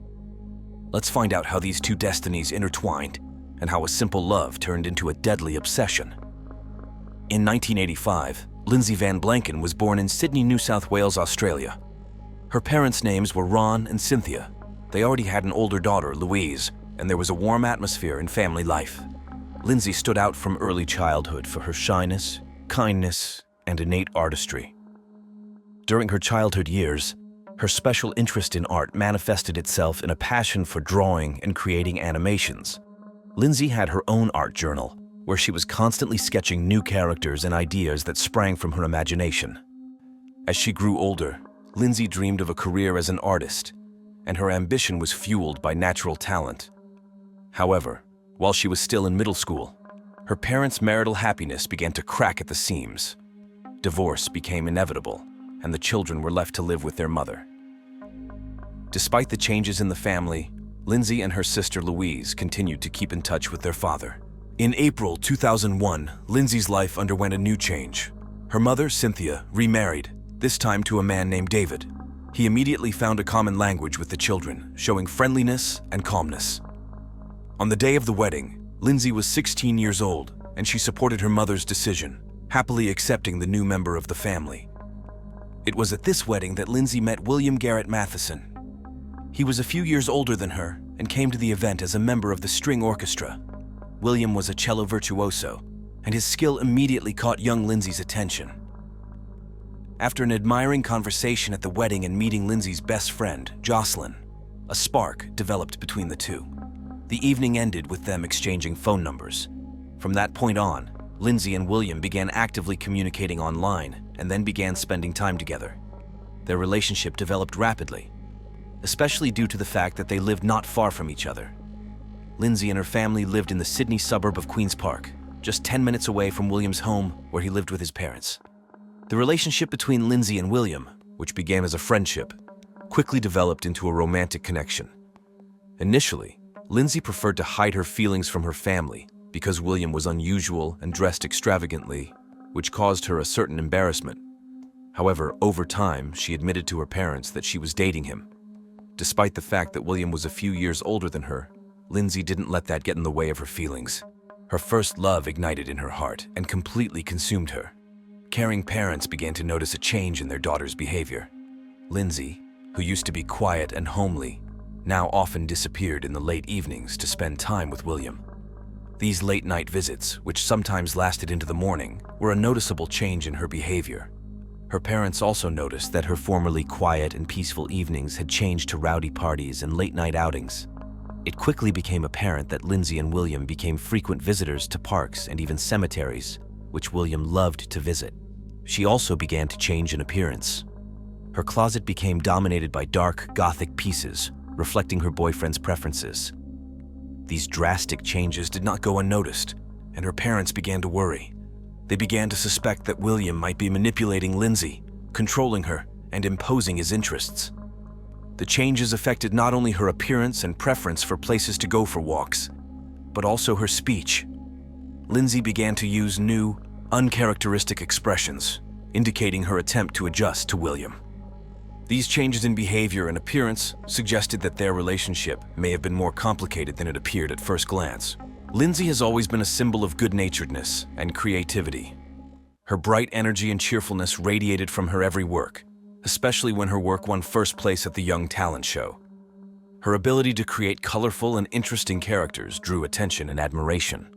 Let's find out how these two destinies intertwined and how a simple love turned into a deadly obsession. In 1985, Lindsay Van Blanken was born in Sydney, New South Wales, Australia. Her parents' names were Ron and Cynthia. They already had an older daughter, Louise, and there was a warm atmosphere in family life. Lindsay stood out from early childhood for her shyness, kindness, and innate artistry. During her childhood years, her special interest in art manifested itself in a passion for drawing and creating animations. Lindsay had her own art journal, where she was constantly sketching new characters and ideas that sprang from her imagination. As she grew older, Lindsay dreamed of a career as an artist, and her ambition was fueled by natural talent. However, while she was still in middle school, her parents' marital happiness began to crack at the seams. Divorce became inevitable, and the children were left to live with their mother. Despite the changes in the family, Lindsay and her sister Louise continued to keep in touch with their father. In April 2001, Lindsay's life underwent a new change. Her mother, Cynthia, remarried, this time to a man named David. He immediately found a common language with the children, showing friendliness and calmness. On the day of the wedding, Lindsay was 16 years old, and she supported her mother's decision, happily accepting the new member of the family. It was at this wedding that Lindsay met William Garrett Matheson. He was a few years older than her and came to the event as a member of the string orchestra. William was a cello virtuoso, and his skill immediately caught young Lindsay's attention. After an admiring conversation at the wedding and meeting Lindsay's best friend, Jocelyn, a spark developed between the two. The evening ended with them exchanging phone numbers. From that point on, Lindsay and William began actively communicating online and then began spending time together. Their relationship developed rapidly, especially due to the fact that they lived not far from each other. Lindsay and her family lived in the Sydney suburb of Queen's Park, just 10 minutes away from William's home where he lived with his parents. The relationship between Lindsay and William, which began as a friendship, quickly developed into a romantic connection. Initially, Lindsay preferred to hide her feelings from her family because William was unusual and dressed extravagantly, which caused her a certain embarrassment. However, over time, she admitted to her parents that she was dating him. Despite the fact that William was a few years older than her, Lindsay didn't let that get in the way of her feelings. Her first love ignited in her heart and completely consumed her. Caring parents began to notice a change in their daughter's behavior. Lindsay, who used to be quiet and homely, now often disappeared in the late evenings to spend time with William. These late-night visits, which sometimes lasted into the morning, were a noticeable change in her behavior. Her parents also noticed that her formerly quiet and peaceful evenings had changed to rowdy parties and late-night outings. It quickly became apparent that Lindsay and William became frequent visitors to parks and even cemeteries, which William loved to visit. She also began to change in appearance. Her closet became dominated by dark, gothic pieces, reflecting her boyfriend's preferences. These drastic changes did not go unnoticed, and her parents began to worry. They began to suspect that William might be manipulating Lindsay, controlling her, and imposing his interests. The changes affected not only her appearance and preference for places to go for walks, but also her speech. Lindsay began to use new, uncharacteristic expressions, indicating her attempt to adjust to William. These changes in behavior and appearance suggested that their relationship may have been more complicated than it appeared at first glance. Lindsay has always been a symbol of good-naturedness and creativity. Her bright energy and cheerfulness radiated from her every work, especially when her work won first place at the Young Talent Show. Her ability to create colorful and interesting characters drew attention and admiration.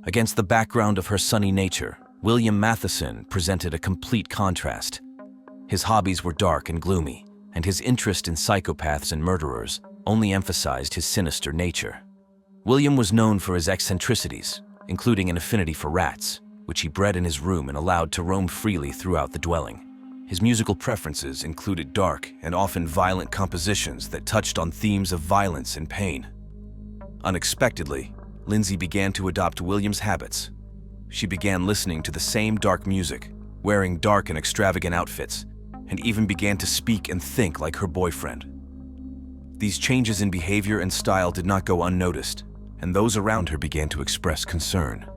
Against the background of her sunny nature, William Matheson presented a complete contrast. His hobbies were dark and gloomy, and his interest in psychopaths and murderers only emphasized his sinister nature. William was known for his eccentricities, including an affinity for rats, which he bred in his room and allowed to roam freely throughout the dwelling. His musical preferences included dark and often violent compositions that touched on themes of violence and pain. Unexpectedly, Lindsay began to adopt William's habits. She began listening to the same dark music, wearing dark and extravagant outfits, and even began to speak and think like her boyfriend. These changes in behavior and style did not go unnoticed, and those around her began to express concern.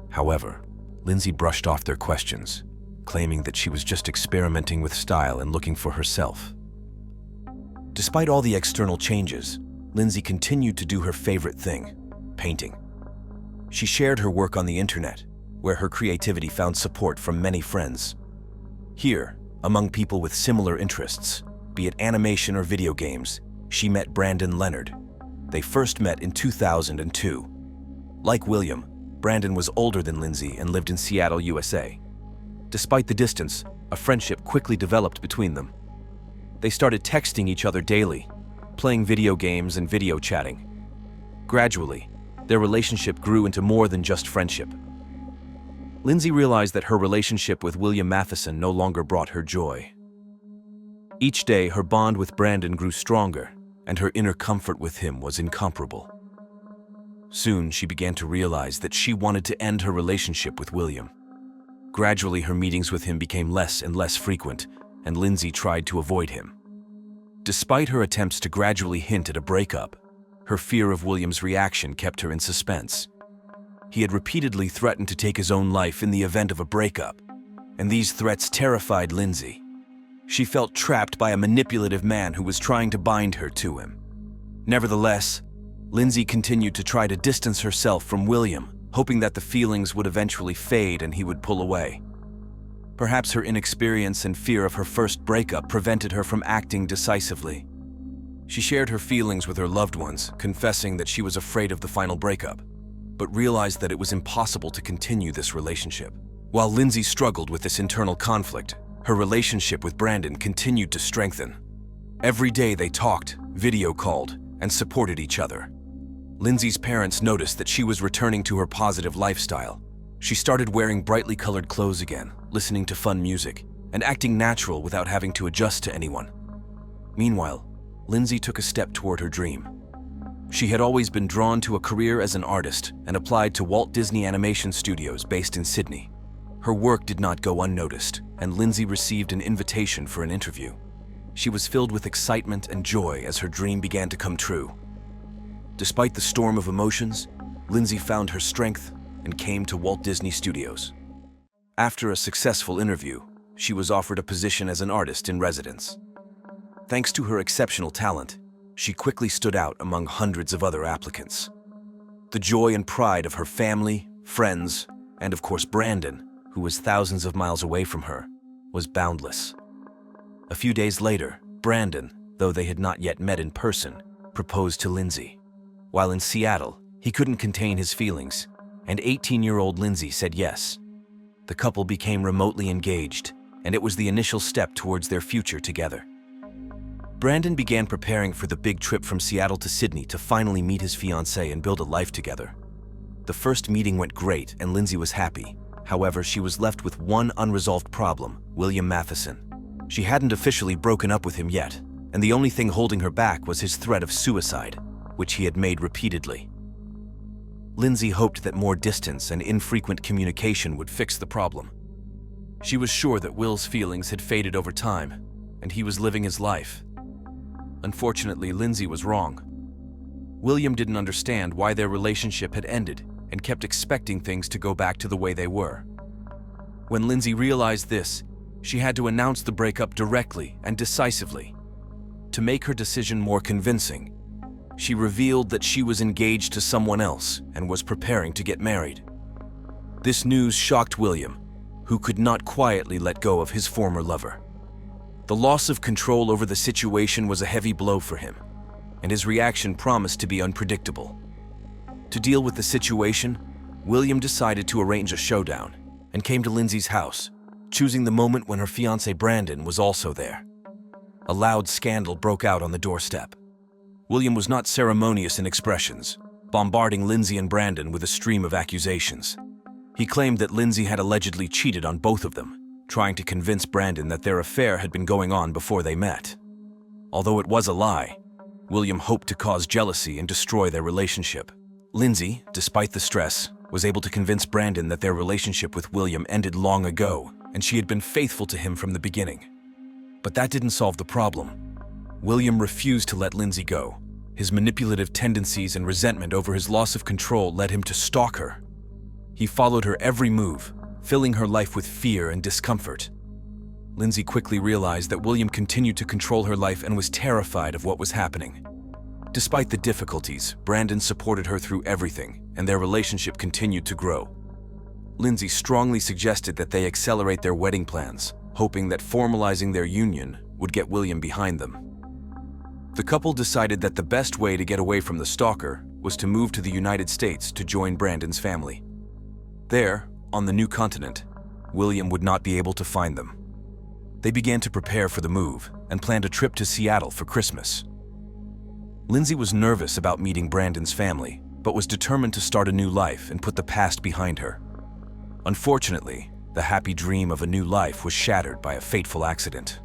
However, Lindsay brushed off their questions, claiming that she was just experimenting with style and looking for herself. Despite all the external changes, Lindsay continued to do her favorite thing, painting. She shared her work on the internet, where her creativity found support from many friends. Here, among people with similar interests, be it animation or video games, she met Brandon Leonard. They first met in 2002. Like William, Brandon was older than Lindsay and lived in Seattle, USA. Despite the distance, a friendship quickly developed between them. They started texting each other daily, playing video games and video chatting. Gradually, their relationship grew into more than just friendship. Lindsay realized that her relationship with William Matheson no longer brought her joy. Each day, her bond with Brandon grew stronger, and her inner comfort with him was incomparable. Soon, she began to realize that she wanted to end her relationship with William. Gradually, her meetings with him became less and less frequent, and Lindsay tried to avoid him. Despite her attempts to gradually hint at a breakup, her fear of William's reaction kept her in suspense. He had repeatedly threatened to take his own life in the event of a breakup, and these threats terrified Lindsay. She felt trapped by a manipulative man who was trying to bind her to him. Nevertheless, Lindsay continued to try to distance herself from William, hoping that the feelings would eventually fade and he would pull away. Perhaps her inexperience and fear of her first breakup prevented her from acting decisively. She shared her feelings with her loved ones, confessing that she was afraid of the final breakup, but realized that it was impossible to continue this relationship. While Lindsay struggled with this internal conflict, her relationship with Brandon continued to strengthen. Every day they talked, video called, and supported each other. Lindsay's parents noticed that she was returning to her positive lifestyle. She started wearing brightly colored clothes again, listening to fun music, and acting natural without having to adjust to anyone. Meanwhile, Lindsay took a step toward her dream. She had always been drawn to a career as an artist and applied to Walt Disney Animation Studios based in Sydney. Her work did not go unnoticed, and Lindsay received an invitation for an interview. She was filled with excitement and joy as her dream began to come true. Despite the storm of emotions, Lindsay found her strength and came to Walt Disney Studios. After a successful interview, she was offered a position as an artist in residence. Thanks to her exceptional talent, she quickly stood out among hundreds of other applicants. The joy and pride of her family, friends, and of course Brandon, who was thousands of miles away from her, was boundless. A few days later, Brandon, though they had not yet met in person, proposed to Lindsay. While in Seattle, he couldn't contain his feelings, and 18-year-old Lindsay said yes. The couple became remotely engaged, and it was the initial step towards their future together. Brandon began preparing for the big trip from Seattle to Sydney to finally meet his fiancée and build a life together. The first meeting went great, and Lindsay was happy. However, she was left with one unresolved problem: William Matheson. She hadn't officially broken up with him yet, and the only thing holding her back was his threat of suicide, which he had made repeatedly. Lindsay hoped that more distance and infrequent communication would fix the problem. She was sure that Will's feelings had faded over time, and he was living his life. Unfortunately, Lindsay was wrong. William didn't understand why their relationship had ended and kept expecting things to go back to the way they were. When Lindsay realized this, she had to announce the breakup directly and decisively. To make her decision more convincing, she revealed that she was engaged to someone else and was preparing to get married. This news shocked William, who could not quietly let go of his former lover. The loss of control over the situation was a heavy blow for him, and his reaction promised to be unpredictable. To deal with the situation, William decided to arrange a showdown and came to Lindsay's house, choosing the moment when her fiancé Brandon was also there. A loud scandal broke out on the doorstep. William was not ceremonious in expressions, bombarding Lindsay and Brandon with a stream of accusations. He claimed that Lindsay had allegedly cheated on both of them, trying to convince Brandon that their affair had been going on before they met. Although it was a lie, William hoped to cause jealousy and destroy their relationship. Lindsay, despite the stress, was able to convince Brandon that their relationship with William ended long ago, and she had been faithful to him from the beginning. But that didn't solve the problem. William refused to let Lindsay go. His manipulative tendencies and resentment over his loss of control led him to stalk her. He followed her every move, filling her life with fear and discomfort. Lindsay quickly realized that William continued to control her life and was terrified of what was happening. Despite the difficulties, Brandon supported her through everything, and their relationship continued to grow. Lindsay strongly suggested that they accelerate their wedding plans, hoping that formalizing their union would get William behind them. The couple decided that the best way to get away from the stalker was to move to the United States to join Brandon's family. There, on the new continent, William would not be able to find them. They began to prepare for the move and planned a trip to Seattle for Christmas. Lindsay was nervous about meeting Brandon's family, but was determined to start a new life and put the past behind her. Unfortunately, the happy dream of a new life was shattered by a fateful accident.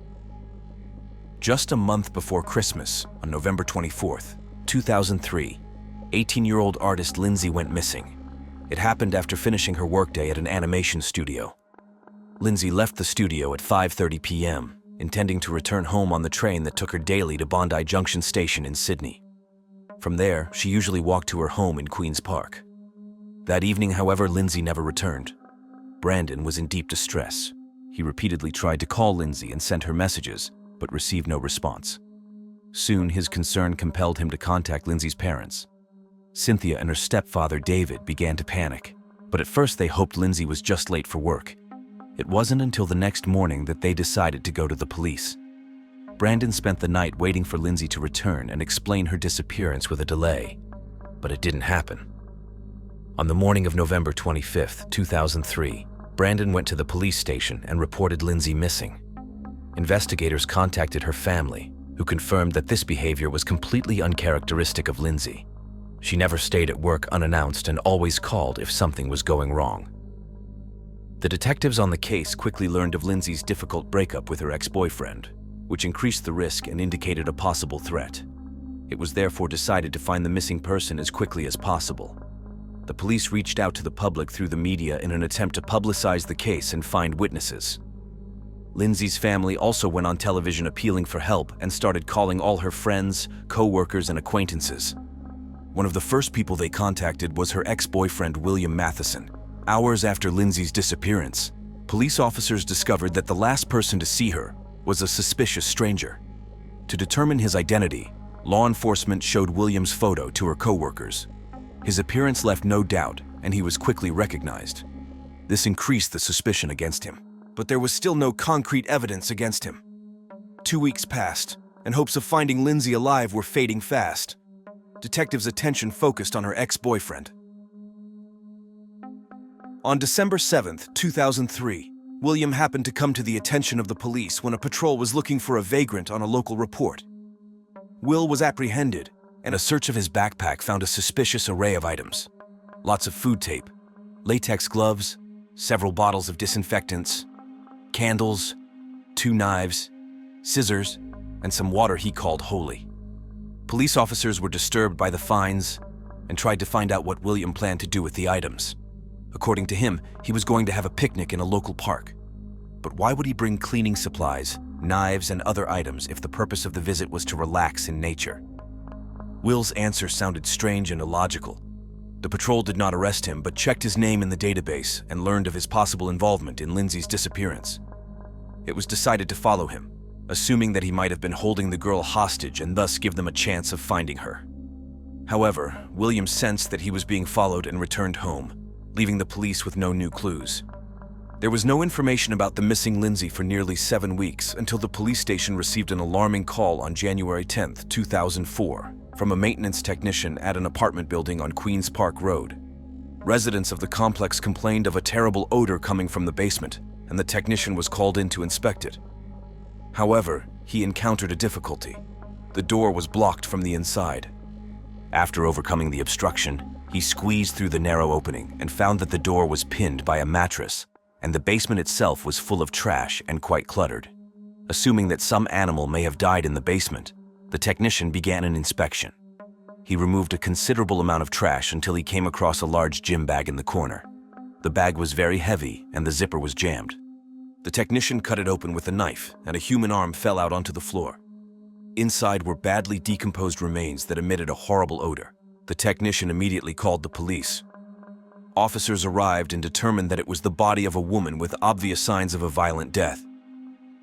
Just a month before Christmas, on November 24th, 2003, 18-year-old artist Lindsay went missing. It happened after finishing her workday at an animation studio. Lindsay left the studio at 5:30 p.m., intending to return home on the train that took her daily to Bondi Junction Station in Sydney. From there, she usually walked to her home in Queen's Park. That evening, however, Lindsay never returned. Brandon was in deep distress. He repeatedly tried to call Lindsay and sent her messages, but received no response. Soon, his concern compelled him to contact Lindsay's parents. Cynthia and her stepfather, David, began to panic, but at first they hoped Lindsay was just late for work. It wasn't until the next morning that they decided to go to the police. Brandon spent the night waiting for Lindsay to return and explain her disappearance with a delay, but it didn't happen. On the morning of November 25th, 2003, Brandon went to the police station and reported Lindsay missing. Investigators contacted her family, who confirmed that this behavior was completely uncharacteristic of Lindsay. She never stayed at work unannounced and always called if something was going wrong. The detectives on the case quickly learned of Lindsay's difficult breakup with her ex-boyfriend, which increased the risk and indicated a possible threat. It was therefore decided to find the missing person as quickly as possible. The police reached out to the public through the media in an attempt to publicize the case and find witnesses. Lindsay's family also went on television appealing for help and started calling all her friends, co-workers, and acquaintances. One of the first people they contacted was her ex-boyfriend, William Matheson. Hours after Lindsay's disappearance, police officers discovered that the last person to see her was a suspicious stranger. To determine his identity, law enforcement showed William's photo to her co-workers. His appearance left no doubt, and he was quickly recognized. This increased the suspicion against him, but there was still no concrete evidence against him. 2 weeks passed, and hopes of finding Lindsay alive were fading fast. Detectives' attention focused on her ex-boyfriend. On December 7th, 2003, William happened to come to the attention of the police when a patrol was looking for a vagrant on a local report. Will was apprehended, and a search of his backpack found a suspicious array of items. Lots of food tape, latex gloves, several bottles of disinfectants, candles, 2 knives, scissors, and some water he called holy. Police officers were disturbed by the finds and tried to find out what William planned to do with the items. According to him, he was going to have a picnic in a local park. But why would he bring cleaning supplies, knives, and other items if the purpose of the visit was to relax in nature? Will's answer sounded strange and illogical. The patrol did not arrest him, but checked his name in the database and learned of his possible involvement in Lindsay's disappearance. It was decided to follow him, assuming that he might have been holding the girl hostage and thus give them a chance of finding her. However, William sensed that he was being followed and returned home, leaving the police with no new clues. There was no information about the missing Lindsay for nearly 7 weeks until the police station received an alarming call on January 10, 2004, from a maintenance technician at an apartment building on Queen's Park Road. Residents of the complex complained of a terrible odor coming from the basement, and the technician was called in to inspect it. However, he encountered a difficulty. The door was blocked from the inside. After overcoming the obstruction, he squeezed through the narrow opening and found that the door was pinned by a mattress, and the basement itself was full of trash and quite cluttered. Assuming that some animal may have died in the basement, the technician began an inspection. He removed a considerable amount of trash until he came across a large gym bag in the corner. The bag was very heavy and the zipper was jammed. The technician cut it open with a knife, and a human arm fell out onto the floor. Inside were badly decomposed remains that emitted a horrible odor. The technician immediately called the police. Officers arrived and determined that it was the body of a woman with obvious signs of a violent death.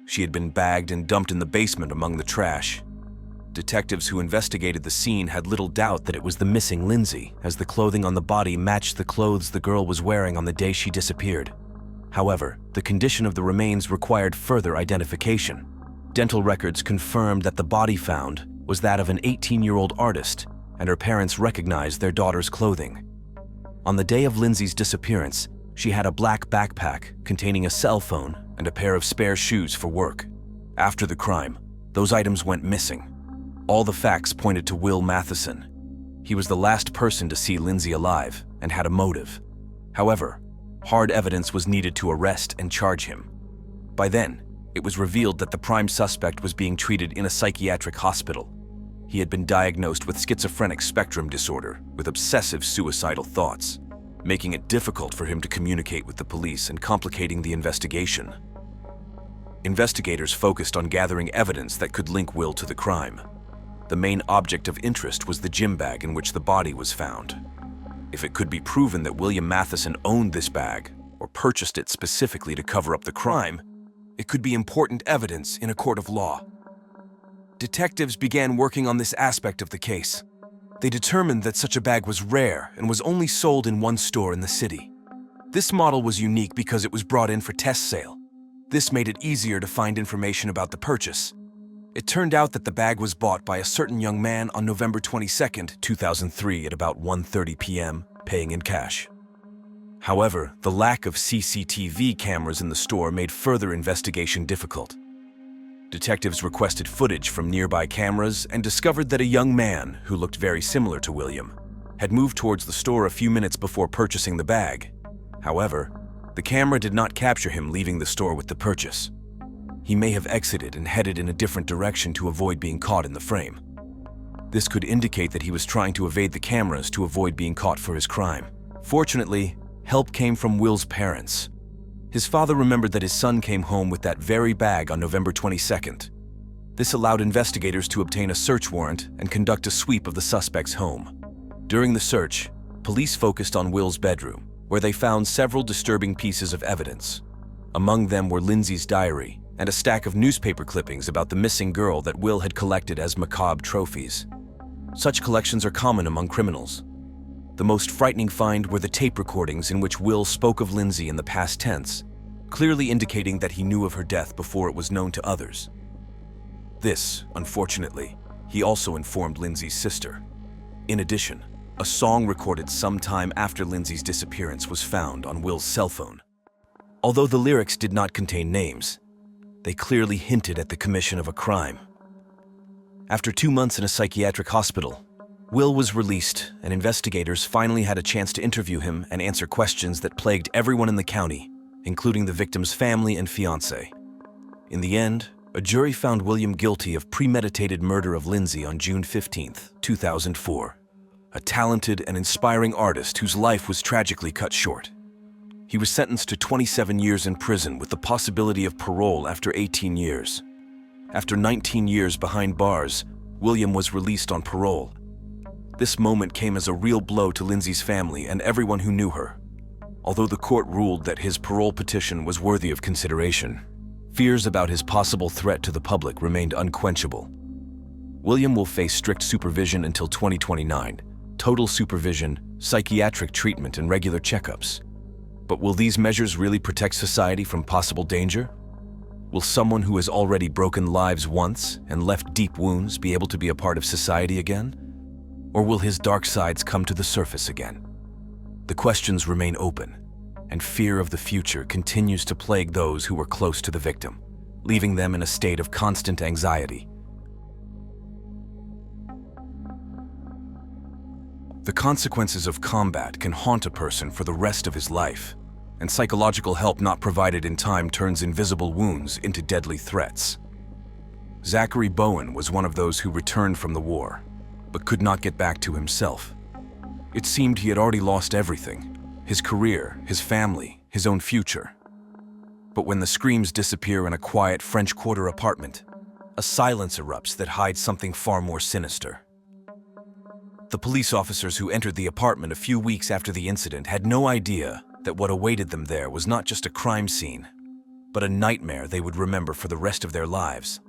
She had been bagged and dumped in the basement among the trash. Detectives who investigated the scene had little doubt that it was the missing Lindsay, as the clothing on the body matched the clothes the girl was wearing on the day she disappeared. However, the condition of the remains required further identification. Dental records confirmed that the body found was that of an 18-year-old artist, and her parents recognized their daughter's clothing. On the day of Lindsay's disappearance, she had a black backpack containing a cell phone and a pair of spare shoes for work. After the crime, those items went missing. All the facts pointed to Will Matheson. He was the last person to see Lindsay alive and had a motive. However, hard evidence was needed to arrest and charge him. By then, it was revealed that the prime suspect was being treated in a psychiatric hospital. He had been diagnosed with schizophrenic spectrum disorder with obsessive suicidal thoughts, making it difficult for him to communicate with the police and complicating the investigation. Investigators focused on gathering evidence that could link Will to the crime. The main object of interest was the gym bag in which the body was found. If it could be proven that William Matheson owned this bag or purchased it specifically to cover up the crime, it could be important evidence in a court of law. Detectives began working on this aspect of the case. They determined that such a bag was rare and was only sold in one store in the city. This model was unique because it was brought in for test sale. This made it easier to find information about the purchase. It turned out that the bag was bought by a certain young man on November 22, 2003 at about 1:30 p.m., paying in cash. However, the lack of CCTV cameras in the store made further investigation difficult. Detectives requested footage from nearby cameras and discovered that a young man, who looked very similar to William, had moved towards the store a few minutes before purchasing the bag. However, the camera did not capture him leaving the store with the purchase. He may have exited and headed in a different direction to avoid being caught in the frame. This could indicate that he was trying to evade the cameras to avoid being caught for his crime. Fortunately, help came from Will's parents. His father remembered that his son came home with that very bag on November 22nd. This allowed investigators to obtain a search warrant and conduct a sweep of the suspect's home. During the search, police focused on Will's bedroom, where they found several disturbing pieces of evidence. Among them were Lindsay's diary and a stack of newspaper clippings about the missing girl that Will had collected as macabre trophies. Such collections are common among criminals. The most frightening find were the tape recordings in which Will spoke of Lindsay in the past tense, clearly indicating that he knew of her death before it was known to others. This, unfortunately, he also informed Lindsay's sister. In addition, a song recorded sometime after Lindsay's disappearance was found on Will's cell phone. Although the lyrics did not contain names, they clearly hinted at the commission of a crime. After 2 months in a psychiatric hospital, Will was released, and investigators finally had a chance to interview him and answer questions that plagued everyone in the county, including the victim's family and fiancé. In the end, a jury found William guilty of premeditated murder of Lindsay on June 15, 2004, a talented and inspiring artist whose life was tragically cut short. He was sentenced to 27 years in prison with the possibility of parole after 18 years. After 19 years behind bars, William was released on parole. This moment came as a real blow to Lindsay's family and everyone who knew her. Although the court ruled that his parole petition was worthy of consideration, fears about his possible threat to the public remained unquenchable. William will face strict supervision until 2029, total supervision, psychiatric treatment, and regular checkups. But will these measures really protect society from possible danger? Will someone who has already broken lives once and left deep wounds be able to be a part of society again? Or will his dark sides come to the surface again? The questions remain open, and fear of the future continues to plague those who were close to the victim, leaving them in a state of constant anxiety. The consequences of combat can haunt a person for the rest of his life, and psychological help not provided in time turns invisible wounds into deadly threats. Zachary Bowen was one of those who returned from the war, but could not get back to himself. It seemed he had already lost everything: his career, his family, his own future. But when the screams disappear in a quiet French Quarter apartment, a silence erupts that hides something far more sinister. The police officers who entered the apartment a few weeks after the incident had no idea that what awaited them there was not just a crime scene, but a nightmare they would remember for the rest of their lives.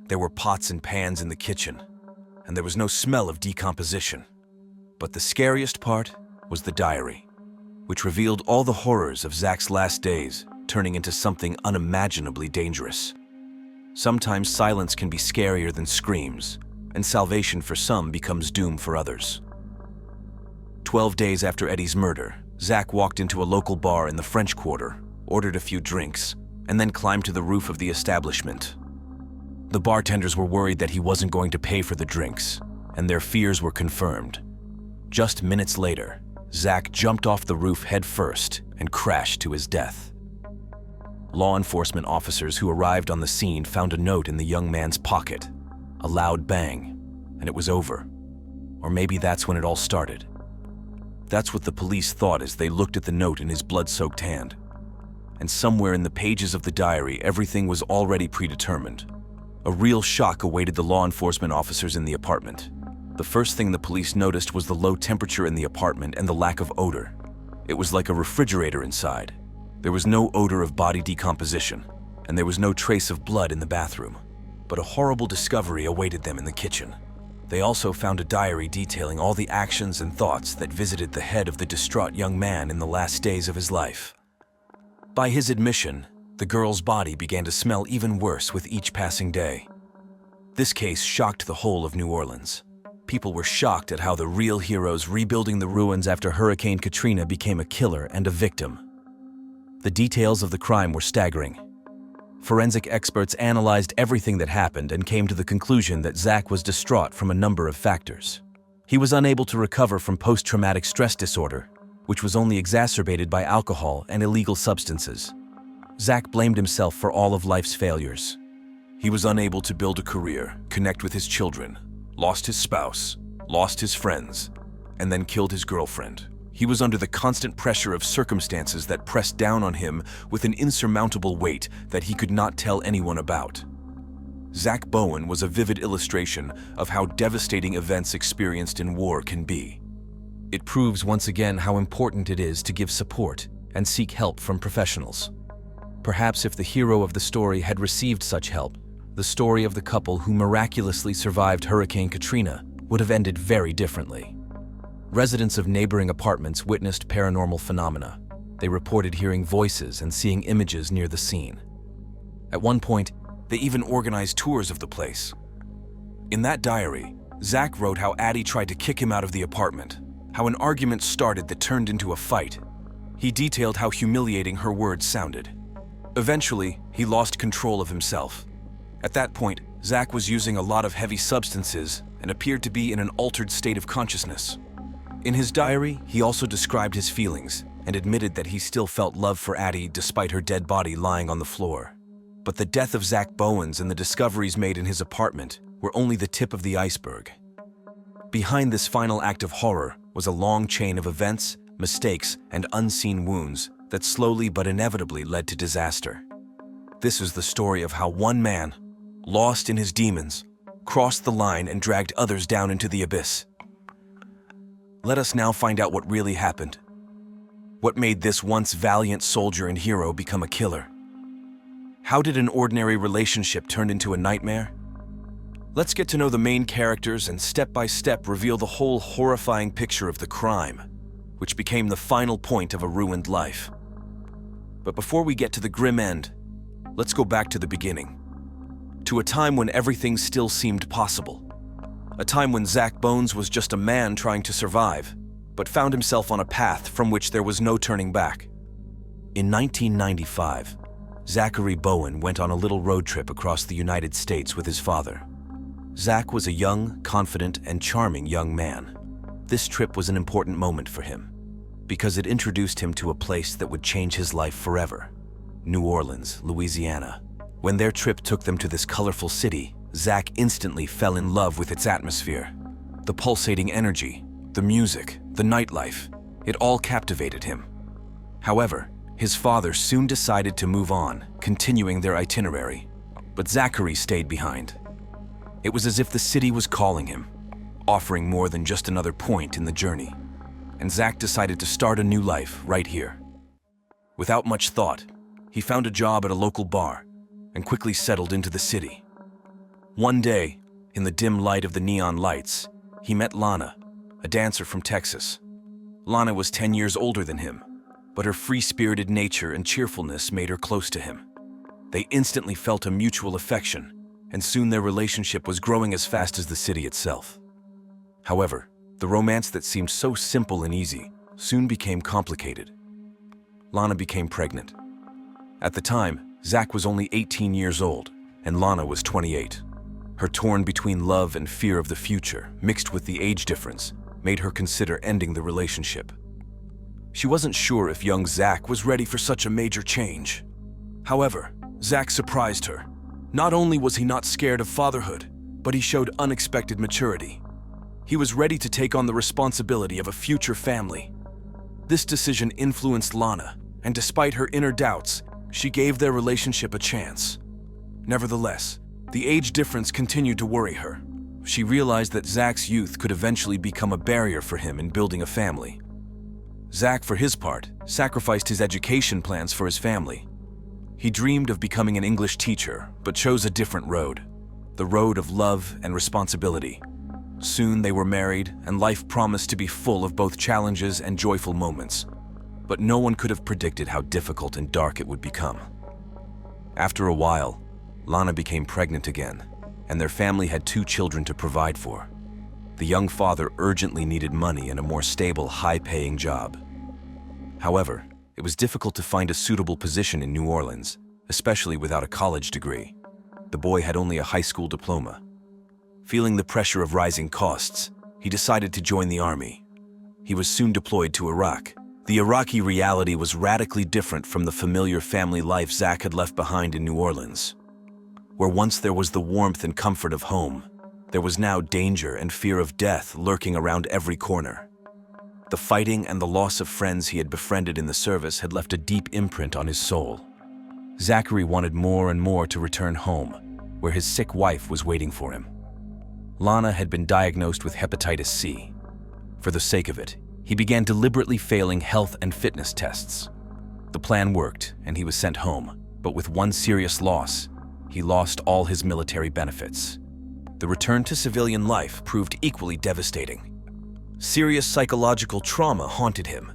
There were pots and pans in the kitchen, and there was no smell of decomposition. But the scariest part was the diary, which revealed all the horrors of Zach's last days turning into something unimaginably dangerous. Sometimes silence can be scarier than screams, and salvation for some becomes doom for others. 12 days after Eddie's murder, Zach walked into a local bar in the French Quarter, ordered a few drinks, and then climbed to the roof of the establishment. The bartenders were worried that he wasn't going to pay for the drinks, and their fears were confirmed Just minutes later, Zach jumped off the roof headfirst and crashed to his death. Law enforcement officers who arrived on the scene found a note in the young man's pocket. A loud bang, and it was over. Or maybe that's when it all started. That's what the police thought as they looked at the note in his blood-soaked hand. And somewhere in the pages of the diary, everything was already predetermined. A real shock awaited the law enforcement officers in the apartment. The first thing the police noticed was the low temperature in the apartment and the lack of odor. It was like a refrigerator inside. There was no odor of body decomposition, and there was no trace of blood in the bathroom. But a horrible discovery awaited them in the kitchen. They also found a diary detailing all the actions and thoughts that visited the head of the distraught young man in the last days of his life. By his admission, the girl's body began to smell even worse with each passing day. This case shocked the whole of New Orleans. People were shocked at how the real heroes rebuilding the ruins after Hurricane Katrina became a killer and a victim. The details of the crime were staggering. Forensic experts analyzed everything that happened and came to the conclusion that Zach was distraught from a number of factors. He was unable to recover from post-traumatic stress disorder, which was only exacerbated by alcohol and illegal substances. Zach blamed himself for all of life's failures. He was unable to build a career, connect with his children, lost his spouse, lost his friends, and then killed his girlfriend. He was under the constant pressure of circumstances that pressed down on him with an insurmountable weight that he could not tell anyone about. Zach Bowen was a vivid illustration of how devastating events experienced in war can be. It proves once again how important it is to give support and seek help from professionals. Perhaps if the hero of the story had received such help, the story of the couple who miraculously survived Hurricane Katrina would have ended very differently. Residents of neighboring apartments witnessed paranormal phenomena. They reported hearing voices and seeing images near the scene. At one point, they even organized tours of the place. In that diary, Zach wrote how Addie tried to kick him out of the apartment, how an argument started that turned into a fight. He detailed how humiliating her words sounded. Eventually, he lost control of himself. At that point, Zach was using a lot of heavy substances and appeared to be in an altered state of consciousness. In his diary, he also described his feelings and admitted that he still felt love for Addie despite her dead body lying on the floor. But the death of Zach Bowens and the discoveries made in his apartment were only the tip of the iceberg. Behind this final act of horror was a long chain of events, mistakes, and unseen wounds that slowly but inevitably led to disaster. This is the story of how one man, lost in his demons, crossed the line and dragged others down into the abyss. Let us now find out what really happened. What made this once valiant soldier and hero become a killer? How did an ordinary relationship turn into a nightmare? Let's get to know the main characters and step by step reveal the whole horrifying picture of the crime, which became the final point of a ruined life. But before we get to the grim end, let's go back to the beginning, to a time when everything still seemed possible. A time when Zach Bowens was just a man trying to survive, but found himself on a path from which there was no turning back. In 1995, Zachary Bowen went on a little road trip across the United States with his father. Zach was a young, confident, and charming young man. This trip was an important moment for him, because it introduced him to a place that would change his life forever: New Orleans, Louisiana. When their trip took them to this colorful city, Zach instantly fell in love with its atmosphere. The pulsating energy, the music, the nightlife, it all captivated him. However, his father soon decided to move on, continuing their itinerary. But Zachary stayed behind. It was as if the city was calling him, offering more than just another point in the journey. And Zach decided to start a new life right here. Without much thought, he found a job at a local bar and quickly settled into the city. One day, in the dim light of the neon lights, he met Lana, a dancer from Texas. Lana was 10 years older than him, but her free-spirited nature and cheerfulness made her close to him. They instantly felt a mutual affection, and soon their relationship was growing as fast as the city itself. However, the romance that seemed so simple and easy soon became complicated. Lana became pregnant. At the time, Zach was only 18 years old, and Lana was 28. Her torn between love and fear of the future, mixed with the age difference, made her consider ending the relationship. She wasn't sure if young Zach was ready for such a major change. However, Zach surprised her. Not only was he not scared of fatherhood, but he showed unexpected maturity. He was ready to take on the responsibility of a future family. This decision influenced Lana, and despite her inner doubts, she gave their relationship a chance. Nevertheless, the age difference continued to worry her. She realized that Zach's youth could eventually become a barrier for him in building a family. Zach, for his part, sacrificed his education plans for his family. He dreamed of becoming an English teacher, but chose a different road, the road of love and responsibility. Soon they were married, and life promised to be full of both challenges and joyful moments. But no one could have predicted how difficult and dark it would become. After a while, Lana became pregnant again, and their family had 2 children to provide for. The young father urgently needed money and a more stable, high-paying job. However, it was difficult to find a suitable position in New Orleans, especially without a college degree. The boy had only a high school diploma. Feeling the pressure of rising costs, he decided to join the army. He was soon deployed to Iraq. The Iraqi reality was radically different from the familiar family life Zach had left behind in New Orleans. Where once there was the warmth and comfort of home, there was now danger and fear of death lurking around every corner. The fighting and the loss of friends he had befriended in the service had left a deep imprint on his soul. Zachary wanted more and more to return home, where his sick wife was waiting for him. Lana had been diagnosed with hepatitis C. For the sake of it, he began deliberately failing health and fitness tests. The plan worked, and he was sent home, but with one serious loss: he lost all his military benefits. The return to civilian life proved equally devastating. Serious psychological trauma haunted him,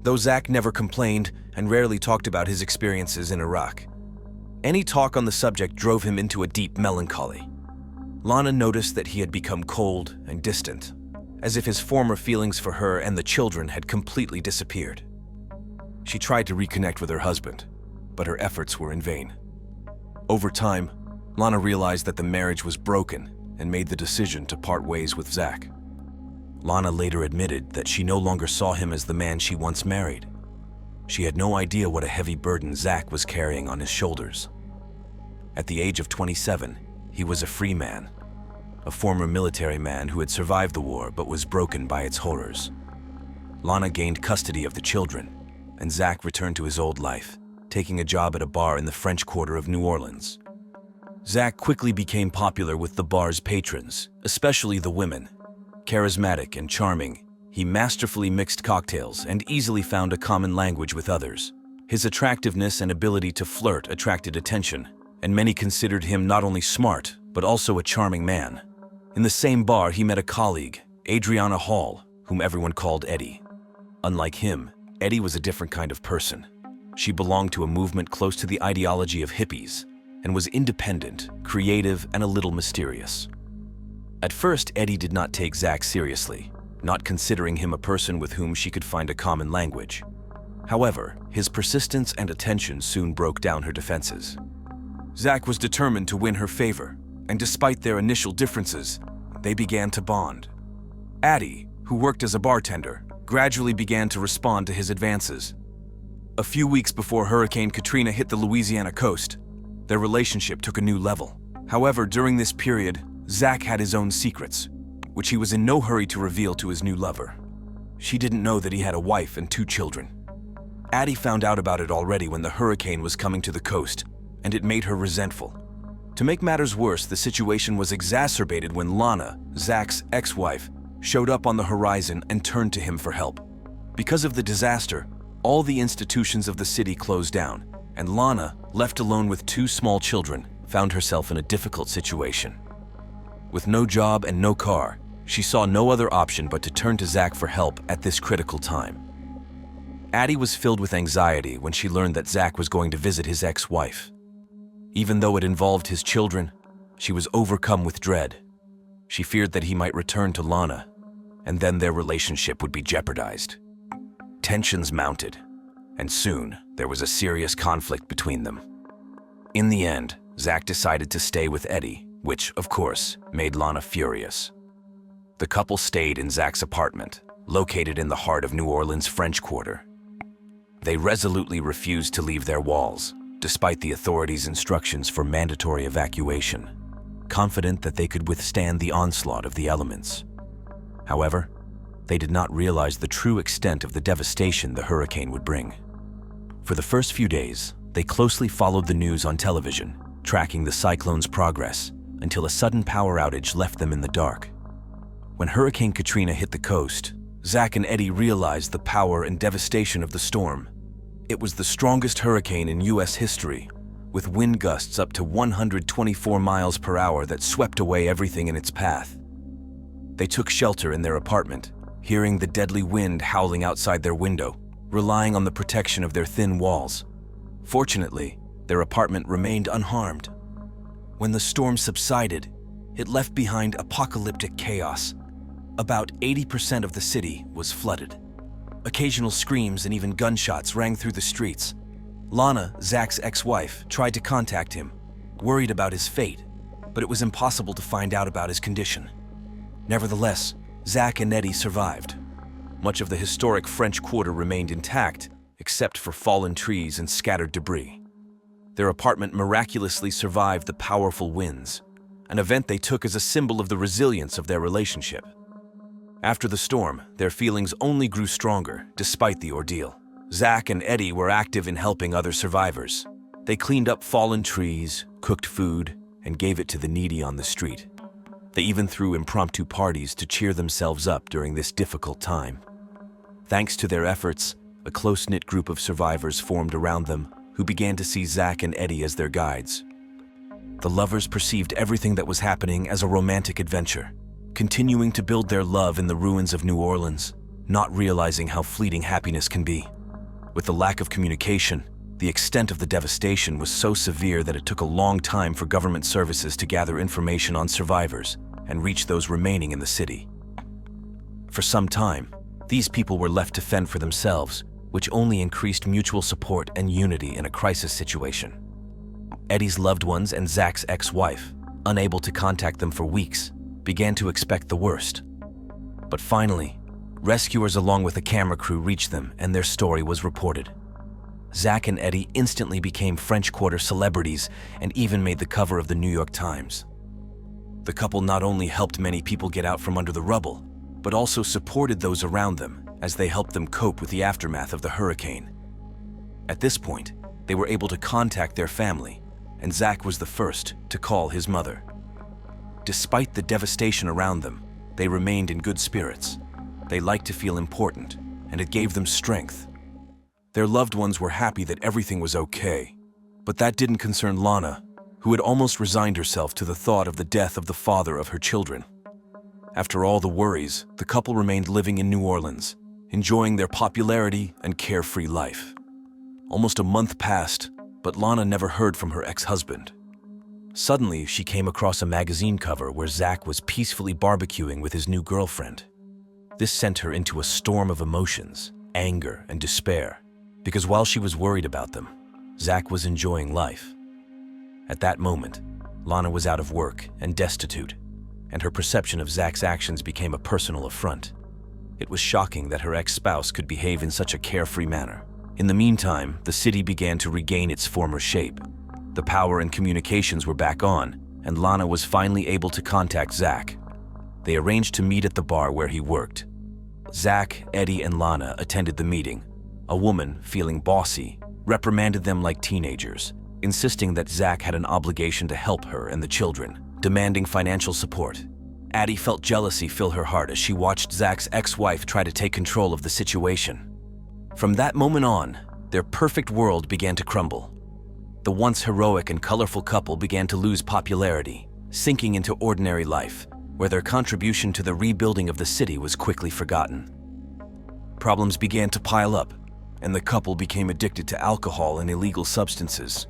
though Zach never complained and rarely talked about his experiences in Iraq. Any talk on the subject drove him into a deep melancholy. Lana noticed that he had become cold and distant, as if his former feelings for her and the children had completely disappeared. She tried to reconnect with her husband, but her efforts were in vain. Over time, Lana realized that the marriage was broken and made the decision to part ways with Zach. Lana later admitted that she no longer saw him as the man she once married. She had no idea what a heavy burden Zach was carrying on his shoulders. At the age of 27, he was a free man, a former military man who had survived the war but was broken by its horrors. Lana gained custody of the children, and Zach returned to his old life, taking a job at a bar in the French Quarter of New Orleans. Zach quickly became popular with the bar's patrons, especially the women. Charismatic and charming, he masterfully mixed cocktails and easily found a common language with others. His attractiveness and ability to flirt attracted attention, and many considered him not only smart, but also a charming man. In the same bar, he met a colleague, Adriana Hall, whom everyone called Eddie. Unlike him, Eddie was a different kind of person. She belonged to a movement close to the ideology of hippies, and was independent, creative, and a little mysterious. At first, Eddie did not take Zach seriously, not considering him a person with whom she could find a common language. However, his persistence and attention soon broke down her defenses. Zach was determined to win her favor, and despite their initial differences, they began to bond. Addie, who worked as a bartender, gradually began to respond to his advances. A few weeks before Hurricane Katrina hit the Louisiana coast, their relationship took a new level. However, during this period, Zach had his own secrets, which he was in no hurry to reveal to his new lover. She didn't know that he had a wife and 2 children. Addie found out about it already when the hurricane was coming to the coast, and it made her resentful. To make matters worse, the situation was exacerbated when Lana, Zach's ex-wife, showed up on the horizon and turned to him for help. Because of the disaster, all the institutions of the city closed down, and Lana, left alone with 2 small children, found herself in a difficult situation. With no job and no car, she saw no other option but to turn to Zach for help at this critical time. Addie was filled with anxiety when she learned that Zach was going to visit his ex-wife. Even though it involved his children, she was overcome with dread. She feared that he might return to Lana, and then their relationship would be jeopardized. Tensions mounted, and soon there was a serious conflict between them. In the end, Zach decided to stay with Eddie, which, of course, made Lana furious. The couple stayed in Zach's apartment, located in the heart of New Orleans' French Quarter. They resolutely refused to leave their walls, despite the authorities' instructions for mandatory evacuation, confident that they could withstand the onslaught of the elements. However, they did not realize the true extent of the devastation the hurricane would bring. For the first few days, they closely followed the news on television, tracking the cyclone's progress, until a sudden power outage left them in the dark. When Hurricane Katrina hit the coast, Zach and Eddie realized the power and devastation of the storm. It was the strongest hurricane in U.S. history, with wind gusts up to 124 miles per hour that swept away everything in its path. They took shelter in their apartment, hearing the deadly wind howling outside their window, relying on the protection of their thin walls. Fortunately, their apartment remained unharmed. When the storm subsided, it left behind apocalyptic chaos. About 80% of the city was flooded. Occasional screams and even gunshots rang through the streets. Lana, Zach's ex-wife, tried to contact him, worried about his fate, but it was impossible to find out about his condition. Nevertheless, Zach and Eddie survived. Much of the historic French Quarter remained intact, except for fallen trees and scattered debris. Their apartment miraculously survived the powerful winds, an event they took as a symbol of the resilience of their relationship. After the storm, their feelings only grew stronger, despite the ordeal. Zach and Eddie were active in helping other survivors. They cleaned up fallen trees, cooked food, and gave it to the needy on the street. They even threw impromptu parties to cheer themselves up during this difficult time. Thanks to their efforts, a close-knit group of survivors formed around them who began to see Zach and Eddie as their guides. The lovers perceived everything that was happening as a romantic adventure, continuing to build their love in the ruins of New Orleans, not realizing how fleeting happiness can be. With the lack of communication, the extent of the devastation was so severe that it took a long time for government services to gather information on survivors and reach those remaining in the city. For some time, these people were left to fend for themselves, which only increased mutual support and unity in a crisis situation. Eddie's loved ones and Zach's ex-wife, unable to contact them for weeks, began to expect the worst. But finally, rescuers along with a camera crew reached them and their story was reported. Zach and Eddie instantly became French Quarter celebrities and even made the cover of the New York Times. The couple not only helped many people get out from under the rubble, but also supported those around them as they helped them cope with the aftermath of the hurricane. At this point, they were able to contact their family, and Zach was the first to call his mother. Despite the devastation around them, they remained in good spirits. They liked to feel important, and it gave them strength. Their loved ones were happy that everything was okay, but that didn't concern Lana, who had almost resigned herself to the thought of the death of the father of her children. After all the worries, the couple remained living in New Orleans, enjoying their popularity and carefree life. Almost a month passed, but Lana never heard from her ex-husband. Suddenly, she came across a magazine cover where Zach was peacefully barbecuing with his new girlfriend. This sent her into a storm of emotions, anger, and despair, because while she was worried about them, Zach was enjoying life. At that moment, Lana was out of work and destitute, and her perception of Zach's actions became a personal affront. It was shocking that her ex-spouse could behave in such a carefree manner. In the meantime, the city began to regain its former shape. The power and communications were back on, and Lana was finally able to contact Zach. They arranged to meet at the bar where he worked. Zach, Eddie, and Lana attended the meeting. A woman, feeling bossy, reprimanded them like teenagers, insisting that Zach had an obligation to help her and the children, demanding financial support. Addie felt jealousy fill her heart as she watched Zach's ex-wife try to take control of the situation. From that moment on, their perfect world began to crumble. The once heroic and colorful couple began to lose popularity, sinking into ordinary life, where their contribution to the rebuilding of the city was quickly forgotten. Problems began to pile up, and the couple became addicted to alcohol and illegal substances.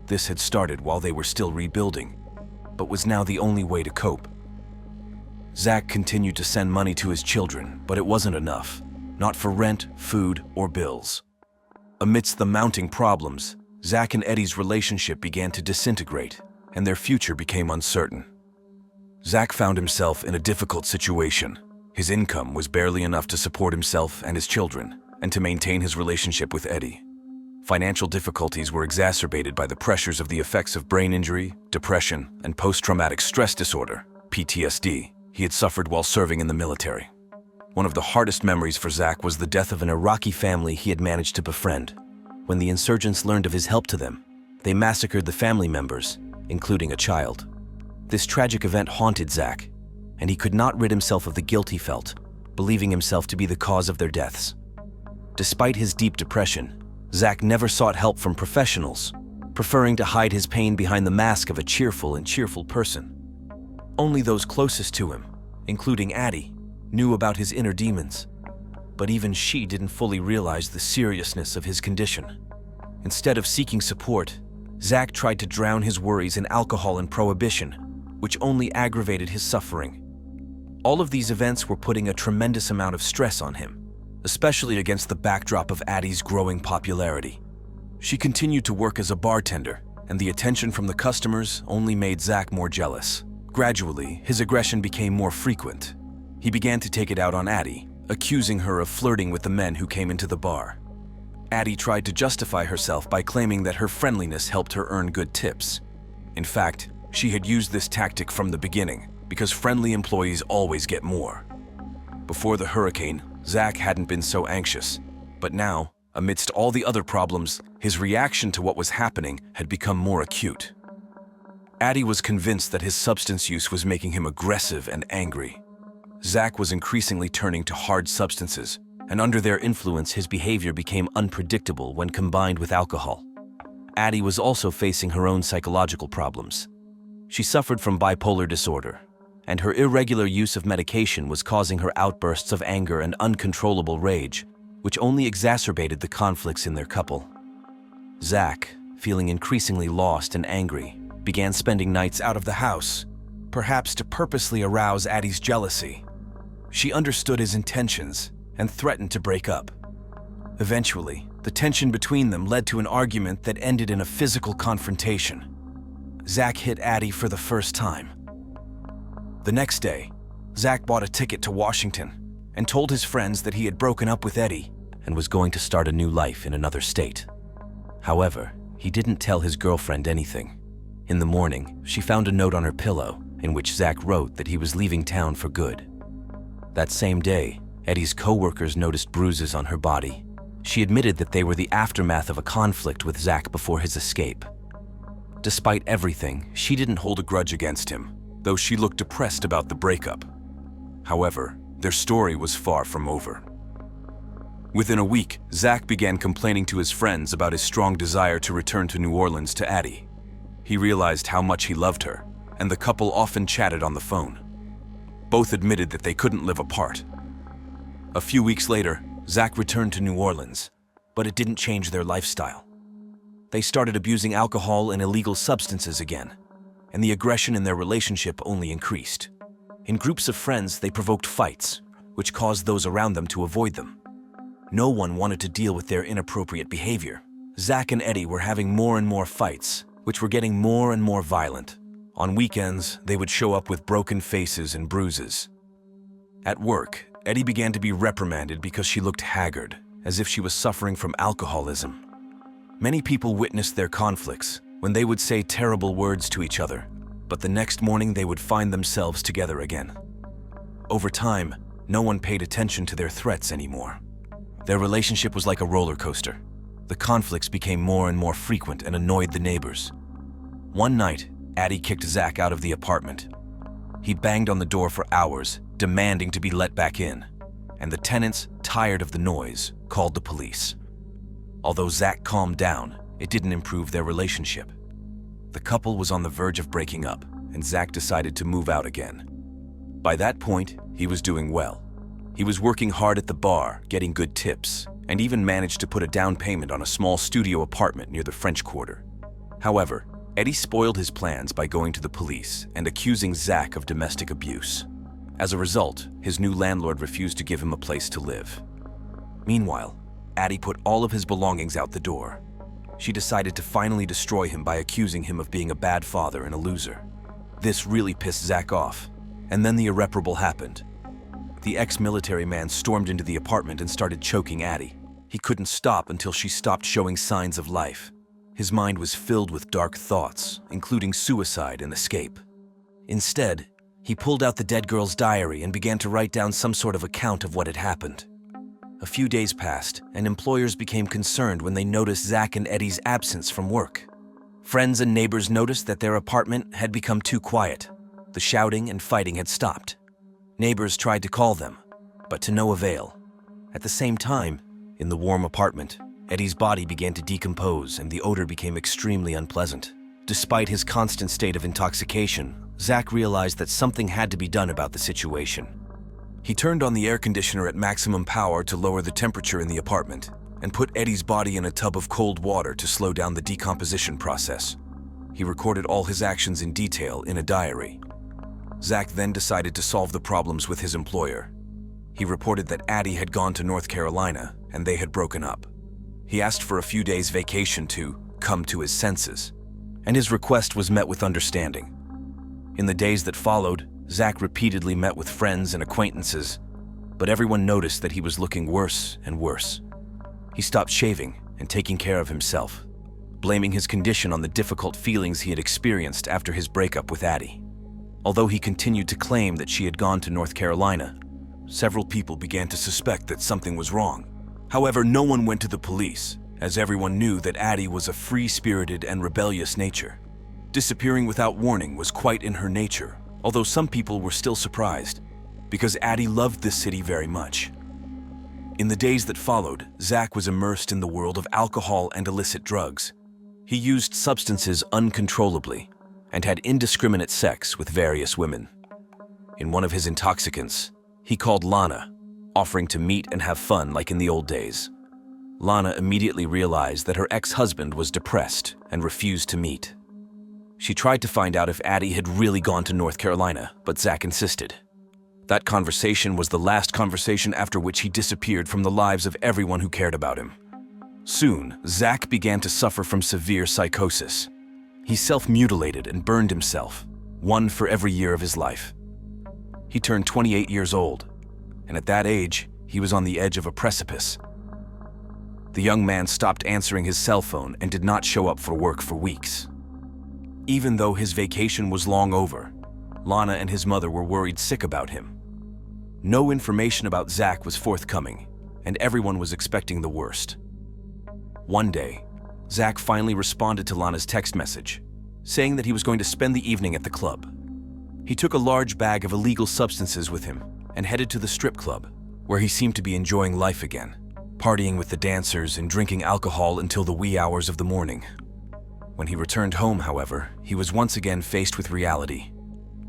This had started while they were still rebuilding, but was now the only way to cope. Zach continued to send money to his children, but it wasn't enough, not for rent, food, or bills. Amidst the mounting problems, Zach and Eddie's relationship began to disintegrate, and their future became uncertain. Zach found himself in a difficult situation. His income was barely enough to support himself and his children, and to maintain his relationship with Eddie. Financial difficulties were exacerbated by the pressures of the effects of brain injury, depression, and post-traumatic stress disorder, PTSD, he had suffered while serving in the military. One of the hardest memories for Zach was the death of an Iraqi family he had managed to befriend. When the insurgents learned of his help to them, they massacred the family members, including a child. This tragic event haunted Zach, and he could not rid himself of the guilt he felt, believing himself to be the cause of their deaths. Despite his deep depression, Zach never sought help from professionals, preferring to hide his pain behind the mask of a cheerful person. Only those closest to him, including Addie, knew about his inner demons, but even she didn't fully realize the seriousness of his condition. Instead of seeking support, Zach tried to drown his worries in alcohol and prohibition, which only aggravated his suffering. All of these events were putting a tremendous amount of stress on him, especially against the backdrop of Addie's growing popularity. She continued to work as a bartender, and the attention from the customers only made Zach more jealous. Gradually, his aggression became more frequent. He began to take it out on Addie, accusing her of flirting with the men who came into the bar. Addie tried to justify herself by claiming that her friendliness helped her earn good tips. In fact, she had used this tactic from the beginning, because friendly employees always get more. Before the hurricane, Zach hadn't been so anxious, but now, amidst all the other problems, his reaction to what was happening had become more acute. Addie was convinced that his substance use was making him aggressive and angry. Zach was increasingly turning to hard substances, and under their influence his behavior became unpredictable when combined with alcohol. Addie was also facing her own psychological problems. She suffered from bipolar disorder, and her irregular use of medication was causing her outbursts of anger and uncontrollable rage, which only exacerbated the conflicts in their couple. Zach, feeling increasingly lost and angry, began spending nights out of the house, perhaps to purposely arouse Addie's jealousy. She understood his intentions and threatened to break up. Eventually, the tension between them led to an argument that ended in a physical confrontation. Zach hit Addie for the first time. The next day, Zach bought a ticket to Washington and told his friends that he had broken up with Eddie and was going to start a new life in another state. However, he didn't tell his girlfriend anything. In the morning, she found a note on her pillow in which Zach wrote that he was leaving town for good. That same day, Eddie's co-workers noticed bruises on her body. She admitted that they were the aftermath of a conflict with Zach before his escape. Despite everything, she didn't hold a grudge against him, though she looked depressed about the breakup. However, their story was far from over. Within a week, Zach began complaining to his friends about his strong desire to return to New Orleans to Addie. He realized how much he loved her, and the couple often chatted on the phone. Both admitted that they couldn't live apart. A few weeks later, Zach returned to New Orleans, but it didn't change their lifestyle. They started abusing alcohol and illegal substances again, and the aggression in their relationship only increased. In groups of friends, they provoked fights, which caused those around them to avoid them. No one wanted to deal with their inappropriate behavior. Zach and Eddie were having more and more fights, which were getting more and more violent. On weekends, they would show up with broken faces and bruises. At work, Eddie began to be reprimanded because she looked haggard, as if she was suffering from alcoholism. Many people witnessed their conflicts when they would say terrible words to each other, but the next morning they would find themselves together again. Over time, no one paid attention to their threats anymore. Their relationship was like a roller coaster. The conflicts became more and more frequent and annoyed the neighbors. One night, Addie kicked Zach out of the apartment. He banged on the door for hours, demanding to be let back in, and the tenants, tired of the noise, called the police. Although Zach calmed down, it didn't improve their relationship. The couple was on the verge of breaking up, and Zach decided to move out again. By that point, he was doing well. He was working hard at the bar, getting good tips, and even managed to put a down payment on a small studio apartment near the French Quarter. However, Eddie spoiled his plans by going to the police and accusing Zach of domestic abuse. As a result, his new landlord refused to give him a place to live. Meanwhile, Addie put all of his belongings out the door. She decided to finally destroy him by accusing him of being a bad father and a loser. This really pissed Zach off, And then the irreparable happened. The ex-military man stormed into the apartment and started choking Addie. He couldn't stop until she stopped showing signs of life. His mind was filled with dark thoughts, including suicide and escape. Instead, he pulled out the dead girl's diary and began to write down some sort of account of what had happened. A few days passed, and employers became concerned when they noticed Zach and Eddie's absence from work. Friends and neighbors noticed that their apartment had become too quiet. The shouting and fighting had stopped. Neighbors tried to call them, but to no avail. At the same time, in the warm apartment, Eddie's body began to decompose and the odor became extremely unpleasant. Despite his constant state of intoxication, Zach realized that something had to be done about the situation. He turned on the air conditioner at maximum power to lower the temperature in the apartment and put Eddie's body in a tub of cold water to slow down the decomposition process. He recorded all his actions in detail in a diary. Zach then decided to solve the problems with his employer. He reported that Addie had gone to North Carolina and they had broken up. He asked for a few days' vacation to come to his senses, and his request was met with understanding. In the days that followed, Zach repeatedly met with friends and acquaintances, but everyone noticed that he was looking worse and worse. He stopped shaving and taking care of himself, blaming his condition on the difficult feelings he had experienced after his breakup with Addie. Although he continued to claim that she had gone to North Carolina, several people began to suspect that something was wrong. However, no one went to the police, as everyone knew that Addie was a free-spirited and rebellious nature. Disappearing without warning was quite in her nature, although some people were still surprised, because Addie loved this city very much. In the days that followed, Zach was immersed in the world of alcohol and illicit drugs. He used substances uncontrollably and had indiscriminate sex with various women. In one of his intoxicants, he called Lana, offering to meet and have fun like in the old days. Lana immediately realized that her ex-husband was depressed and refused to meet. She tried to find out if Addie had really gone to North Carolina, but Zach insisted. That conversation was the last conversation after which he disappeared from the lives of everyone who cared about him. Soon, Zach began to suffer from severe psychosis. He self-mutilated and burned himself, one for every year of his life. He turned 28 years old, and at that age, he was on the edge of a precipice. The young man stopped answering his cell phone and did not show up for work for weeks. Even though his vacation was long over, Lana and his mother were worried sick about him. No information about Zach was forthcoming, and everyone was expecting the worst. One day, Zach finally responded to Lana's text message, saying that he was going to spend the evening at the club. He took a large bag of illegal substances with him and headed to the strip club, where he seemed to be enjoying life again, partying with the dancers and drinking alcohol until the wee hours of the morning. When he returned home, however, he was once again faced with reality.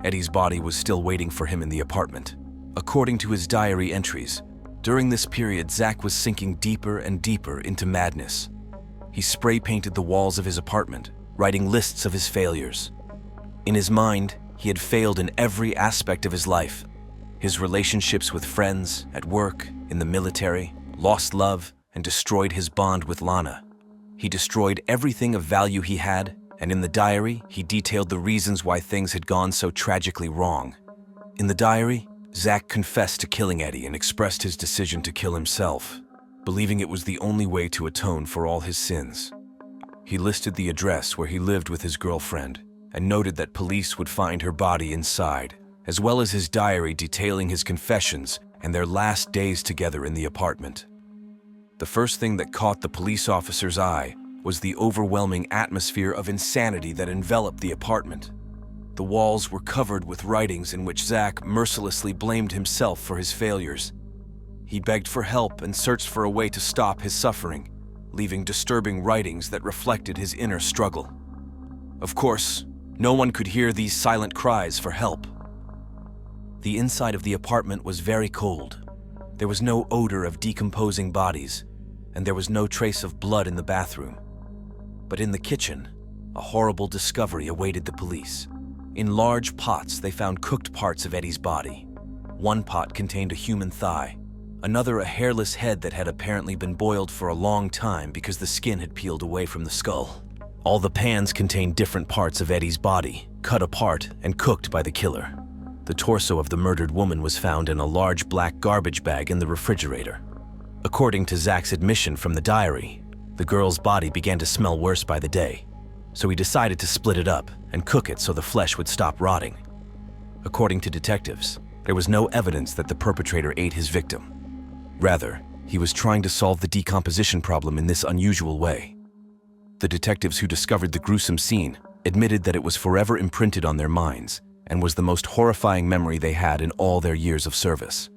Eddie's body was still waiting for him in the apartment. According to his diary entries, during this period, Zach was sinking deeper and deeper into madness. He spray-painted the walls of his apartment, writing lists of his failures. In his mind, he had failed in every aspect of his life. His relationships with friends, at work, in the military, lost love, and destroyed his bond with Lana. He destroyed everything of value he had, and in the diary, he detailed the reasons why things had gone so tragically wrong. In the diary, Zach confessed to killing Eddie and expressed his decision to kill himself, believing it was the only way to atone for all his sins. He listed the address where he lived with his girlfriend and noted that police would find her body inside, as well as his diary detailing his confessions and their last days together in the apartment. The first thing that caught the police officer's eye was the overwhelming atmosphere of insanity that enveloped the apartment. The walls were covered with writings in which Zach mercilessly blamed himself for his failures. He begged for help and searched for a way to stop his suffering, leaving disturbing writings that reflected his inner struggle. Of course, no one could hear these silent cries for help. The inside of the apartment was very cold. There was no odor of decomposing bodies, and there was no trace of blood in the bathroom. But in the kitchen, a horrible discovery awaited the police. In large pots, they found cooked parts of Eddie's body. One pot contained a human thigh, another a hairless head that had apparently been boiled for a long time because the skin had peeled away from the skull. All the pans contained different parts of Eddie's body, cut apart and cooked by the killer. the torso of the murdered woman was found in a large black garbage bag in the refrigerator. According to Zach's admission from the diary, the girl's body began to smell worse by the day, so he decided to split it up and cook it so the flesh would stop rotting. According to detectives, there was no evidence that the perpetrator ate his victim. Rather, he was trying to solve the decomposition problem in this unusual way. The detectives who discovered the gruesome scene admitted that it was forever imprinted on their minds and was the most horrifying memory they had in all their years of service.